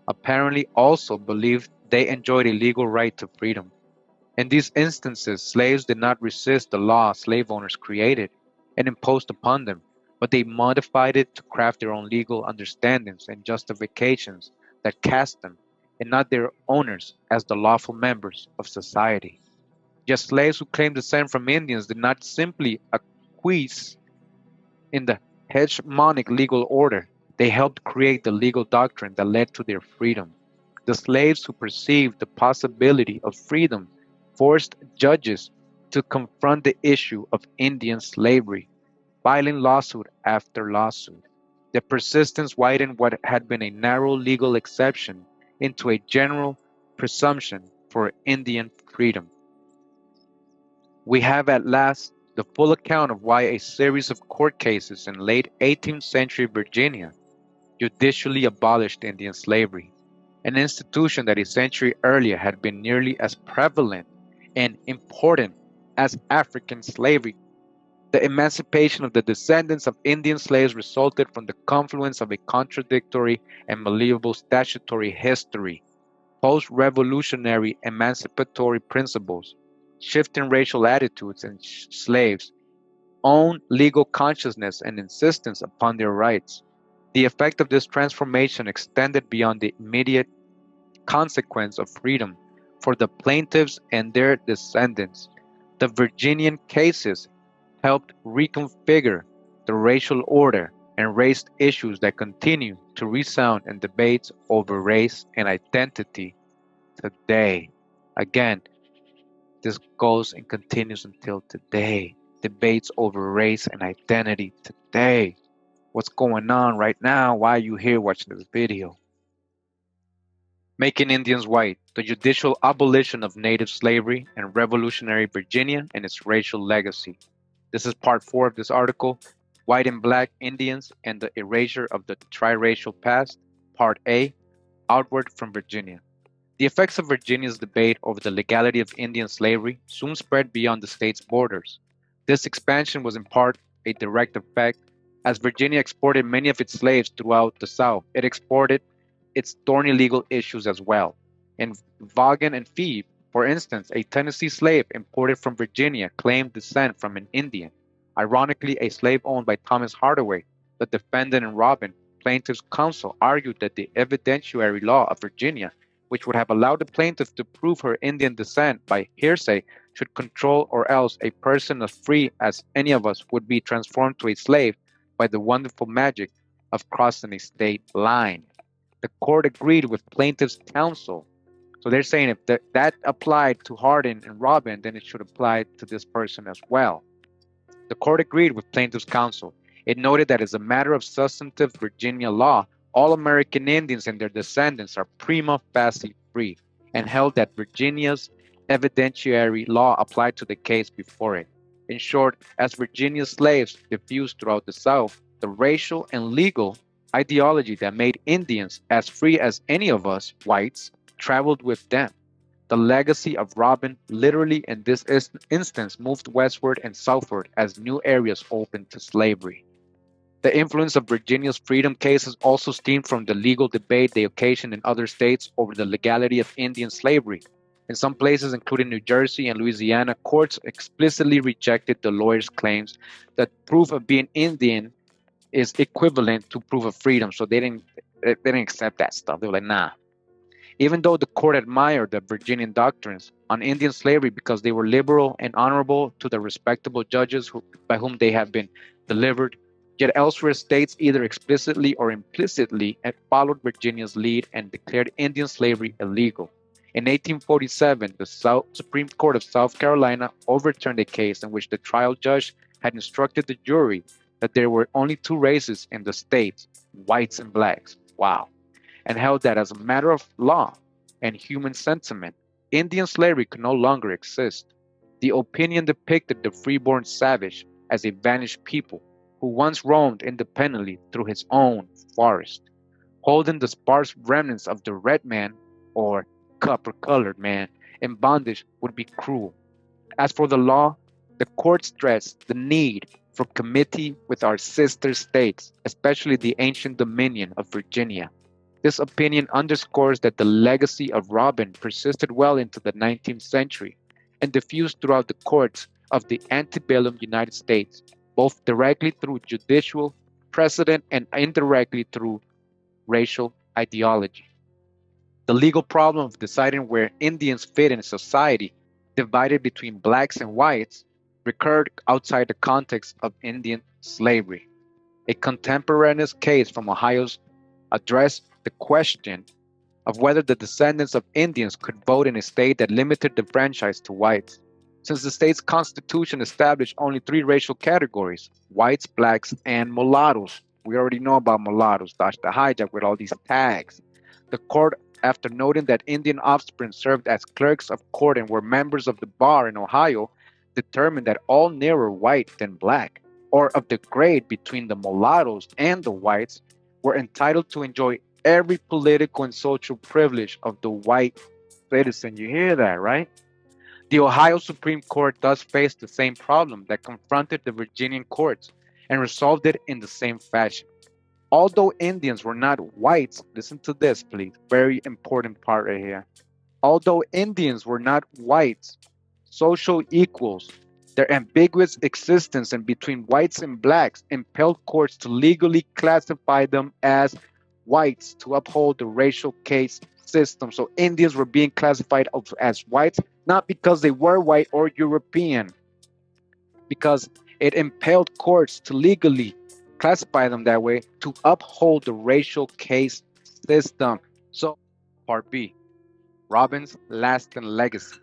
apparently also believed they enjoyed a legal right to freedom. In these instances, slaves did not resist the law slave owners created and imposed upon them, but they modified it to craft their own legal understandings and justifications that cast them, and not their owners, as the lawful members of society. Yet slaves who claimed descent from Indians did not simply acquiesce in the hegemonic legal order. They helped create the legal doctrine that led to their freedom. The slaves who perceived the possibility of freedom forced judges to confront the issue of Indian slavery, filing lawsuit after lawsuit. The persistence widened what had been a narrow legal exception into a general presumption for Indian freedom. We have at last the full account of why a series of court cases in late 18th century Virginia judicially abolished Indian slavery, an institution that a century earlier had been nearly as prevalent and important as African slavery. The emancipation of the descendants of Indian slaves resulted from the confluence of a contradictory and malleable statutory history, post-revolutionary emancipatory principles, shifting racial attitudes in slaves' own legal consciousness and insistence upon their rights. The effect of this transformation extended beyond the immediate consequence of freedom for the plaintiffs and their descendants. The Virginian cases helped reconfigure the racial order and raised issues that continue to resound in debates over race and identity today. Again, this goes and continues until today. Debates over race and identity today. What's going on right now? Why are you here watching this video? Making Indians White, the Judicial Abolition of Native Slavery in Revolutionary Virginia and its Racial Legacy. This is part 4 of this article, White and Black Indians and the Erasure of the Triracial Past, Part A, Outward from Virginia. The effects of Virginia's debate over the legality of Indian slavery soon spread beyond the state's borders. This expansion was in part a direct effect. As Virginia exported many of its slaves throughout the South, it exported its thorny legal issues as well. In Vaughan and Phoebe, for instance, a Tennessee slave imported from Virginia claimed descent from an Indian, ironically a slave owned by Thomas Hardaway. the defendant in Robin, plaintiff's counsel argued that the evidentiary law of Virginia, which would have allowed the plaintiff to prove her Indian descent by hearsay, should control, or else a person as free as any of us would be transformed to a slave by the wonderful magic of crossing a state line. The court agreed with plaintiff's counsel. So they're saying if that applied to Hardin and Robin, then it should apply to this person as well. The court agreed with plaintiff's counsel. It noted that as a matter of substantive Virginia law, all American Indians and their descendants are prima facie free, and held that Virginia's evidentiary law applied to the case before it. In short, as Virginia's slaves diffused throughout the South, the racial and legal ideology that made Indians as free as any of us, whites, traveled with them. The legacy of Robin literally in this instance moved westward and southward as new areas opened to slavery. The influence of Virginia's freedom cases also stemmed from the legal debate they occasioned in other states over the legality of Indian slavery. In some places, including New Jersey and Louisiana, courts explicitly rejected the lawyers' claims that proof of being Indian is equivalent to proof of freedom. So they didn't accept that stuff. They were like, nah. Even though the court admired the Virginian doctrines on Indian slavery because they were liberal and honorable to the respectable judges by whom they have been delivered, yet elsewhere states either explicitly or implicitly had followed Virginia's lead and declared Indian slavery illegal. In 1847, the Supreme Court of South Carolina overturned a case in which the trial judge had instructed the jury that there were only two races in the state, whites and blacks. Wow. And held that as a matter of law and human sentiment, Indian slavery could no longer exist. The opinion depicted the freeborn savage as a vanished people who once roamed independently through his own forest, holding the sparse remnants of the red man or copper-colored man in bondage would be cruel. As for the law, the court stressed the need for committee with our sister states, especially the ancient dominion of Virginia. This opinion underscores that the legacy of Robin persisted well into the 19th century and diffused throughout the courts of the antebellum United States, both directly through judicial precedent and indirectly through racial ideology. The legal problem of deciding where Indians fit in society, divided between blacks and whites, recurred outside the context of Indian slavery. A contemporaneous case from Ohio's addressed the question of whether the descendants of Indians could vote in a state that limited the franchise to whites. Since the state's constitution established only three racial categories, whites, blacks, and mulattoes. We already know about mulattoes, dodge the hijack with all these tags. The court, after noting that Indian offspring served as clerks of court and were members of the bar in Ohio, determined that all nearer white than black, or of the grade between the mulattoes and the whites, were entitled to enjoy every political and social privilege of the white citizen. You hear that, right? The Ohio Supreme Court thus faced the same problem that confronted the Virginian courts and resolved it in the same fashion. Although Indians were not whites, listen to this, please, very important part right here. Although Indians were not whites, social equals, their ambiguous existence in between whites and blacks impelled courts to legally classify them as whites to uphold the racial caste system. So Indians were being classified as whites, not because they were white or European, because it impelled courts to legally classify them that way to uphold the racial caste system. So, part B, Robin's lasting legacy.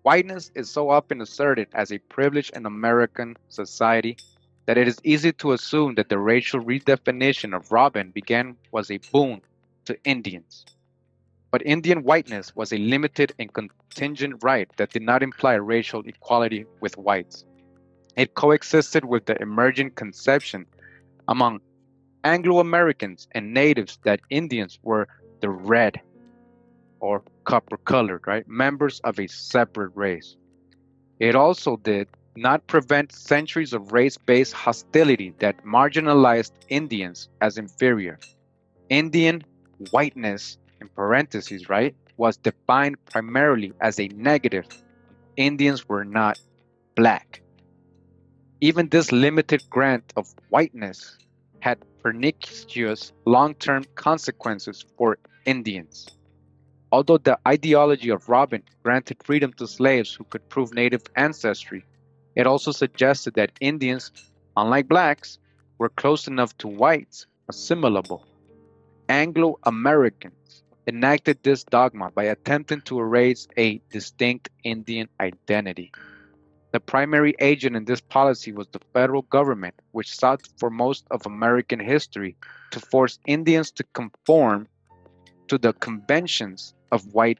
Whiteness is so often asserted as a privilege in American society that it is easy to assume that the racial redefinition of Robin was a boon to Indians. But Indian whiteness was a limited and contingent right that did not imply racial equality with whites. It coexisted with the emerging conception among Anglo-Americans and natives that Indians were the red or copper-colored, right, members of a separate race. It also did not prevent centuries of race-based hostility that marginalized Indians as inferior. Indian whiteness, in parentheses, right, was defined primarily as a negative. Indians were not black. Even this limited grant of whiteness had pernicious long-term consequences for Indians. Although the ideology of Robin granted freedom to slaves who could prove native ancestry, it also suggested that Indians, unlike blacks, were close enough to whites, assimilable. Anglo-Americans enacted this dogma by attempting to erase a distinct Indian identity. The primary agent in this policy was the federal government, which sought for most of American history to force Indians to conform to the conventions of white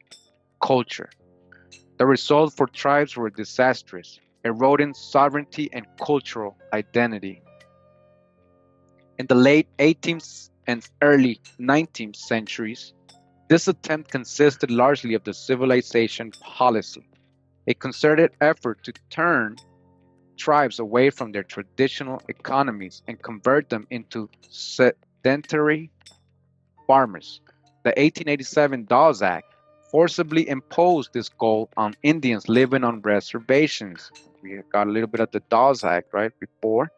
culture. The results for tribes were disastrous, eroding sovereignty and cultural identity. In the late 18th and early 19th centuries, this attempt consisted largely of the civilization policy, a concerted effort to turn tribes away from their traditional economies and convert them into sedentary farmers. The 1887 Dawes Act forcibly imposed this goal on Indians living on reservations. We got a little bit of the Dawes Act, right, before,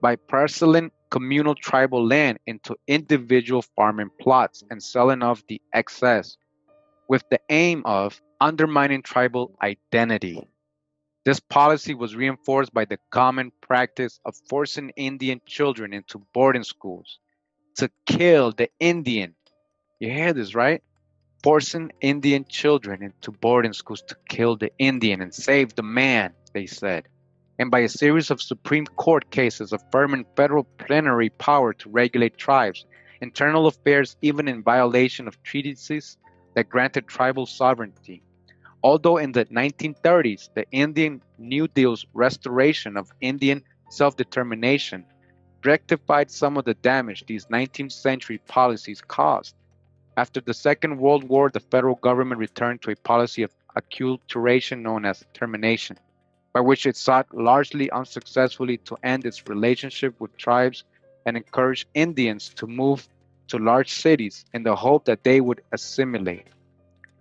by parceling communal tribal land into individual farming plots and selling off the excess with the aim of undermining tribal identity. This policy was reinforced by the common practice of forcing Indian children into boarding schools to kill the Indian. You hear this, right? Forcing Indian children into boarding schools to kill the Indian and save the man, they said. And by a series of Supreme Court cases affirming federal plenary power to regulate tribes, internal affairs, even in violation of treaties that granted tribal sovereignty. Although in the 1930s, the Indian New Deal's restoration of Indian self-determination rectified some of the damage these 19th century policies caused. After the Second World War, the federal government returned to a policy of acculturation known as termination, by which it sought largely unsuccessfully to end its relationship with tribes and encourage Indians to move to large cities in the hope that they would assimilate.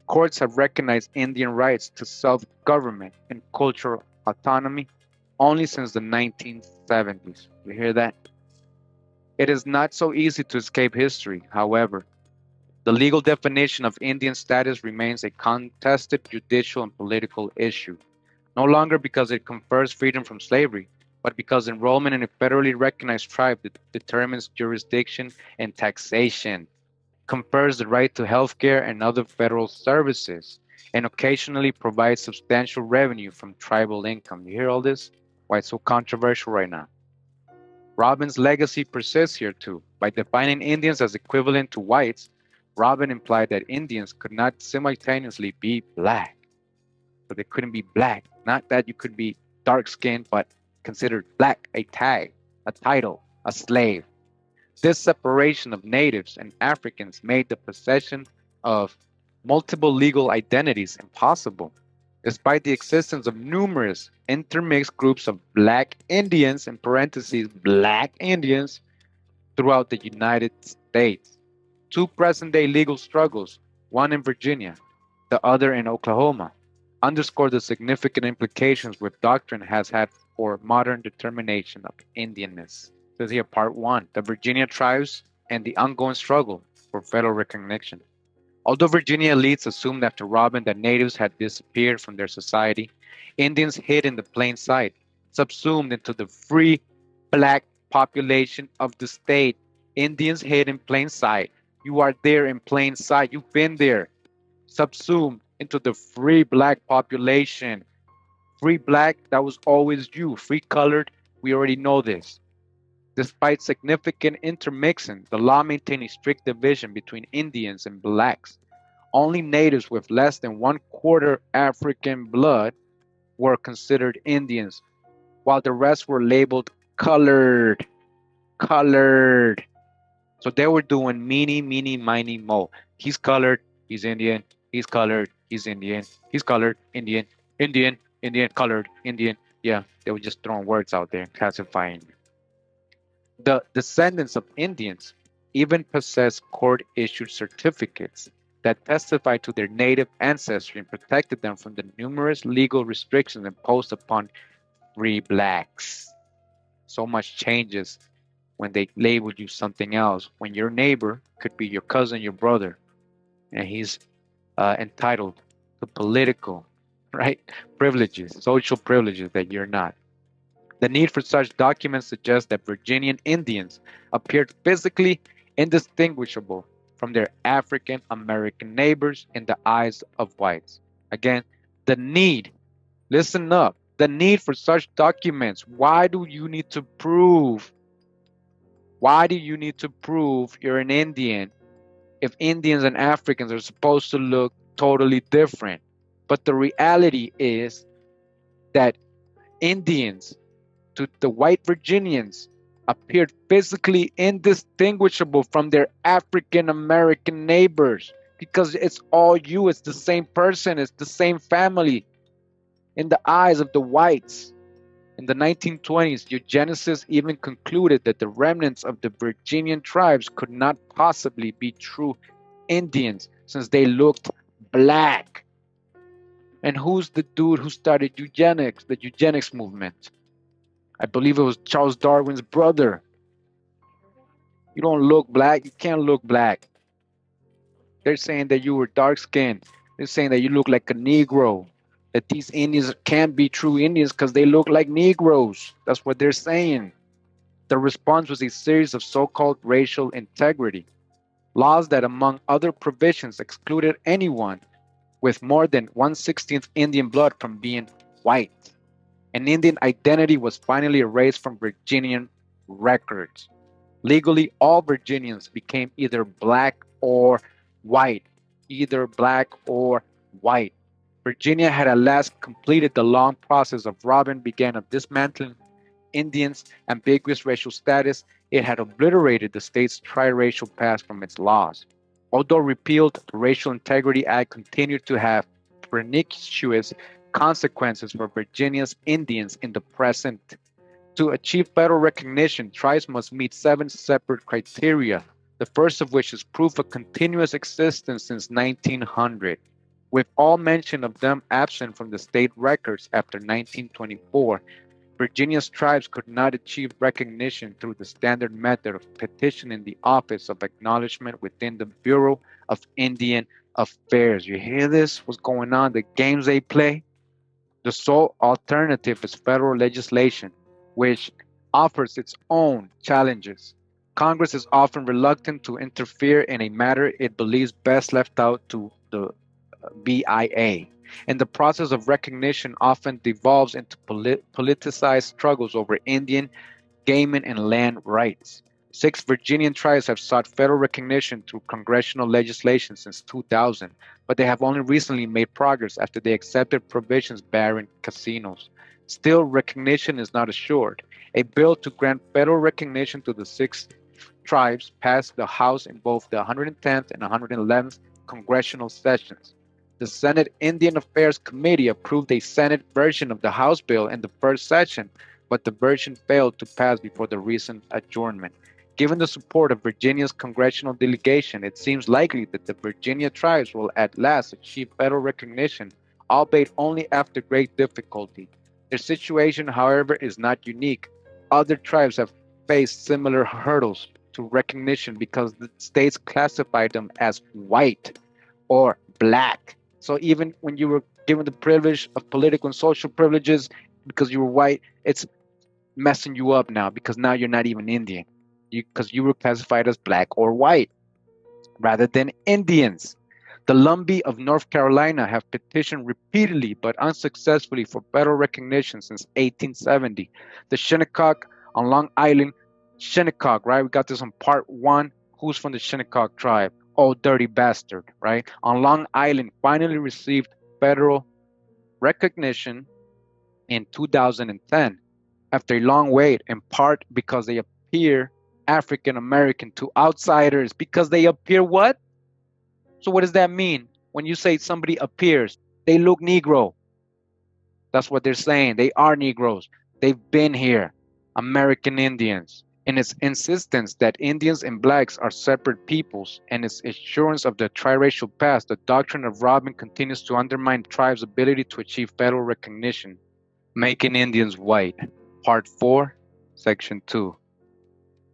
Courts have recognized Indian rights to self-government and cultural autonomy only since the 1970s. You hear that? It is not so easy to escape history, however. The legal definition of Indian status remains a contested judicial and political issue, no longer because it confers freedom from slavery, but because enrollment in a federally recognized tribe determines jurisdiction and taxation, confers the right to health care and other federal services, and occasionally provides substantial revenue from tribal income. You hear all this? Why it's so controversial right now? Robin's legacy persists here too. By defining Indians as equivalent to whites, Robin implied that Indians could not simultaneously be black. So they couldn't be black. Not that you could be dark-skinned, but considered black a tag, a title, a slave. This separation of natives and Africans made the possession of multiple legal identities impossible, despite the existence of numerous intermixed groups of black Indians, in parentheses, black Indians, throughout the United States. Two present-day legal struggles, one in Virginia, the other in Oklahoma, underscore the significant implications which doctrine has had for modern determination of Indianness. This is here part one, the Virginia tribes and the ongoing struggle for federal recognition. Although Virginia elites assumed after Robin that natives had disappeared from their society, Indians hid in the plain sight, subsumed into the free black population of the state. Indians hid in plain sight. You are there in plain sight. You've been there. Subsumed into the free black population. Free black, that was always you. Free colored, we already know this. Despite significant intermixing, the law maintained a strict division between Indians and blacks. Only natives with less than 1/4 African blood were considered Indians, while the rest were labeled colored. Colored. So they were doing meeny, meeny, miny, mo. He's colored, he's Indian. He's colored, he's Indian. He's colored, Indian. Indian, Indian, colored, Indian. Yeah, they were just throwing words out there and classifying. The descendants of Indians even possessed court-issued certificates that testified to their native ancestry and protected them from the numerous legal restrictions imposed upon free blacks. So much changes when they label you something else, when your neighbor could be your cousin, your brother, and he's entitled to political, right, privileges, social privileges that you're not. The need for such documents suggests that Virginian Indians appeared physically indistinguishable from their African American neighbors in the eyes of whites. Again, the need, listen up, the need for such documents. Why do you need to prove? Why do you need to prove you're an Indian if Indians and Africans are supposed to look totally different? But the reality is that Indians to the white Virginians appeared physically indistinguishable from their African American neighbors because it's all you, it's the same person, it's the same family in the eyes of the whites. In the 1920s, eugenicists even concluded that the remnants of the Virginian tribes could not possibly be true Indians since they looked black. And who's the dude who started eugenics, the eugenics movement? I believe it was Charles Darwin's brother. You don't look black. You can't look black. They're saying that you were dark skinned. They're saying that you look like a Negro. That these Indians can't be true Indians because they look like Negroes. That's what they're saying. The response was a series of so called racial integrity laws that, among other provisions, excluded anyone with more than 1/16th Indian blood from being white. An Indian identity was finally erased from Virginian records. Legally, all Virginians became either black or white. Either black or white. Virginia had at last completed the long process of Robin began of dismantling Indians' ambiguous racial status. It had obliterated the state's triracial past from its laws. Although repealed, the Racial Integrity Act continued to have pernicious consequences for Virginia's Indians in the present. To achieve federal recognition, tribes must meet 7 separate criteria, the first of which is proof of continuous existence since 1900. With all mention of them absent from the state records after 1924, Virginia's tribes could not achieve recognition through the standard method of petitioning the Office of Acknowledgement within the Bureau of Indian Affairs. You hear this? What's going on? The games they play? The sole alternative is federal legislation, which offers its own challenges. Congress is often reluctant to interfere in a matter it believes best left out to the BIA. And the process of recognition often devolves into politicized struggles over Indian, gaming, and land rights. 6 Virginian tribes have sought federal recognition through congressional legislation since 2000, but they have only recently made progress after they accepted provisions barring casinos. Still, recognition is not assured. A bill to grant federal recognition to the 6 tribes passed the House in both the 110th and 111th congressional sessions. The Senate Indian Affairs Committee approved a Senate version of the House bill in the first session, but the version failed to pass before the recent adjournment. Given the support of Virginia's congressional delegation, it seems likely that the Virginia tribes will at last achieve federal recognition, albeit only after great difficulty. Their situation, however, is not unique. Other tribes have faced similar hurdles to recognition because the states classified them as white or black. So even when you were given the privilege of political and social privileges because you were white, it's messing you up now because now you're not even Indian because you were classified as black or white rather than Indians. The Lumbee of North Carolina have petitioned repeatedly but unsuccessfully for federal recognition since 1870. The Shinnecock on Long Island, Shinnecock, right? We got this on part 1. Who's from the Shinnecock tribe? Oh, dirty bastard, right? On Long Island, finally received federal recognition in 2010 after a long wait, in part because they appear African American to outsiders. Because they appear what? So what does that mean? When you say somebody appears, they look Negro. That's what they're saying. They are Negroes. They've been here. American Indians. In its insistence that Indians and blacks are separate peoples and its assurance of the triracial past, the doctrine of Robin continues to undermine tribes' ability to achieve federal recognition. Making Indians white. Part 4, Section 2.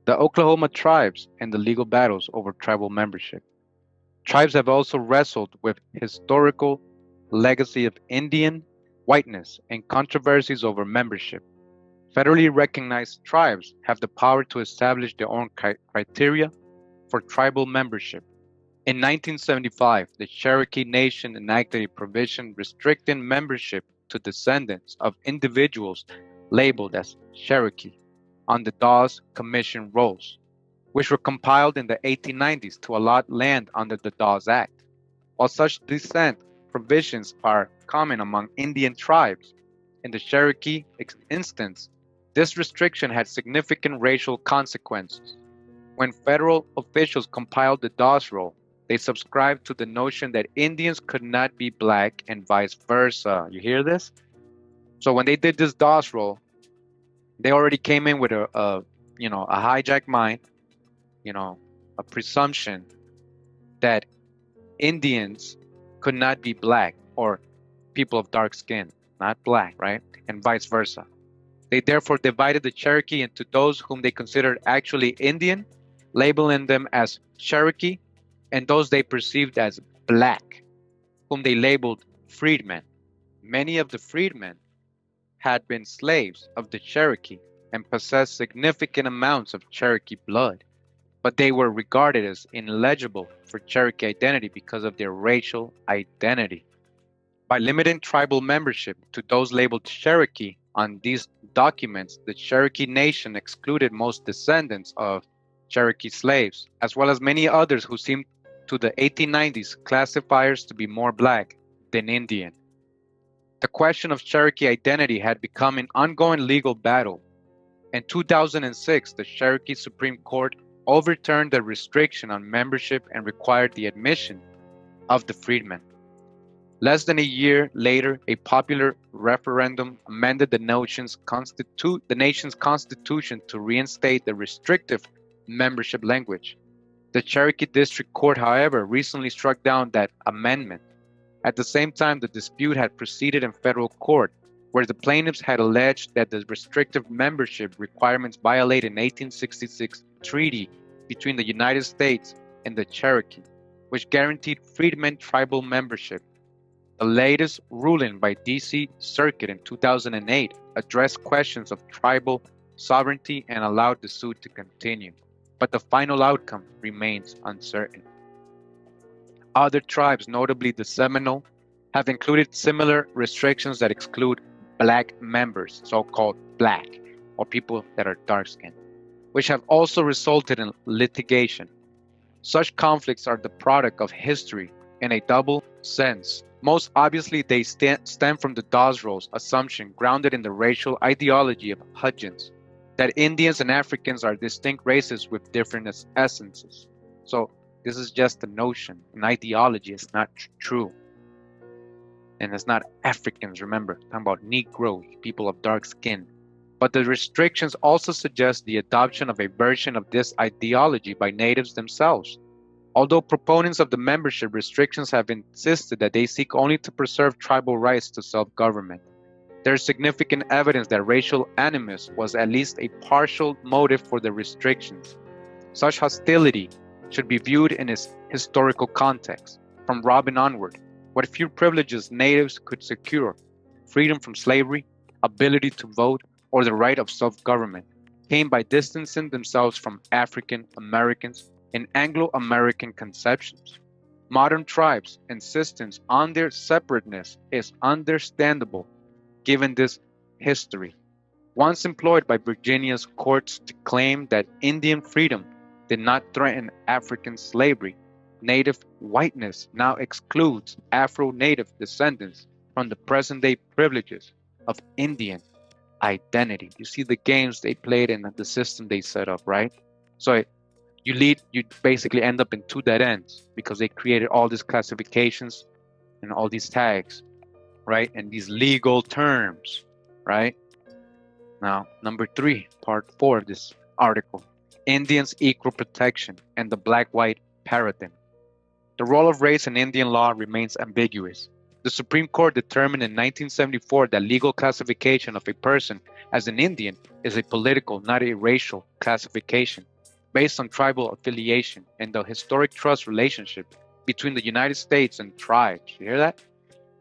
The Oklahoma tribes and the legal battles over tribal membership. Tribes have also wrestled with historical legacy of Indian whiteness and controversies over membership. Federally recognized tribes have the power to establish their own criteria for tribal membership. In 1975, the Cherokee Nation enacted a provision restricting membership to descendants of individuals labeled as Cherokee on the Dawes Commission rolls, which were compiled in the 1890s to allot land under the Dawes Act. While such descent provisions are common among Indian tribes, in the Cherokee instance, this restriction had significant racial consequences. When federal officials compiled the Dawes Roll, they subscribed to the notion that Indians could not be black and vice versa. You hear this? So when they did this Dawes Roll, they already came in with a hijacked mind, a presumption that Indians could not be black or people of dark skin, not black, right? And vice versa. They therefore divided the Cherokee into those whom they considered actually Indian, labeling them as Cherokee, and those they perceived as black, whom they labeled freedmen. Many of the freedmen had been slaves of the Cherokee and possessed significant amounts of Cherokee blood, but they were regarded as ineligible for Cherokee identity because of their racial identity. By limiting tribal membership to those labeled Cherokee on these documents, the Cherokee Nation excluded most descendants of Cherokee slaves, as well as many others who seemed to the 1890s classifiers to be more black than Indian. The question of Cherokee identity had become an ongoing legal battle. In 2006, the Cherokee Supreme Court overturned the restriction on membership and required the admission of the freedmen. Less than a year later, a popular referendum amended the nation's constitution to reinstate the restrictive membership language. The Cherokee District Court, however, recently struck down that amendment. At the same time, the dispute had proceeded in federal court, where the plaintiffs had alleged that the restrictive membership requirements violate an 1866 treaty between the United States and the Cherokee, which guaranteed freedmen tribal membership. The latest ruling by D.C. Circuit in 2008 addressed questions of tribal sovereignty and allowed the suit to continue, but the final outcome remains uncertain. Other tribes, notably the Seminole, have included similar restrictions that exclude black members, so-called black, or people that are dark-skinned, which have also resulted in litigation. Such conflicts are the product of history in a double sense. Most obviously, they stem from the Dawes Roll's assumption, grounded in the racial ideology of Hudgens, that Indians and Africans are distinct races with different essences. So this is just a notion, an ideology. It's not true. And it's not Africans, remember, talking about Negroes, people of dark skin. But the restrictions also suggest the adoption of a version of this ideology by natives themselves. Although proponents of the membership restrictions have insisted that they seek only to preserve tribal rights to self-government, there is significant evidence that racial animus was at least a partial motive for the restrictions. Such hostility should be viewed in its historical context. From Robin onward, what few privileges natives could secure, freedom from slavery, ability to vote, or the right of self-government, came by distancing themselves from African Americans in Anglo-American conceptions. Modern tribes' insistence on their separateness is understandable given this history. Once employed by Virginia's courts to claim that Indian freedom did not threaten African slavery, native whiteness now excludes Afro-Native descendants from the present-day privileges of Indian identity. You see the games they played and the system they set up, right? So you basically end up in two dead ends because they created all these classifications and all these tags, right? And these legal terms, right? Now, number 3, part 4 of this article, Indians' equal protection and the black-white paradigm. The role of race in Indian law remains ambiguous. The Supreme Court determined in 1974 that legal classification of a person as an Indian is a political, not a racial classification. based on tribal affiliation and the historic trust relationship between the United States and tribes. You hear that?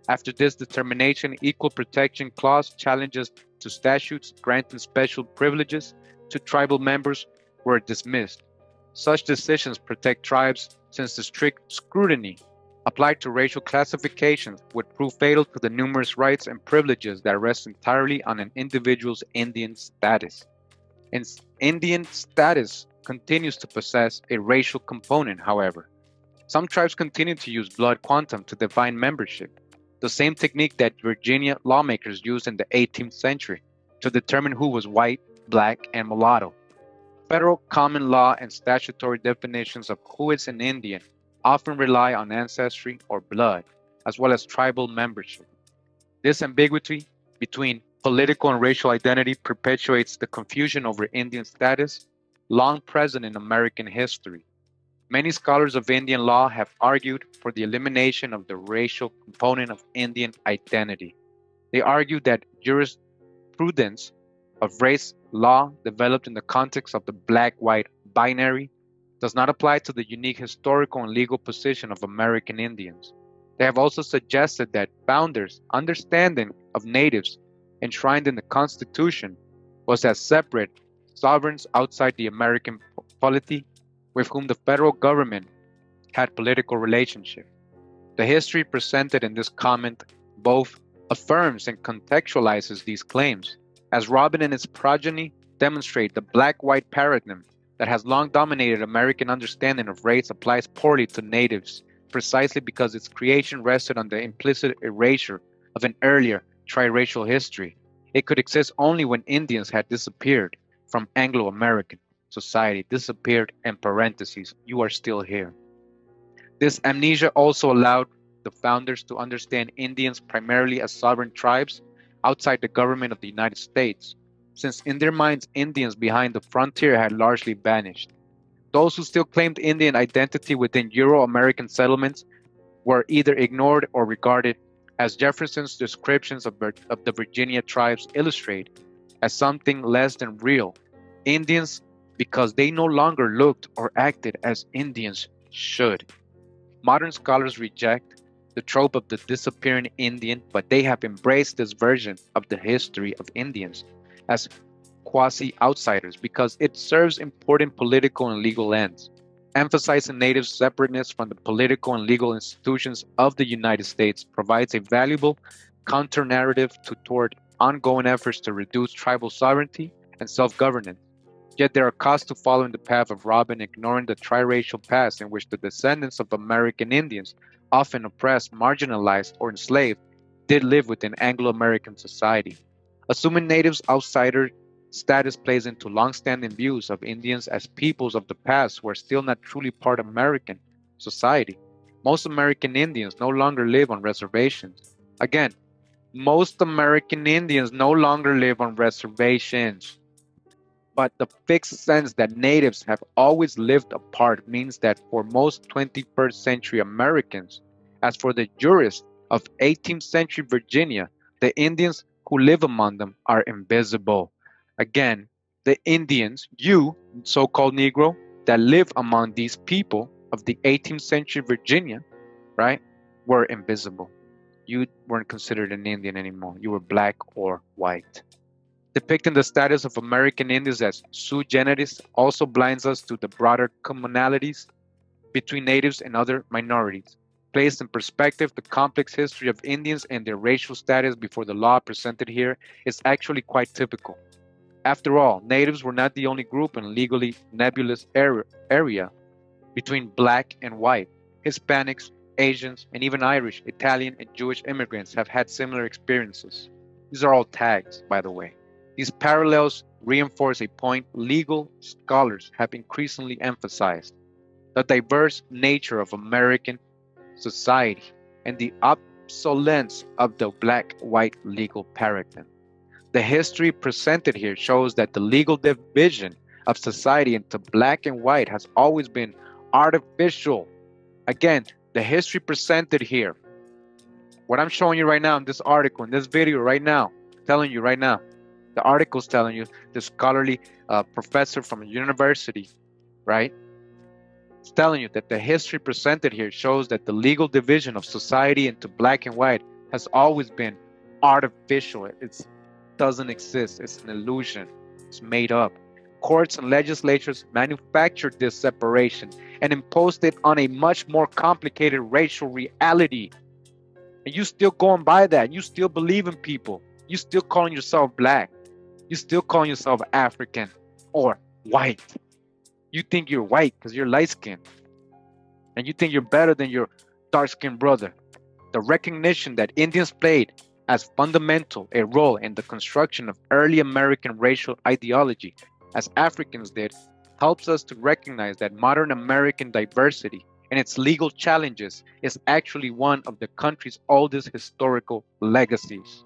After this determination, equal protection clause challenges to statutes granting special privileges to tribal members were dismissed. Such decisions protect tribes since the strict scrutiny applied to racial classifications would prove fatal to the numerous rights and privileges that rest entirely on an individual's Indian status. And Indian status continues to possess a racial component, however. Some tribes continue to use blood quantum to define membership, the same technique that Virginia lawmakers used in the 18th century to determine who was white, black, and mulatto. Federal common law and statutory definitions of who is an Indian often rely on ancestry or blood, as well as tribal membership. This ambiguity between political and racial identity perpetuates the confusion over Indian status, long present in American history. Many scholars of Indian law have argued for the elimination of the racial component of Indian identity. They argue that jurisprudence of race law developed in the context of the black-white binary does not apply to the unique historical and legal position of American Indians. They have also suggested that founders' understanding of natives enshrined in the Constitution was as separate sovereigns outside the American polity with whom the federal government had political relationship. The history presented in this comment both affirms and contextualizes these claims, as Robin and his progeny demonstrate the black-white paradigm that has long dominated American understanding of race applies poorly to natives, precisely because its creation rested on the implicit erasure of an earlier triracial history. It could exist only when Indians had disappeared from Anglo-American society. Disappeared in parentheses, you are still here. This amnesia also allowed the founders to understand Indians primarily as sovereign tribes outside the government of the United States, since in their minds Indians behind the frontier had largely vanished. Those who still claimed Indian identity within Euro-American settlements were either ignored or regarded, as Jefferson's descriptions of the Virginia tribes illustrate, as something less than real Indians because they no longer looked or acted as Indians should. Modern scholars reject the trope of the disappearing Indian, but they have embraced this version of the history of Indians as quasi-outsiders because it serves important political and legal ends. Emphasizing native separateness from the political and legal institutions of the United States provides a valuable counter-narrative toward ongoing efforts to reduce tribal sovereignty and self-governance. Yet there are costs to following the path of Robin, ignoring the triracial past in which the descendants of American Indians, often oppressed, marginalized, or enslaved, did live within Anglo-American society. Assuming natives outsider status plays into long-standing views of Indians as peoples of the past who are still not truly part of American society. Most American Indians no longer live on reservations. Again, most American Indians no longer live on reservations. But the fixed sense that natives have always lived apart means that for most 21st century Americans, as for the jurists of 18th century Virginia, the Indians who live among them are invisible. Again, the Indians, you, so-called Negro, that live among these people of the 18th century Virginia, right, were invisible. You weren't considered an Indian anymore. You were black or white. Depicting the status of American Indians as sui generis also blinds us to the broader commonalities between natives and other minorities. Placed in perspective, the complex history of Indians and their racial status before the law presented here is actually quite typical. After all, natives were not the only group in a legally nebulous area between black and white. Hispanics, Asians, and even Irish, Italian, and Jewish immigrants have had similar experiences. These are all tags, by the way. These parallels reinforce a point legal scholars have increasingly emphasized: the diverse nature of American society and the obsolescence of the black-white legal paradigm. The history presented here shows that the legal division of society into black and white has always been artificial. Again, the history presented here, what I'm showing you right now in this article, in this video right now, telling you right now, the article's telling you, the scholarly professor from a university right? It's telling you that the history presented here shows that the legal division of society into black and white has always been artificial. It doesn't exist. It's an illusion. It's made up. Courts and legislatures manufactured this separation and imposed it on a much more complicated racial reality. And you still going by that. You still believe in people. You still calling yourself black. You still calling yourself African or white. You think you're white because you're light skinned. And you think you're better than your dark skinned brother. The recognition that Indians played as fundamental a role in the construction of early American racial ideology as Africans did helps us to recognize that modern American diversity and its legal challenges is actually one of the country's oldest historical legacies.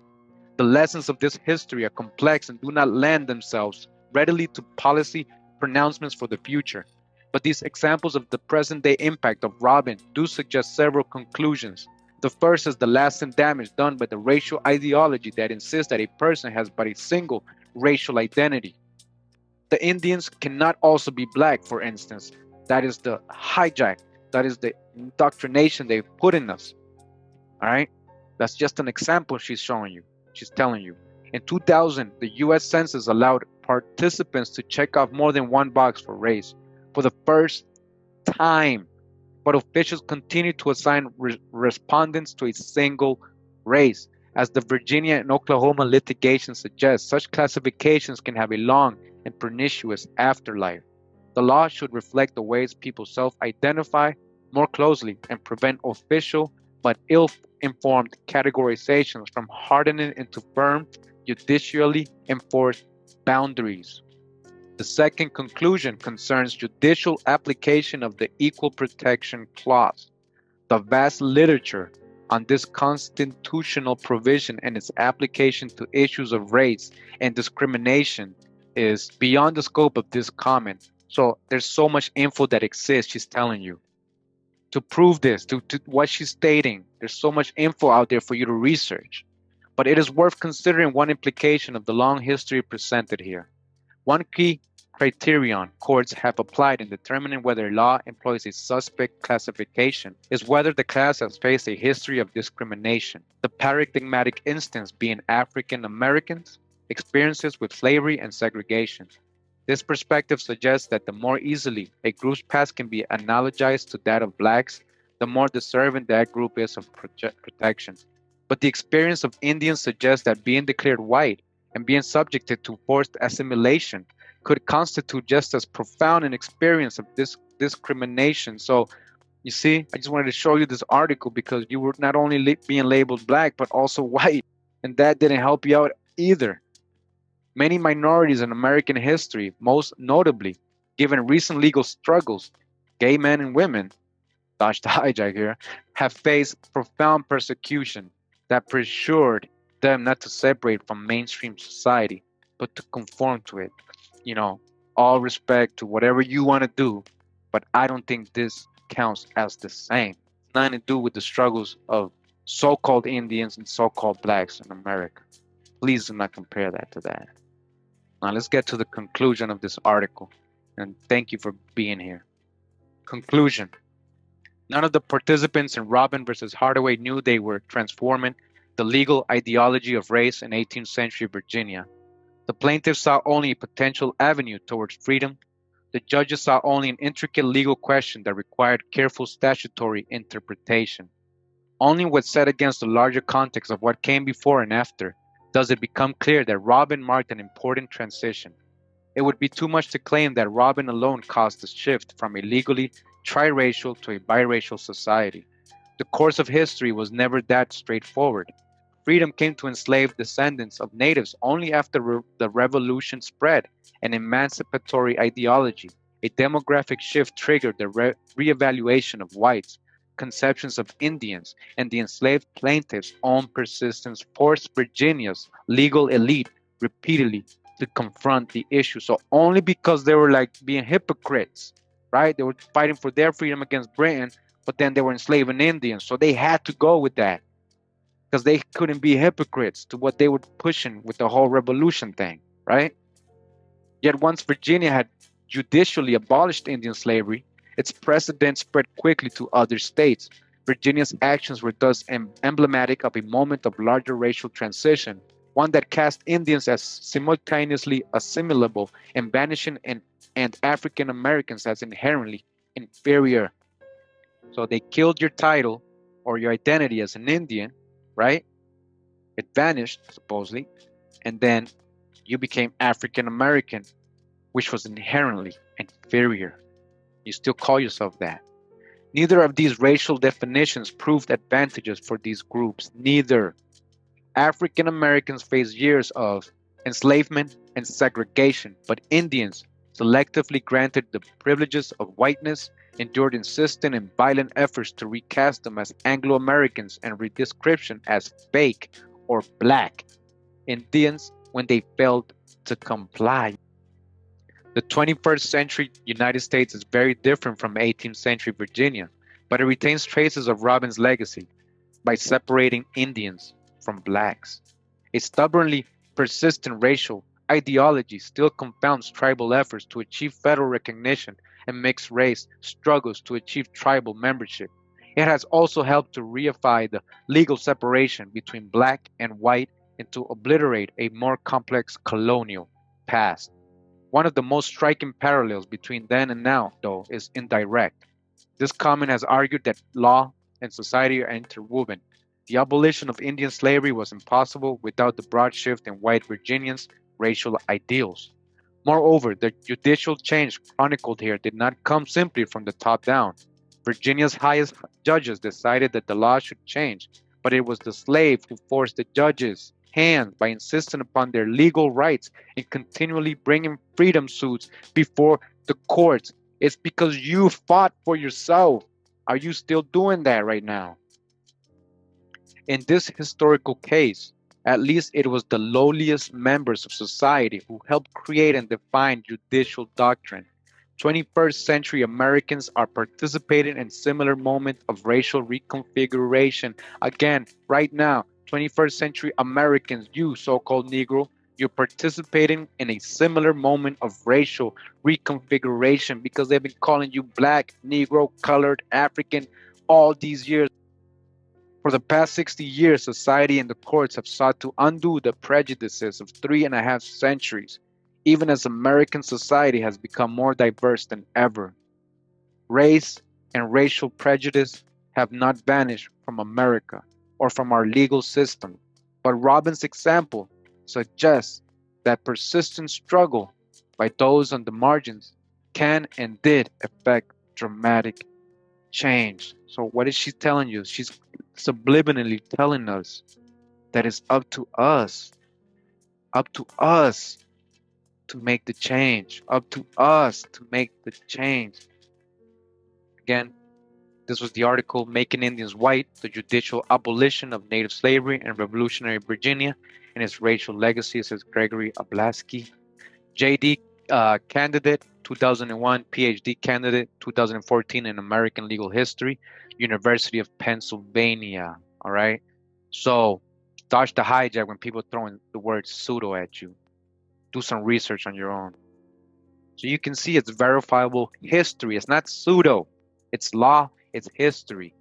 The lessons of this history are complex and do not lend themselves readily to policy pronouncements for the future. But these examples of the present day impact of Robin do suggest several conclusions. The first is the lasting damage done by the racial ideology that insists that a person has but a single racial identity. The Indians cannot also be black, for instance. That is the hijack, that is the indoctrination they've put in us. All right? That's just an example she's showing you. She's telling you. In 2000, the US Census allowed participants to check off more than one box for race for the first time. But officials continue to assign respondents to a single race. As the Virginia and Oklahoma litigation suggests, such classifications can have a long and pernicious afterlife. The law should reflect the ways people self-identify more closely and prevent official but ill-informed categorizations from hardening into firm, judicially enforced boundaries. The second conclusion concerns judicial application of the Equal Protection Clause. The vast literature on this constitutional provision and its application to issues of race and discrimination is beyond the scope of this comment. So there's so much info that exists, she's telling you. To prove this, to what she's stating, there's so much info out there for you to research. But it is worth considering one implication of the long history presented here. One key criterion courts have applied in determining whether law employs a suspect classification is whether the class has faced a history of discrimination, the paradigmatic instance being African Americans' experiences with slavery and segregation. This perspective suggests that the more easily a group's past can be analogized to that of blacks, the more deserving that group is of protection. But the experience of Indians suggests that being declared white and being subjected to forced assimilation could constitute just as profound an experience of this discrimination. So, you see, I just wanted to show you this article because you were not only being labeled black, but also white. And that didn't help you out either. Many minorities in American history, most notably, given recent legal struggles, gay men and women, dodge the hijack here, have faced profound persecution that pressured them not to separate from mainstream society, but to conform to it. You know, all respect to whatever you want to do, but I don't think this counts as the same. It's nothing to do with the struggles of so-called Indians and so-called blacks in America. Please do not compare that to that. Now let's get to the conclusion of this article, and thank you for being here. Conclusion. None of the participants in Robin versus Hardaway knew they were transforming the legal ideology of race in 18th century Virginia. The plaintiffs saw only a potential avenue towards freedom. The judges saw only an intricate legal question that required careful statutory interpretation. Only when set against the larger context of what came before and after does it become clear that Robin marked an important transition. It would be too much to claim that Robin alone caused the shift from a legally triracial to a biracial society. The course of history was never that straightforward. Freedom came to enslaved descendants of natives only after the revolution spread an emancipatory ideology. A demographic shift triggered the reevaluation of whites, conceptions of Indians, and the enslaved plaintiffs' own persistence forced Virginia's legal elite repeatedly to confront the issue. So only because they were like being hypocrites, right? They were fighting for their freedom against Britain, but then they were enslaving Indians. So they had to go with that because they couldn't be hypocrites to what they were pushing with the whole revolution thing, right? Yet once Virginia had judicially abolished Indian slavery, its precedent spread quickly to other states. Virginia's actions were thus emblematic of a moment of larger racial transition, one that cast Indians as simultaneously assimilable and vanishing and African Americans as inherently inferior. So they killed your title or your identity as an Indian, right? It vanished, supposedly, and then you became African American, which was inherently inferior. You still call yourself that. Neither of these racial definitions proved advantages for these groups. Neither. African Americans faced years of enslavement and segregation, but Indians, selectively granted the privileges of whiteness, endured insistent and violent efforts to recast them as Anglo Americans and redescription as fake or black Indians when they failed to comply. The 21st century United States is very different from 18th century Virginia, but it retains traces of Robin's legacy by separating Indians from blacks. A stubbornly persistent racial ideology still confounds tribal efforts to achieve federal recognition and mixed race struggles to achieve tribal membership. It has also helped to reify the legal separation between black and white and to obliterate a more complex colonial past. One of the most striking parallels between then and now, though, is indirect. This comment has argued that law and society are interwoven. The abolition of Indian slavery was impossible without the broad shift in white Virginians' racial ideals. Moreover, the judicial change chronicled here did not come simply from the top down. Virginia's highest judges decided that the law should change, but it was the slave who forced the judges' hand by insisting upon their legal rights and continually bringing freedom suits before the courts. It's because you fought for yourself. Are you still doing that right now? In this historical case, at least it was the lowliest members of society who helped create and define judicial doctrine. 21st century Americans are participating in similar moment of racial reconfiguration. Again, right now, 21st century Americans, you so-called Negro, you're participating in a similar moment of racial reconfiguration because they've been calling you black, Negro, colored, African all these years. For the past 60 years, society and the courts have sought to undo the prejudices of 3.5 centuries, even as American society has become more diverse than ever. Race and racial prejudice have not vanished from America or from our legal system, but Robin's example suggests that persistent struggle by those on the margins can and did effect dramatic change. So what is she telling you? She's subliminally telling us that it's up to us to make the change, up to us to make the change. Again, this was the article Making Indians White, the Judicial Abolition of Native Slavery in Revolutionary Virginia and its Racial Legacy. It says Gregory Ablavsky. JD candidate, 2001, PhD candidate, 2014 in American Legal History, University of Pennsylvania. All right. So dodge the hijack when people throwing the word pseudo at you. Do some research on your own. So you can see it's verifiable history. It's not pseudo. It's law. It's history.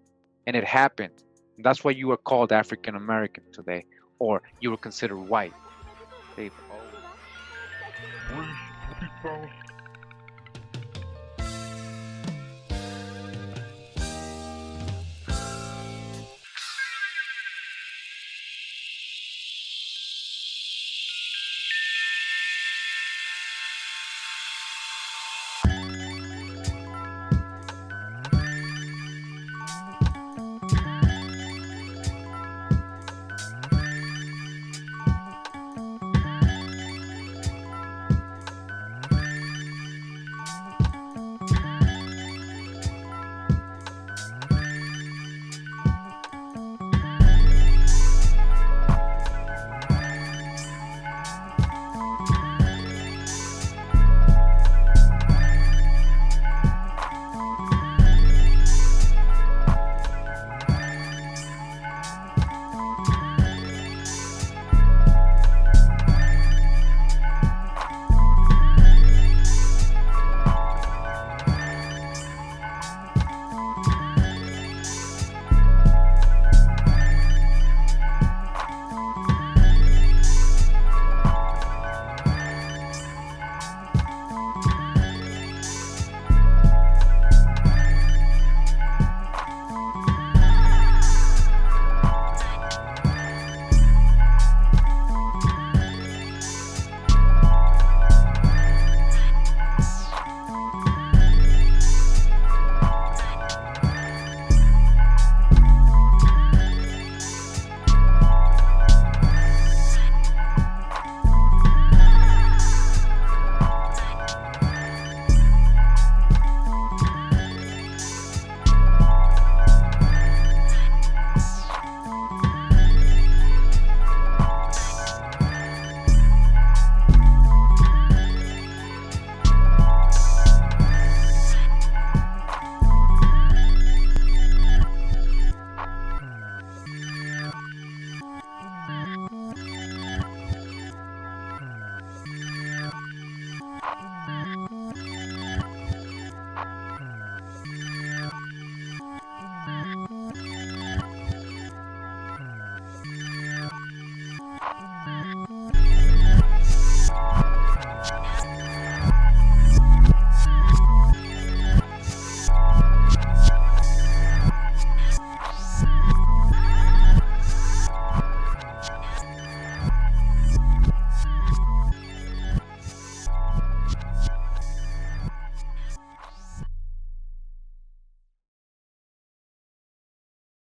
And it happened. And that's why you are called African American today, or you were considered white. They've always...